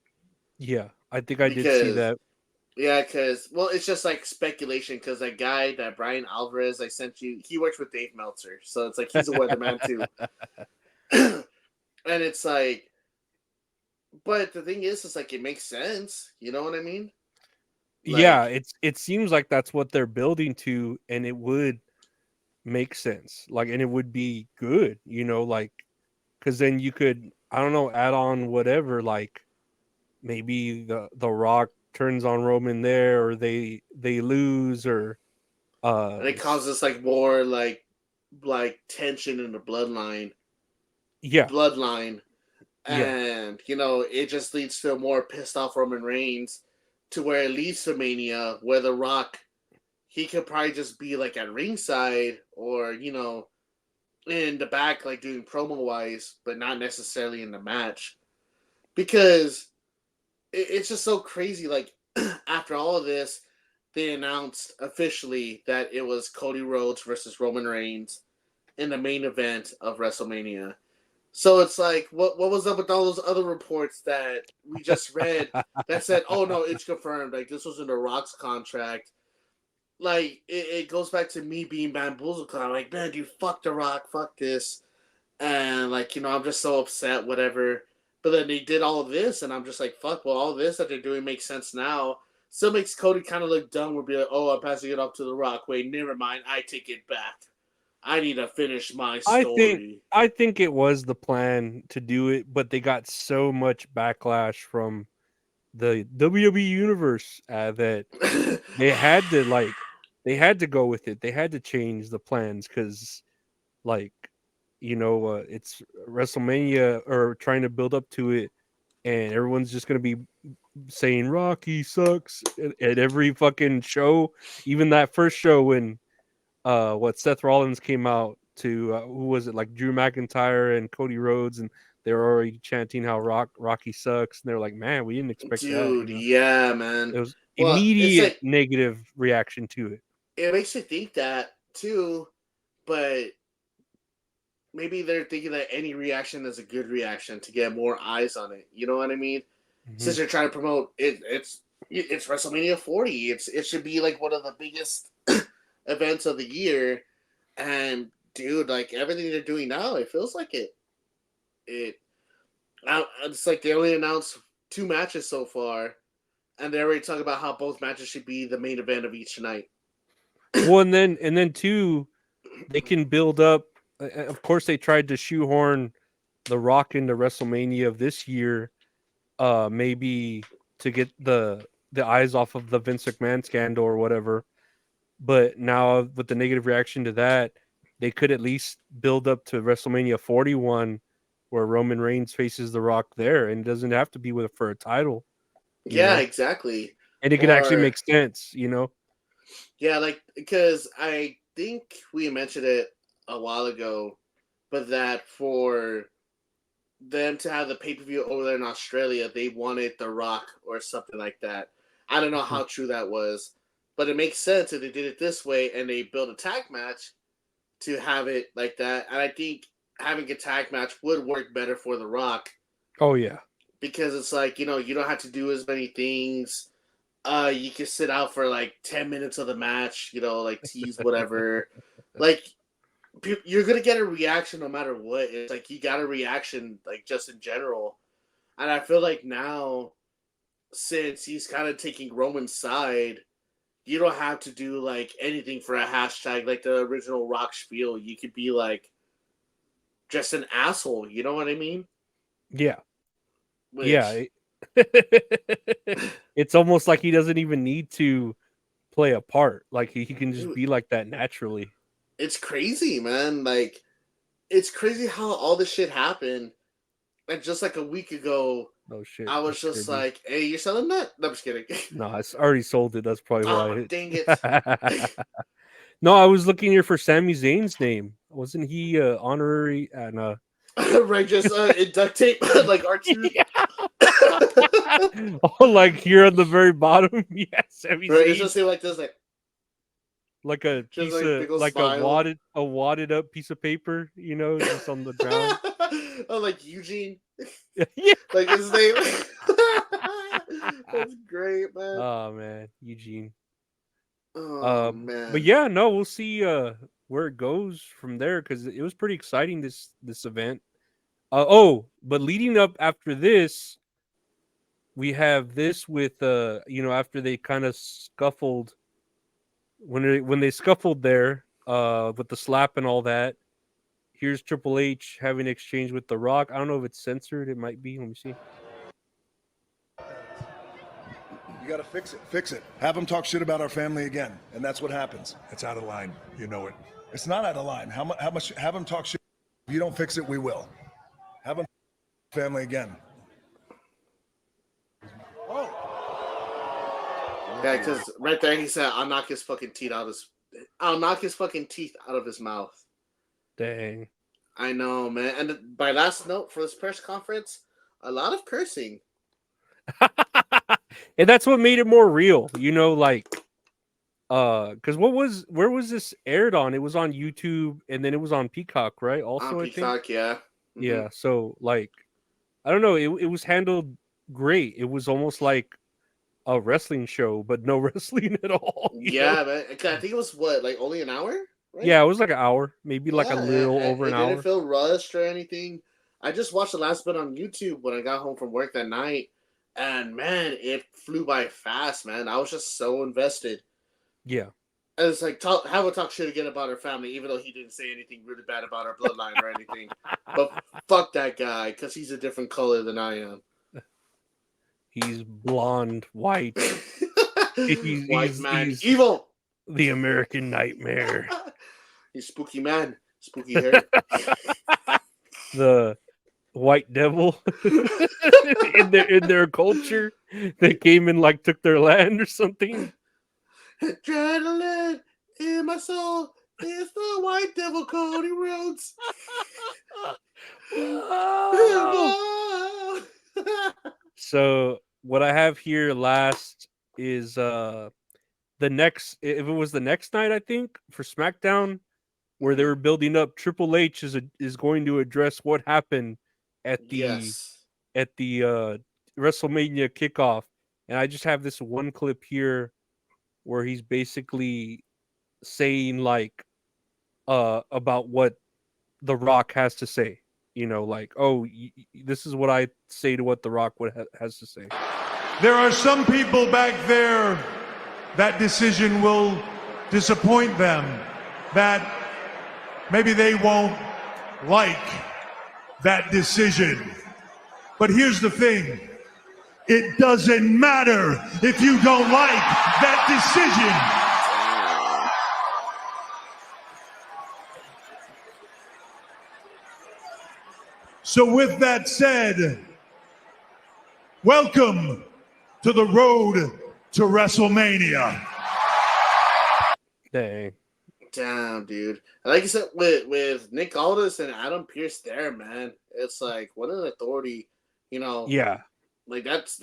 [SPEAKER 1] yeah. I think I did see that.
[SPEAKER 2] Yeah, because it's just like speculation. Because that guy, that Brian Alvarez, I sent you, he works with Dave Meltzer, so it's like he's a weatherman too. And it's like, but the thing is, it's like it makes sense. You know what I mean?
[SPEAKER 1] Yeah, it seems like that's what they're building to, and it would make sense. Like, and it would be good, you know, like because then you could, I don't know, add on whatever, like maybe the Rock turns on Roman there, or they lose, or
[SPEAKER 2] And it causes like more like tension in the
[SPEAKER 1] yeah,
[SPEAKER 2] bloodline,
[SPEAKER 1] yeah,
[SPEAKER 2] and you know it just leads to a more pissed off Roman Reigns, to where it leads to Mania, where the Rock, he could probably just be like at ringside, or you know, in the back, like doing promo wise, but not necessarily in the match, because it's just so crazy. Like after all of this, they announced officially that it was Cody Rhodes versus Roman Reigns in the main event of WrestleMania. So it's like, what was up with all those other reports that we just read that said, oh no, it's confirmed, like this was in the Rock's contract. Like it goes back to me being bamboozled, because I'm like, man, dude, fuck the Rock, fuck this. And like, you know, I'm just so upset, whatever. But then they did all of this, and I'm just like, fuck, well, all this that they're doing makes sense now. Still makes Cody kind of look dumb. We'll be like, oh, I'm passing it off to The Rock. Wait, never mind. I take it back. I need to finish my story.
[SPEAKER 1] I think it was the plan to do it, but they got so much backlash from the WWE universe that they had to go with it. They had to change the plans because, like, you know, it's WrestleMania, or trying to build up to it, and everyone's just gonna be saying Rocky sucks at every fucking show. Even that first show when Seth Rollins came out to who was it, like Drew McIntyre and Cody Rhodes, and they were already chanting how Rocky sucks, and they're like, man, we didn't expect that, you
[SPEAKER 2] Dude,
[SPEAKER 1] know.
[SPEAKER 2] yeah, man.
[SPEAKER 1] It was
[SPEAKER 2] Well, it's
[SPEAKER 1] immediate
[SPEAKER 2] like,
[SPEAKER 1] negative reaction to it.
[SPEAKER 2] it makes you think that too, but maybe they're thinking that any reaction is a good reaction to get more eyes on it. You know what I mean?
[SPEAKER 1] Mm-hmm.
[SPEAKER 2] Since they're trying to promote it, it's It's WrestleMania 40. It should be like one of the biggest events of the year. And dude, like everything they're doing now, it feels like it. It it's like they only announced 2 matches so far, and they already talk about how both matches should be the main event of each night.
[SPEAKER 1] Well, and then too, they can build up. Of course, they tried to shoehorn The Rock into WrestleMania of this year, maybe to get the eyes off of the Vince McMahon scandal or whatever. But now with the negative reaction to that, they could at least build up to WrestleMania 41, where Roman Reigns faces The Rock there, and it doesn't have to be for a title,
[SPEAKER 2] Yeah, exactly.
[SPEAKER 1] and it could actually
[SPEAKER 2] Or
[SPEAKER 1] make sense,
[SPEAKER 2] yeah, like because I think we mentioned it a while ago, but that for them to have the pay per view over there in Australia, they wanted The Rock or something like that. I don't know how true that was, but it makes sense if they did it this way and they built a tag match to have it like that. And I think having a tag match would work better for The Rock
[SPEAKER 1] Oh yeah,
[SPEAKER 2] because it's like, you don't have to do as many things. You can sit out for like 10 minutes of the match, like tease whatever. Like you're gonna get a reaction no matter what. It's like you got a reaction like just in general. And I feel like now, since he's kind of taking Roman's side, you don't have to do like anything for a hashtag like the original Rock spiel. You could be like just an asshole. You know what I mean?
[SPEAKER 1] yeah,
[SPEAKER 2] Which,
[SPEAKER 1] yeah. It's almost like he doesn't even need to play a part. Like he can just be like that naturally.
[SPEAKER 2] it's crazy, man. Like it's crazy how all this shit happened. And just like a week ago,
[SPEAKER 1] Oh shit!
[SPEAKER 2] I was just like, "Hey, you're selling that?" No, I'm just kidding.
[SPEAKER 1] No, I already sold it. That's probably
[SPEAKER 2] Oh,
[SPEAKER 1] why.
[SPEAKER 2] dang it!
[SPEAKER 1] No, I was looking here for Sami Zayn's name. Wasn't he honorary and
[SPEAKER 2] Right, just in duct tape, like R2.
[SPEAKER 1] oh, like here on the very bottom? Yeah, Sami
[SPEAKER 2] Right, it's
[SPEAKER 1] Zayn.
[SPEAKER 2] just like this,
[SPEAKER 1] Like a
[SPEAKER 2] just
[SPEAKER 1] piece
[SPEAKER 2] like
[SPEAKER 1] of
[SPEAKER 2] big ol'
[SPEAKER 1] like
[SPEAKER 2] smile.
[SPEAKER 1] a wadded up piece of paper, just on the ground.
[SPEAKER 2] Oh, like Eugene,
[SPEAKER 1] Yeah.
[SPEAKER 2] like his name. That's great, man.
[SPEAKER 1] Oh man, Eugene.
[SPEAKER 2] Oh
[SPEAKER 1] But
[SPEAKER 2] man,
[SPEAKER 1] yeah, no, we'll see where it goes from there because it was pretty exciting this event. But leading up after this, we have this with after they kind of scuffled when they scuffled there with the slap and all that. Here's Triple H having an exchange with The Rock. I don't know if it's censored. It might be. Let me see.
[SPEAKER 10] You got to fix it. Fix it. Have them talk shit about our family again, and that's what happens.
[SPEAKER 4] It's out of line. You know it.
[SPEAKER 10] It's not out of line. How much? Have them talk shit. If you don't fix it, we will. Have them family again.
[SPEAKER 2] yeah, because right there he said, "I'll knock his fucking teeth out of his mouth."
[SPEAKER 1] Dang.
[SPEAKER 2] I know, man. And by last note for this press conference, a lot of cursing.
[SPEAKER 1] And that's what made it more real, like because where was this aired on? It was on YouTube and then it was on Peacock, right? Also,
[SPEAKER 2] On
[SPEAKER 1] I think.
[SPEAKER 2] Peacock, yeah. Mm-hmm.
[SPEAKER 1] Yeah, so like I don't know, it was handled great. It was almost like a wrestling show, but no wrestling at all.
[SPEAKER 2] Yeah, man. I think it was like only an hour, right?
[SPEAKER 1] Yeah, it was like an hour, maybe like a
[SPEAKER 2] Yeah,
[SPEAKER 1] little over
[SPEAKER 2] it
[SPEAKER 1] an
[SPEAKER 2] didn't
[SPEAKER 1] hour.
[SPEAKER 2] feel rushed or anything. I just watched the last bit on YouTube when I got home from work that night, and man, it flew by fast, man. I was just so invested.
[SPEAKER 1] Yeah.
[SPEAKER 2] And it's like have a talk shit again about our family, even though he didn't say anything really bad about our bloodline or anything. But fuck that guy, because he's a different color than I am.
[SPEAKER 1] He's blonde, white.
[SPEAKER 2] White man, evil.
[SPEAKER 1] The American Nightmare.
[SPEAKER 2] He's spooky man, spooky hair.
[SPEAKER 1] The white devil in their culture. They came and like took their land or something.
[SPEAKER 2] Adrenaline in my soul. It's the white devil, Cody Rhodes.
[SPEAKER 1] So what I have here last is the next, if it was the next night, I think for SmackDown, where they were building up Triple H is going to address what happened at the WrestleMania kickoff and I just have this one clip here where he's basically saying like about what The Rock has to say. You know, like, oh, this is what I say to what The Rock has to say.
[SPEAKER 4] There are some people back there that decision will disappoint them, that maybe they won't like that decision. But here's the thing. It doesn't matter if you don't like that decision. So with that said, welcome to the road to WrestleMania.
[SPEAKER 1] Dang.
[SPEAKER 2] Damn, dude. And like you said, with Nick Aldis and Adam Pearce there, man, it's like, what an authority, you know.
[SPEAKER 1] Yeah.
[SPEAKER 2] Like that's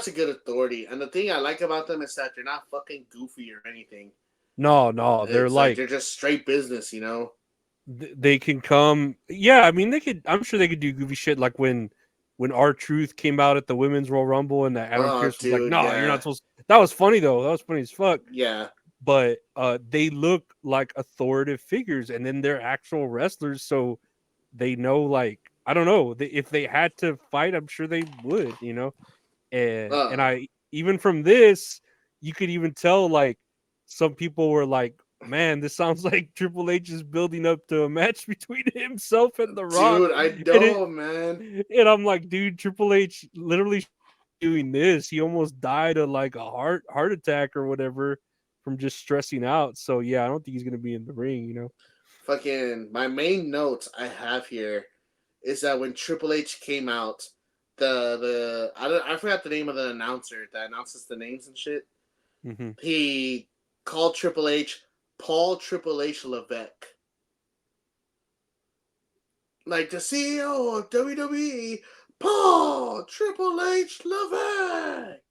[SPEAKER 2] a good authority. And the thing I like about them is that they're not fucking goofy or anything.
[SPEAKER 1] No, they're
[SPEAKER 2] It's
[SPEAKER 1] like
[SPEAKER 2] they're just straight business, you know.
[SPEAKER 1] They can come. Yeah, I mean, they could. I'm sure they could do goofy shit like when R-Truth came out at the Women's Royal Rumble and that Adam Pearce was like,
[SPEAKER 2] dude,
[SPEAKER 1] "No,
[SPEAKER 2] yeah.
[SPEAKER 1] you're not supposed." That was funny though. That was funny as fuck.
[SPEAKER 2] Yeah.
[SPEAKER 1] But they look like authoritative figures, and then they're actual wrestlers, so they know. Like, I don't know, if they had to fight, I'm sure they would. You know, and I even from this, you could even tell like some people were like, man, this sounds like Triple H is building up to a match between himself and The Rock.
[SPEAKER 2] Dude, I know, man.
[SPEAKER 1] And I'm like, dude, Triple H literally doing this. He almost died of like a heart attack or whatever from just stressing out. So yeah, I don't think he's gonna be in the ring, you know.
[SPEAKER 2] Fucking my main notes I have here is that when Triple H came out, I forgot the name of the announcer that announces the names and shit.
[SPEAKER 1] Mm-hmm.
[SPEAKER 2] He called Triple H Paul Triple H Levesque. Like the CEO of WWE, Paul Triple H Levesque.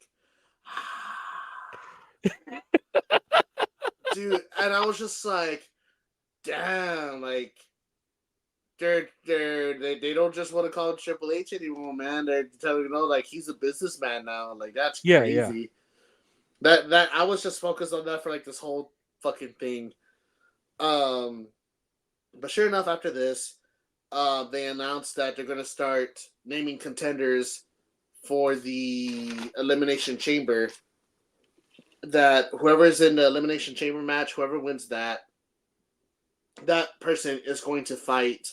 [SPEAKER 2] Dude, and I was just like, damn, like they don't just want to call him Triple H anymore, man. They're telling you know, like he's a businessman now. Like that's crazy. Yeah. That I was just focused on that for like this whole fucking thing. But sure enough, after this, they announced that they're gonna start naming contenders for the Elimination Chamber. That whoever's in the Elimination Chamber match, whoever wins that person is going to fight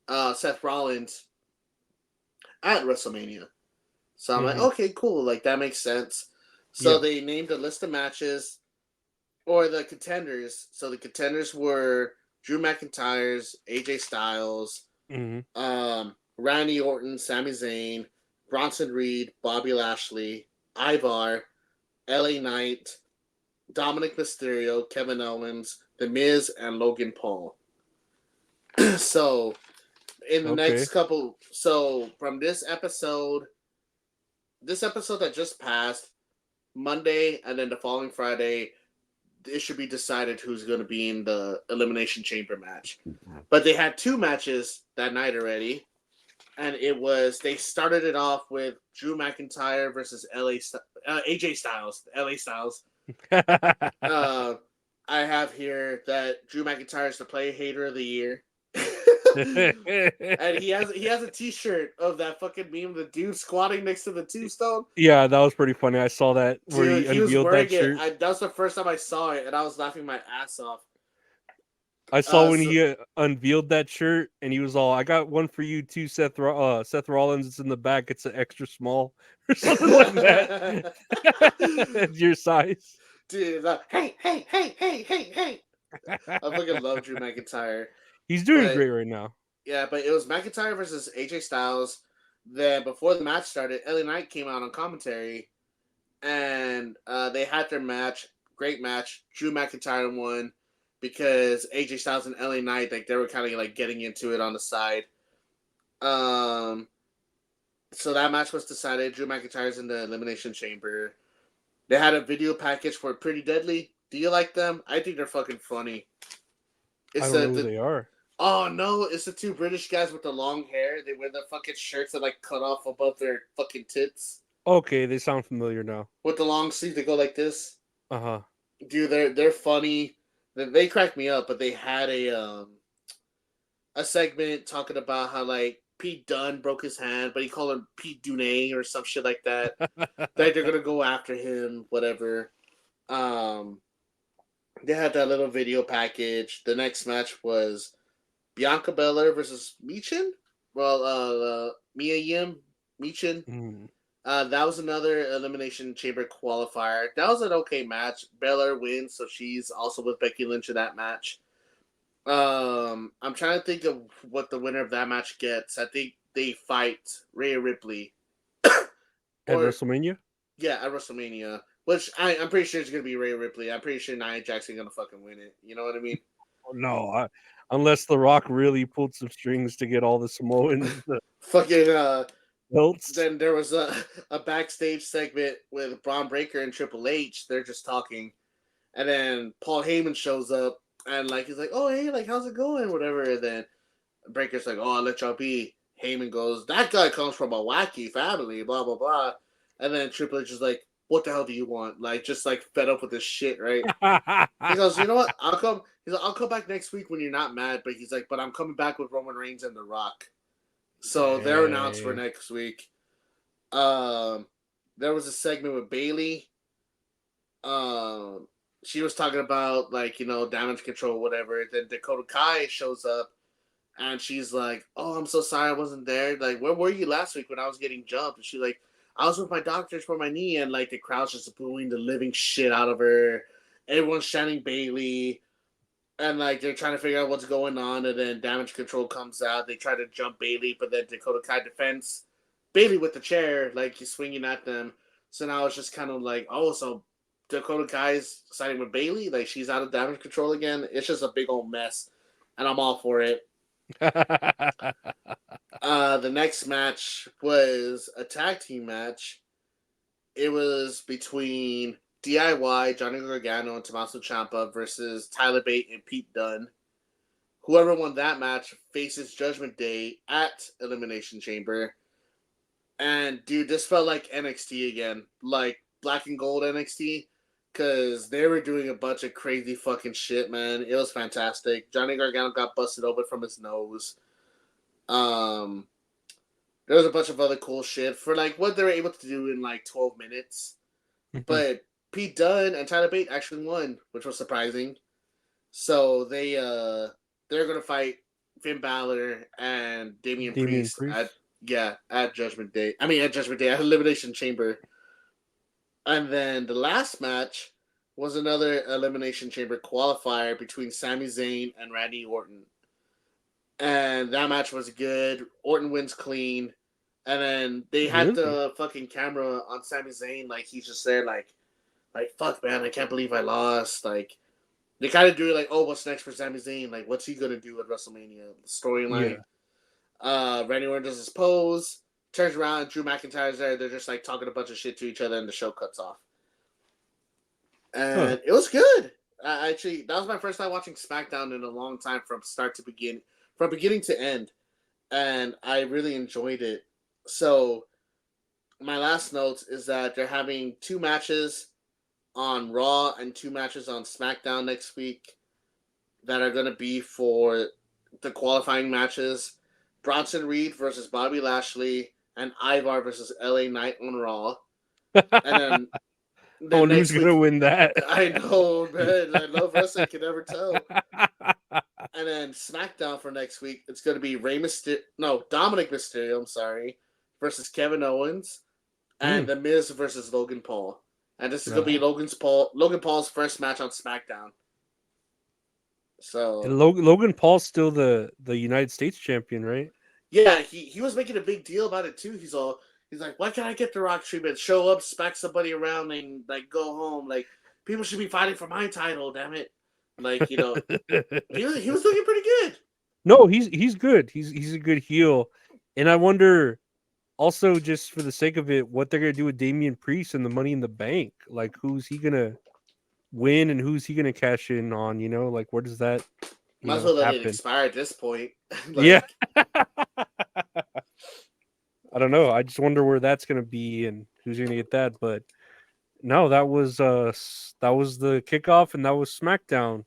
[SPEAKER 2] Seth Rollins at WrestleMania. So I'm like, okay, cool. Like, that makes sense. So they named a list of matches or the contenders. So the contenders were Drew McIntyre's, AJ Styles, Randy Orton, Sami Zayn, Bronson Reed, Bobby Lashley, Ivar, LA Knight, Dominic Mysterio, Kevin Owens, The Miz, and Logan Paul. So, in the next couple... So, from this episode that just passed, Monday, and then the following Friday, it should be decided who's going to be in the Elimination Chamber match. But they had two matches that night already. And they started it off with Drew McIntyre versus AJ Styles, LA Styles. I have here that Drew McIntyre is the Play Hater of the Year. And he has a t-shirt of that fucking meme, the dude squatting next to the tombstone.
[SPEAKER 1] Yeah, that was pretty funny. I saw that where
[SPEAKER 2] Dude, he was wearing
[SPEAKER 1] that shirt.
[SPEAKER 2] that was the first time I saw it, and I was laughing my ass off.
[SPEAKER 1] I saw when he unveiled that shirt, and he was all, "I got one for you too, Seth Rollins. It's in the back. It's an extra small or something like that. It's your size."
[SPEAKER 2] Dude, hey. I fucking love Drew McIntyre.
[SPEAKER 1] He's doing great right now.
[SPEAKER 2] Yeah, but it was McIntyre versus AJ Styles. Then before the match started, LA Knight came out on commentary, and they had their match. Great match. Drew McIntyre won because AJ Styles and LA Knight, like, they were kind of like getting into it on the side. So that match was decided. Drew McIntyre's in the Elimination Chamber. They had a video package for Pretty Deadly. Do you like them? I think they're fucking funny.
[SPEAKER 1] I don't know who they are.
[SPEAKER 2] Oh no, it's the two British guys with the long hair. They wear the fucking shirts that like cut off above their fucking tits.
[SPEAKER 1] Okay, they sound familiar now.
[SPEAKER 2] with the long sleeve. They go like this.
[SPEAKER 1] Uh-huh.
[SPEAKER 2] Dude, they're funny. They crack me up, but they had a segment talking about how like Pete Dunne broke his hand, but he called him Pete Dunne or some shit like that. That they're gonna go after him, whatever. Um, they had that little video package. The next match was Bianca Belair versus Michin. Well, Mia Yim Michin.
[SPEAKER 1] Mm.
[SPEAKER 2] That was another Elimination Chamber qualifier. That was an okay match. Belair wins, so she's also with Becky Lynch in that match. I'm trying to think of what the winner of that match gets. I think they fight Rhea Ripley.
[SPEAKER 1] At WrestleMania?
[SPEAKER 2] Yeah, at WrestleMania. Which I'm pretty sure it's gonna be Rhea Ripley. I'm pretty sure Nia Jack's gonna fucking win it. You know what I mean?
[SPEAKER 1] No, unless The Rock really pulled some strings to get all the Samoans the
[SPEAKER 2] Fucking
[SPEAKER 1] belts.
[SPEAKER 2] Then there was a backstage segment with Braun Breaker and Triple H. They're just talking. And then Paul Heyman shows up and like he's like, "Oh hey, like how's it going?" Whatever. And then Breaker's like, "Oh, I'll let y'all be." Heyman goes, "That guy comes from a wacky family, blah blah blah." And then Triple H is like, "What the hell do you want?" Like just like fed up with this shit, right? He goes, "You know what? I'll come." He's like, "I'll come back next week when you're not mad." But he's like, "But I'm coming back with Roman Reigns and The Rock." So they're announced for next week. There was a segment with Bayley. She was talking about like damage control, whatever. Then Dakota Kai shows up, and she's like, "Oh, I'm so sorry I wasn't there. Like, where were you last week when I was getting jumped?" And she's like, "I was with my doctors for my knee," and like the crowd's just booing the living shit out of her. Everyone's chanting Bayley, and like they're trying to figure out what's going on. And then damage control comes out. They try to jump Bayley, but then Dakota Kai defends Bayley with the chair, like he's swinging at them. So now it's just kind of like, oh, so Dakota Kai's siding with Bayley, like she's out of damage control again. It's just a big old mess, and I'm all for it. The next match was a tag team match. It was between DIY, Johnny Gargano, and Tommaso Ciampa versus Tyler Bate and Pete Dunne. Whoever won that match faces Judgment Day at Elimination Chamber. And dude, this felt like NXT again, like Black and Gold NXT, because they were doing a bunch of crazy fucking shit, man. It was fantastic. Johnny Gargano got busted open from his nose. There was a bunch of other cool shit for like what they were able to do in like 12 minutes. But Pete Dunne and Tyler Bate actually won, which was surprising. So they're gonna fight Finn Balor and Damian Priest at Judgment Day. I mean at Judgment Day, at Elimination Chamber. And then the last match was another Elimination Chamber qualifier between Sami Zayn and Randy Orton. And that match was good. Orton wins clean. And then they had the fucking camera on Sami Zayn, like he's just there like fuck man, I can't believe I lost. Like they kind of do it like, oh, what's next for Sami Zayn? Like what's he gonna do at WrestleMania? The storyline. Yeah. Randy Orton does his pose, turns around, Drew McIntyre's there. They're just like talking a bunch of shit to each other, and the show cuts off. And it was good. Actually, that was my first time watching SmackDown in a long time, from beginning to end, and I really enjoyed it. So, my last note is that they're having 2 matches on Raw and 2 matches on SmackDown next week that are going to be for the qualifying matches. Bronson Reed versus Bobby Lashley and Ivar versus LA Knight on Raw. And then
[SPEAKER 1] who's going to win that?
[SPEAKER 2] I know, man. I love wrestling. Can never tell. And then SmackDown for next week, it's going to be Dominic Mysterio, I'm sorry, versus Kevin Owens, and The Miz versus Logan Paul. And this is going to be Logan Paul's first match on SmackDown. So
[SPEAKER 1] and Logan Paul's still the United States champion, right?
[SPEAKER 2] Yeah, he was making a big deal about it too. He's like, why can't I get the Rock treatment? Show up, smack somebody around, and like go home. Like people should be fighting for my title, damn it. Like, he was looking pretty good.
[SPEAKER 1] No, he's good. He's a good heel. And I wonder also, just for the sake of it, what they're gonna do with Damian Priest and the Money in the Bank. Like who's he gonna win and who's he gonna cash in on, like where does that
[SPEAKER 2] might as well let it expire at this point.
[SPEAKER 1] Yeah. I don't know. I just wonder where that's gonna be and who's gonna get that. But no, that was the kickoff, and that was SmackDown.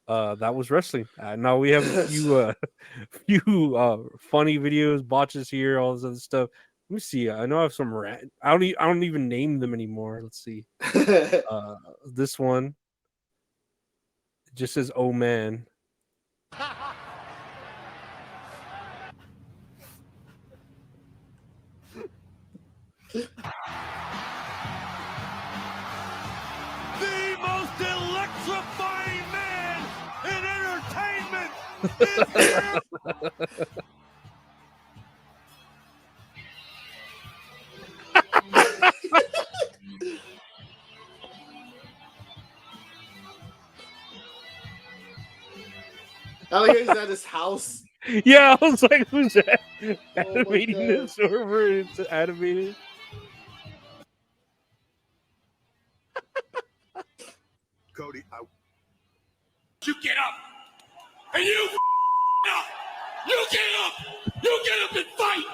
[SPEAKER 1] That was wrestling. Now we have a few funny videos, botches here, all this other stuff. Let me see. I know I have some. I don't even name them anymore. Let's see. This one it just says "Oh man."
[SPEAKER 4] The most electrifying man in entertainment is here.
[SPEAKER 2] I like he's at his house.
[SPEAKER 1] Yeah, I was like, who's that?
[SPEAKER 2] Oh
[SPEAKER 1] Animating this over? It's animated.
[SPEAKER 10] Cody,
[SPEAKER 9] You get up. And you up. You get up. You get up and fight.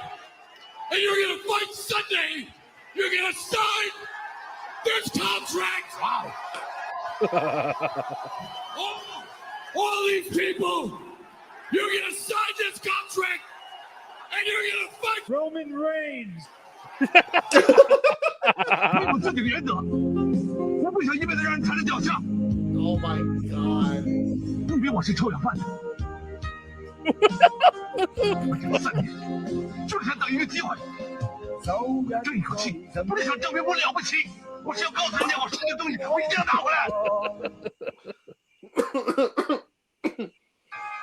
[SPEAKER 9] And you're going to fight Sunday. You're going to sign this contract. Wow. all these people, you're going to sign this contract. And you're going to fight
[SPEAKER 6] Roman Reigns.
[SPEAKER 10] 没有自己的原则，我不想一辈子让人踩着脚下。
[SPEAKER 2] Oh my god！
[SPEAKER 10] 认为我是臭氧贩子，我这3年就是想等一个机会，这一口气不是想证明我了不起，我是要告诉人家我是这个东西，我一定要拿回来。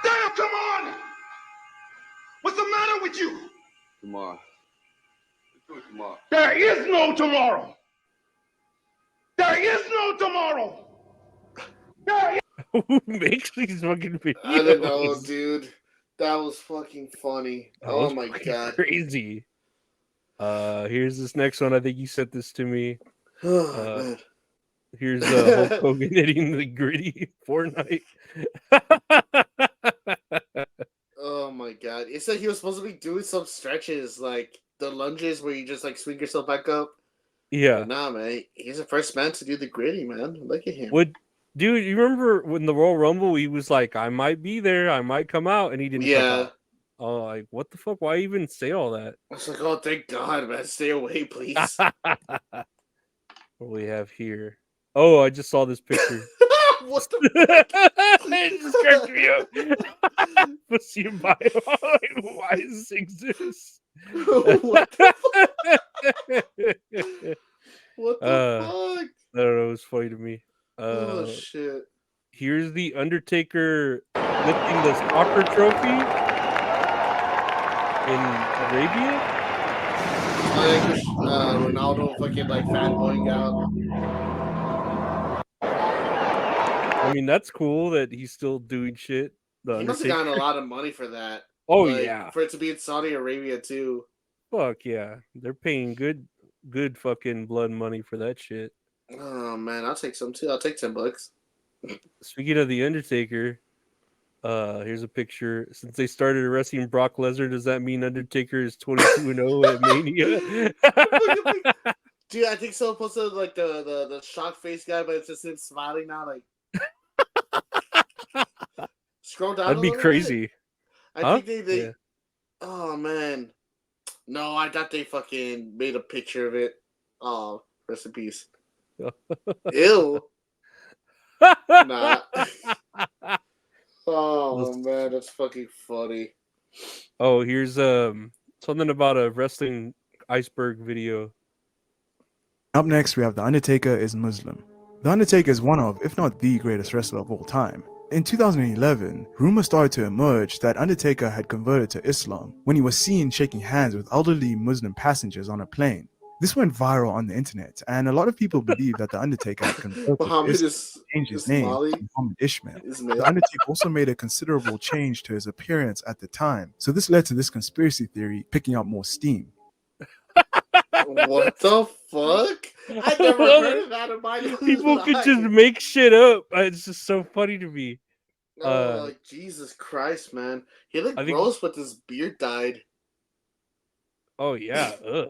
[SPEAKER 10] Damn, come on! What's the matter with you?
[SPEAKER 13] Tomorrow. Tomorrow.
[SPEAKER 10] There is no tomorrow. There is no tomorrow.
[SPEAKER 1] Who makes these fucking videos?
[SPEAKER 2] I don't know, dude. That was fucking funny.
[SPEAKER 1] That
[SPEAKER 2] Oh
[SPEAKER 1] was
[SPEAKER 2] my
[SPEAKER 1] fucking
[SPEAKER 2] god.
[SPEAKER 1] crazy. Here's this next one. I think you sent this to me.
[SPEAKER 2] Man.
[SPEAKER 1] Here's Hulk Hogan hitting the gritty Fortnite.
[SPEAKER 2] Oh my god. It said he was supposed to be doing some stretches, like the lunges where you just like swing yourself back up.
[SPEAKER 1] Yeah.
[SPEAKER 2] But nah, man. He's the first man to do the gritty, man. Look at him.
[SPEAKER 1] Dude, you remember when the Royal Rumble, he was like, I might be there, I might come out, and he didn't come out. Oh, like, what the fuck? Why even say all that?
[SPEAKER 2] I was like, oh, thank God, man. Stay away, please.
[SPEAKER 1] What do we have here? Oh, I just saw this picture.
[SPEAKER 2] What the
[SPEAKER 1] It just cracked me up. Busine bio. Like, why does this exist?
[SPEAKER 2] What the fuck? What the fuck?
[SPEAKER 1] I don't know. It was funny to me.
[SPEAKER 2] Oh, shit.
[SPEAKER 1] Here's the Undertaker lifting the soccer trophy in Arabia.
[SPEAKER 2] I think Ronaldo fucking like fanboying out.
[SPEAKER 1] I mean, that's cool that he's still doing shit. The
[SPEAKER 2] He must have gotten a lot of money for that.
[SPEAKER 1] Oh,
[SPEAKER 2] like,
[SPEAKER 1] yeah.
[SPEAKER 2] For it to be in Saudi Arabia too.
[SPEAKER 1] Fuck yeah. They're paying good fucking blood money for that shit.
[SPEAKER 2] Oh man, I'll take some too. I'll take $10.
[SPEAKER 1] Speaking of the Undertaker, here's a picture. Since they started arresting Brock Lesnar, does that mean Undertaker is 22-0 at Mania?
[SPEAKER 2] Dude, I think so. Posted like the shock face guy, but it's just him smiling now. Like, scroll down.
[SPEAKER 1] That'd be crazy.
[SPEAKER 2] I think they. Yeah. Oh man, no! I thought they fucking made a picture of it. Oh, rest in peace. Ew. Nah. Oh man, that's fucking funny.
[SPEAKER 1] Oh, here's something about a wrestling iceberg video.
[SPEAKER 14] Up next, we have The Undertaker is Muslim. The Undertaker is one of, if not the greatest wrestler of all time. In 2011, rumors started to emerge that Undertaker had converted to Islam when he was seen shaking hands with elderly Muslim passengers on a plane. This went viral on the internet, and a lot of people believe that The Undertaker had converted to Islam, changed his name to Muhammad Ishmael. The Undertaker also made a considerable change to his appearance at the time, so this led to this conspiracy theory picking up more steam.
[SPEAKER 2] What the fuck? I never heard of that in my life.
[SPEAKER 1] People could just make shit up. It's just so funny to me.
[SPEAKER 2] Oh, Jesus Christ, man. He looked gross with his beard dyed.
[SPEAKER 1] Oh yeah. Ugh.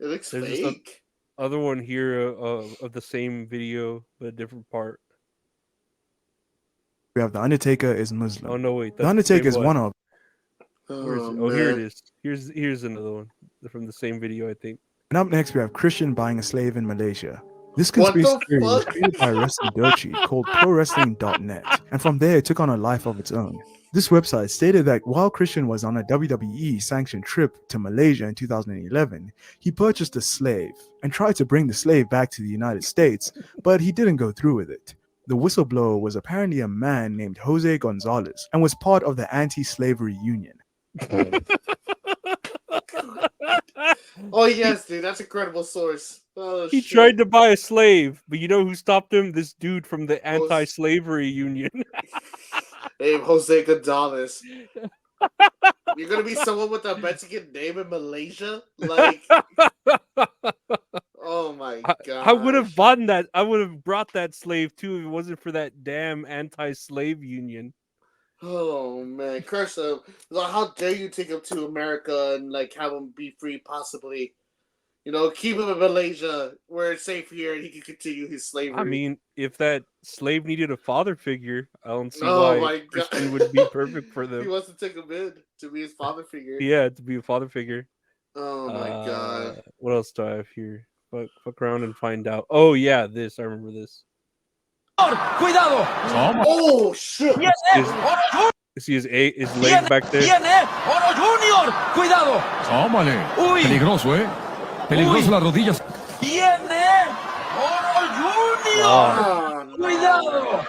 [SPEAKER 2] It looks
[SPEAKER 1] There's this
[SPEAKER 2] fake.
[SPEAKER 1] other one here of the same video, but a different part.
[SPEAKER 14] We have The Undertaker is Muslim.
[SPEAKER 1] Oh no, wait,
[SPEAKER 14] The
[SPEAKER 1] that's the
[SPEAKER 14] Undertaker
[SPEAKER 1] same
[SPEAKER 14] is
[SPEAKER 1] one.
[SPEAKER 14] one of.
[SPEAKER 1] Where is
[SPEAKER 2] Oh,
[SPEAKER 1] it? Oh, here it
[SPEAKER 2] man.
[SPEAKER 1] is. Here's another one from the same video, I think.
[SPEAKER 14] And up next, we have Christian buying a slave in Malaysia. This
[SPEAKER 2] What
[SPEAKER 14] conspiracy
[SPEAKER 2] the
[SPEAKER 14] theory was
[SPEAKER 2] fuck?
[SPEAKER 14] created by a wrestling dirt sheet called ProWrestling.net, and from there it took on a life of its own. This website stated that while Christian was on a WWE sanctioned trip to Malaysia in 2011, he purchased a slave and tried to bring the slave back to the United States, but he didn't go through with it. The whistleblower was apparently a man named Jose Gonzalez and was part of the anti-slavery union.
[SPEAKER 2] Oh yes, dude, that's a credible source. Oh
[SPEAKER 1] He
[SPEAKER 2] shit.
[SPEAKER 1] tried to buy a slave, but you know who stopped him? This dude from the anti-slavery union.
[SPEAKER 2] Hey, Jose Gonzalez. You're gonna be someone with a Mexican name in Malaysia? Like, oh my god.
[SPEAKER 1] I would have bought that. I would have brought that slave too if it wasn't for that damn anti-slave union.
[SPEAKER 2] Oh man, curse him! Like, how dare you take him to America and like have him be free, possibly? You know, keep him in Malaysia where it's safe here, and he can continue his slavery.
[SPEAKER 1] I mean, if that slave needed a father figure, I don't see
[SPEAKER 2] oh
[SPEAKER 1] why
[SPEAKER 2] my god,
[SPEAKER 1] Christian would be perfect for them.
[SPEAKER 2] He wants to take him in to be his father figure.
[SPEAKER 1] Yeah, to be a father figure.
[SPEAKER 2] Oh my god.
[SPEAKER 1] What else do I have here? Fuck around and find out. Oh yeah, this I remember this.
[SPEAKER 10] Cuidado.
[SPEAKER 2] Oh shit.
[SPEAKER 1] See his leg back there.
[SPEAKER 10] Oro Junior. Cuidado.
[SPEAKER 15] Tómale.
[SPEAKER 10] Uy.
[SPEAKER 15] Peligroso, Peligroso las rodillas.
[SPEAKER 10] Viene Oro Junior. Cuidado.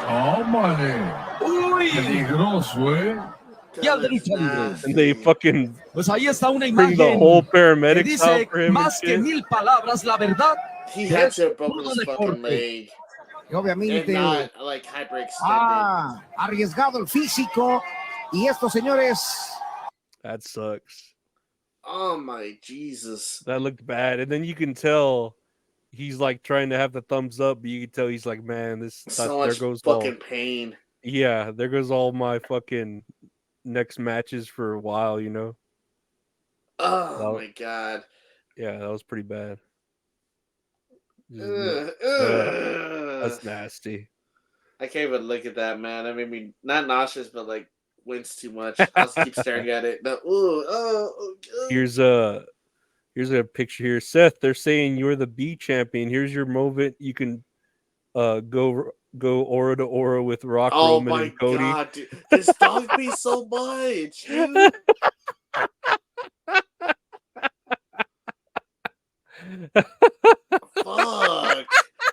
[SPEAKER 15] Tómale.
[SPEAKER 10] Uy.
[SPEAKER 15] Peligroso,
[SPEAKER 10] Y al de lucha libre.
[SPEAKER 1] And they fucking
[SPEAKER 10] Pues ahí está una
[SPEAKER 1] bring the
[SPEAKER 10] imagen
[SPEAKER 1] whole
[SPEAKER 10] que
[SPEAKER 1] paramedics
[SPEAKER 10] dice
[SPEAKER 1] out for him and
[SPEAKER 10] más que
[SPEAKER 1] shit.
[SPEAKER 10] 1000 palabras la verdad.
[SPEAKER 2] He had to have broken his fucking leg.
[SPEAKER 16] Y obviamente,
[SPEAKER 2] And not like hyperextended.
[SPEAKER 16] arriesgado el físico. Y estos señores.
[SPEAKER 1] That sucks.
[SPEAKER 2] Oh my Jesus.
[SPEAKER 1] That looked bad. And then you can tell he's like trying to have the thumbs up, but you can tell he's like, man, this
[SPEAKER 2] So
[SPEAKER 1] there
[SPEAKER 2] much
[SPEAKER 1] goes
[SPEAKER 2] fucking
[SPEAKER 1] all.
[SPEAKER 2] pain.
[SPEAKER 1] Yeah, there goes all my fucking next matches for a while, you know.
[SPEAKER 2] Oh my god.
[SPEAKER 1] Yeah, that was pretty bad. That's nasty.
[SPEAKER 2] I can't even look at that, man. I mean, not nauseous, but like wince too much. I'll just keep staring at it. No,
[SPEAKER 1] Here's a picture here. Seth, they're saying you're the B champion. Here's your moment. You can go aura to aura with Rock,
[SPEAKER 2] oh
[SPEAKER 1] Roman,
[SPEAKER 2] my
[SPEAKER 1] and Cody.
[SPEAKER 2] god, dude. This dog me so much, dude. Fuck.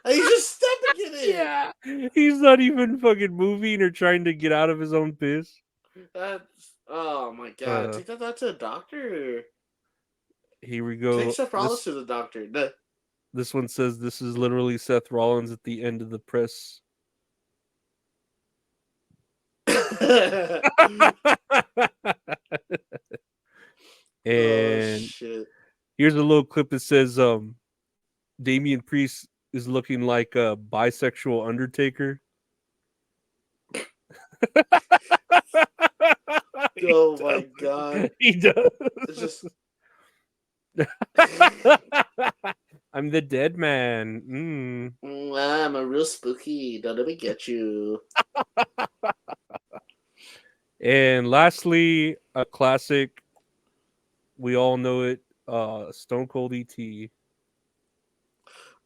[SPEAKER 2] He's just stepping in it.
[SPEAKER 1] Yeah. He's not even fucking moving or trying to get out of his own piss.
[SPEAKER 2] That's oh my god. Take that to the doctor.
[SPEAKER 1] Here we go.
[SPEAKER 2] Take Seth Rollins to the doctor.
[SPEAKER 1] This one says this is literally Seth Rollins at the end of the press. And
[SPEAKER 2] shit.
[SPEAKER 1] Here's a little clip that says Damian Priest is looking like a bisexual Undertaker.
[SPEAKER 2] Oh my god.
[SPEAKER 1] He does.
[SPEAKER 2] It's just
[SPEAKER 1] I'm the dead man.
[SPEAKER 2] I'm a real spooky. Don't let me get you.
[SPEAKER 1] And lastly, a classic. We all know it. Stone Cold ET.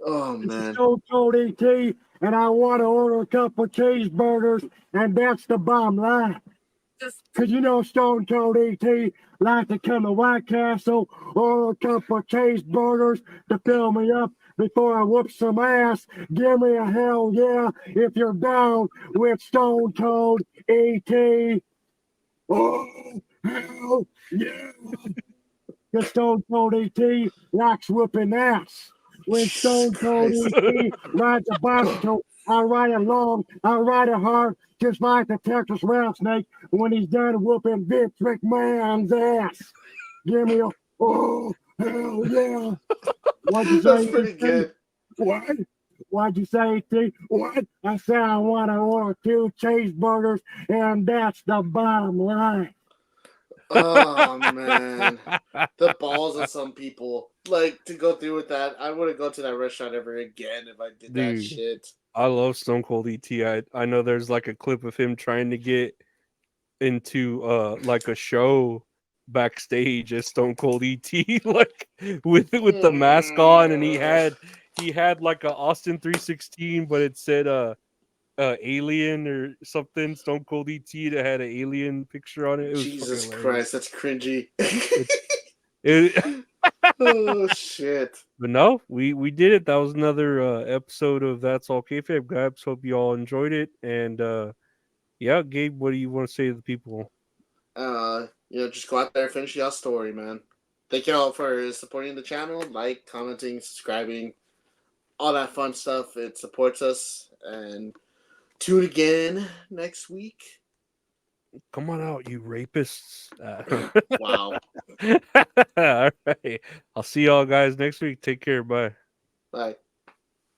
[SPEAKER 2] Oh man.
[SPEAKER 17] Stone Cold ET, and I want to order a couple cheeseburgers, and that's the bottom line. Cause you know Stone Cold ET like to come to White Castle, order a couple cheeseburgers to fill me up before I whoop some ass. Give me a hell yeah if you're down with Stone Cold ET. Oh, hell yeah. Cause Stone Cold ET likes whooping ass. When Stone Cold ET rides a bicycle, I ride it long, I ride it hard, just like the Texas rattlesnake when he's done whooping Vince McMahon's ass. Give me a, oh, hell yeah. What'd you say?
[SPEAKER 2] That's pretty good.
[SPEAKER 17] What? What'd you say, T? What? I said I want to order 2 cheeseburgers, and that's the bottom line.
[SPEAKER 2] Oh man, the balls of some people like to go through with that. I wouldn't go to that restaurant ever again if I did that
[SPEAKER 1] Dude,
[SPEAKER 2] shit.
[SPEAKER 1] I love Stone Cold ET. I know there's like a clip of him trying to get into like a show backstage as Stone Cold ET, like with the mask on, and he had like a Austin 316, but it said alien or something. Stone Cold ET that had an alien picture on it. It was
[SPEAKER 2] Jesus
[SPEAKER 1] fucking
[SPEAKER 2] Christ,
[SPEAKER 1] hilarious.
[SPEAKER 2] that's cringy.
[SPEAKER 1] It,
[SPEAKER 2] Oh shit.
[SPEAKER 1] but no, we did it. That was another episode of That's All Kayfabe, guys. Hope you all enjoyed it. And yeah, Gabe, what do you want to say to the people?
[SPEAKER 2] Just go out there and finish y'all story, man. Thank y'all for supporting the channel, like, commenting, subscribing, all that fun stuff. It supports us. And tune again next week.
[SPEAKER 1] Come on out, you rapists.
[SPEAKER 2] Wow.
[SPEAKER 1] All right. I'll see y'all guys next week. Take care. Bye.
[SPEAKER 2] Bye.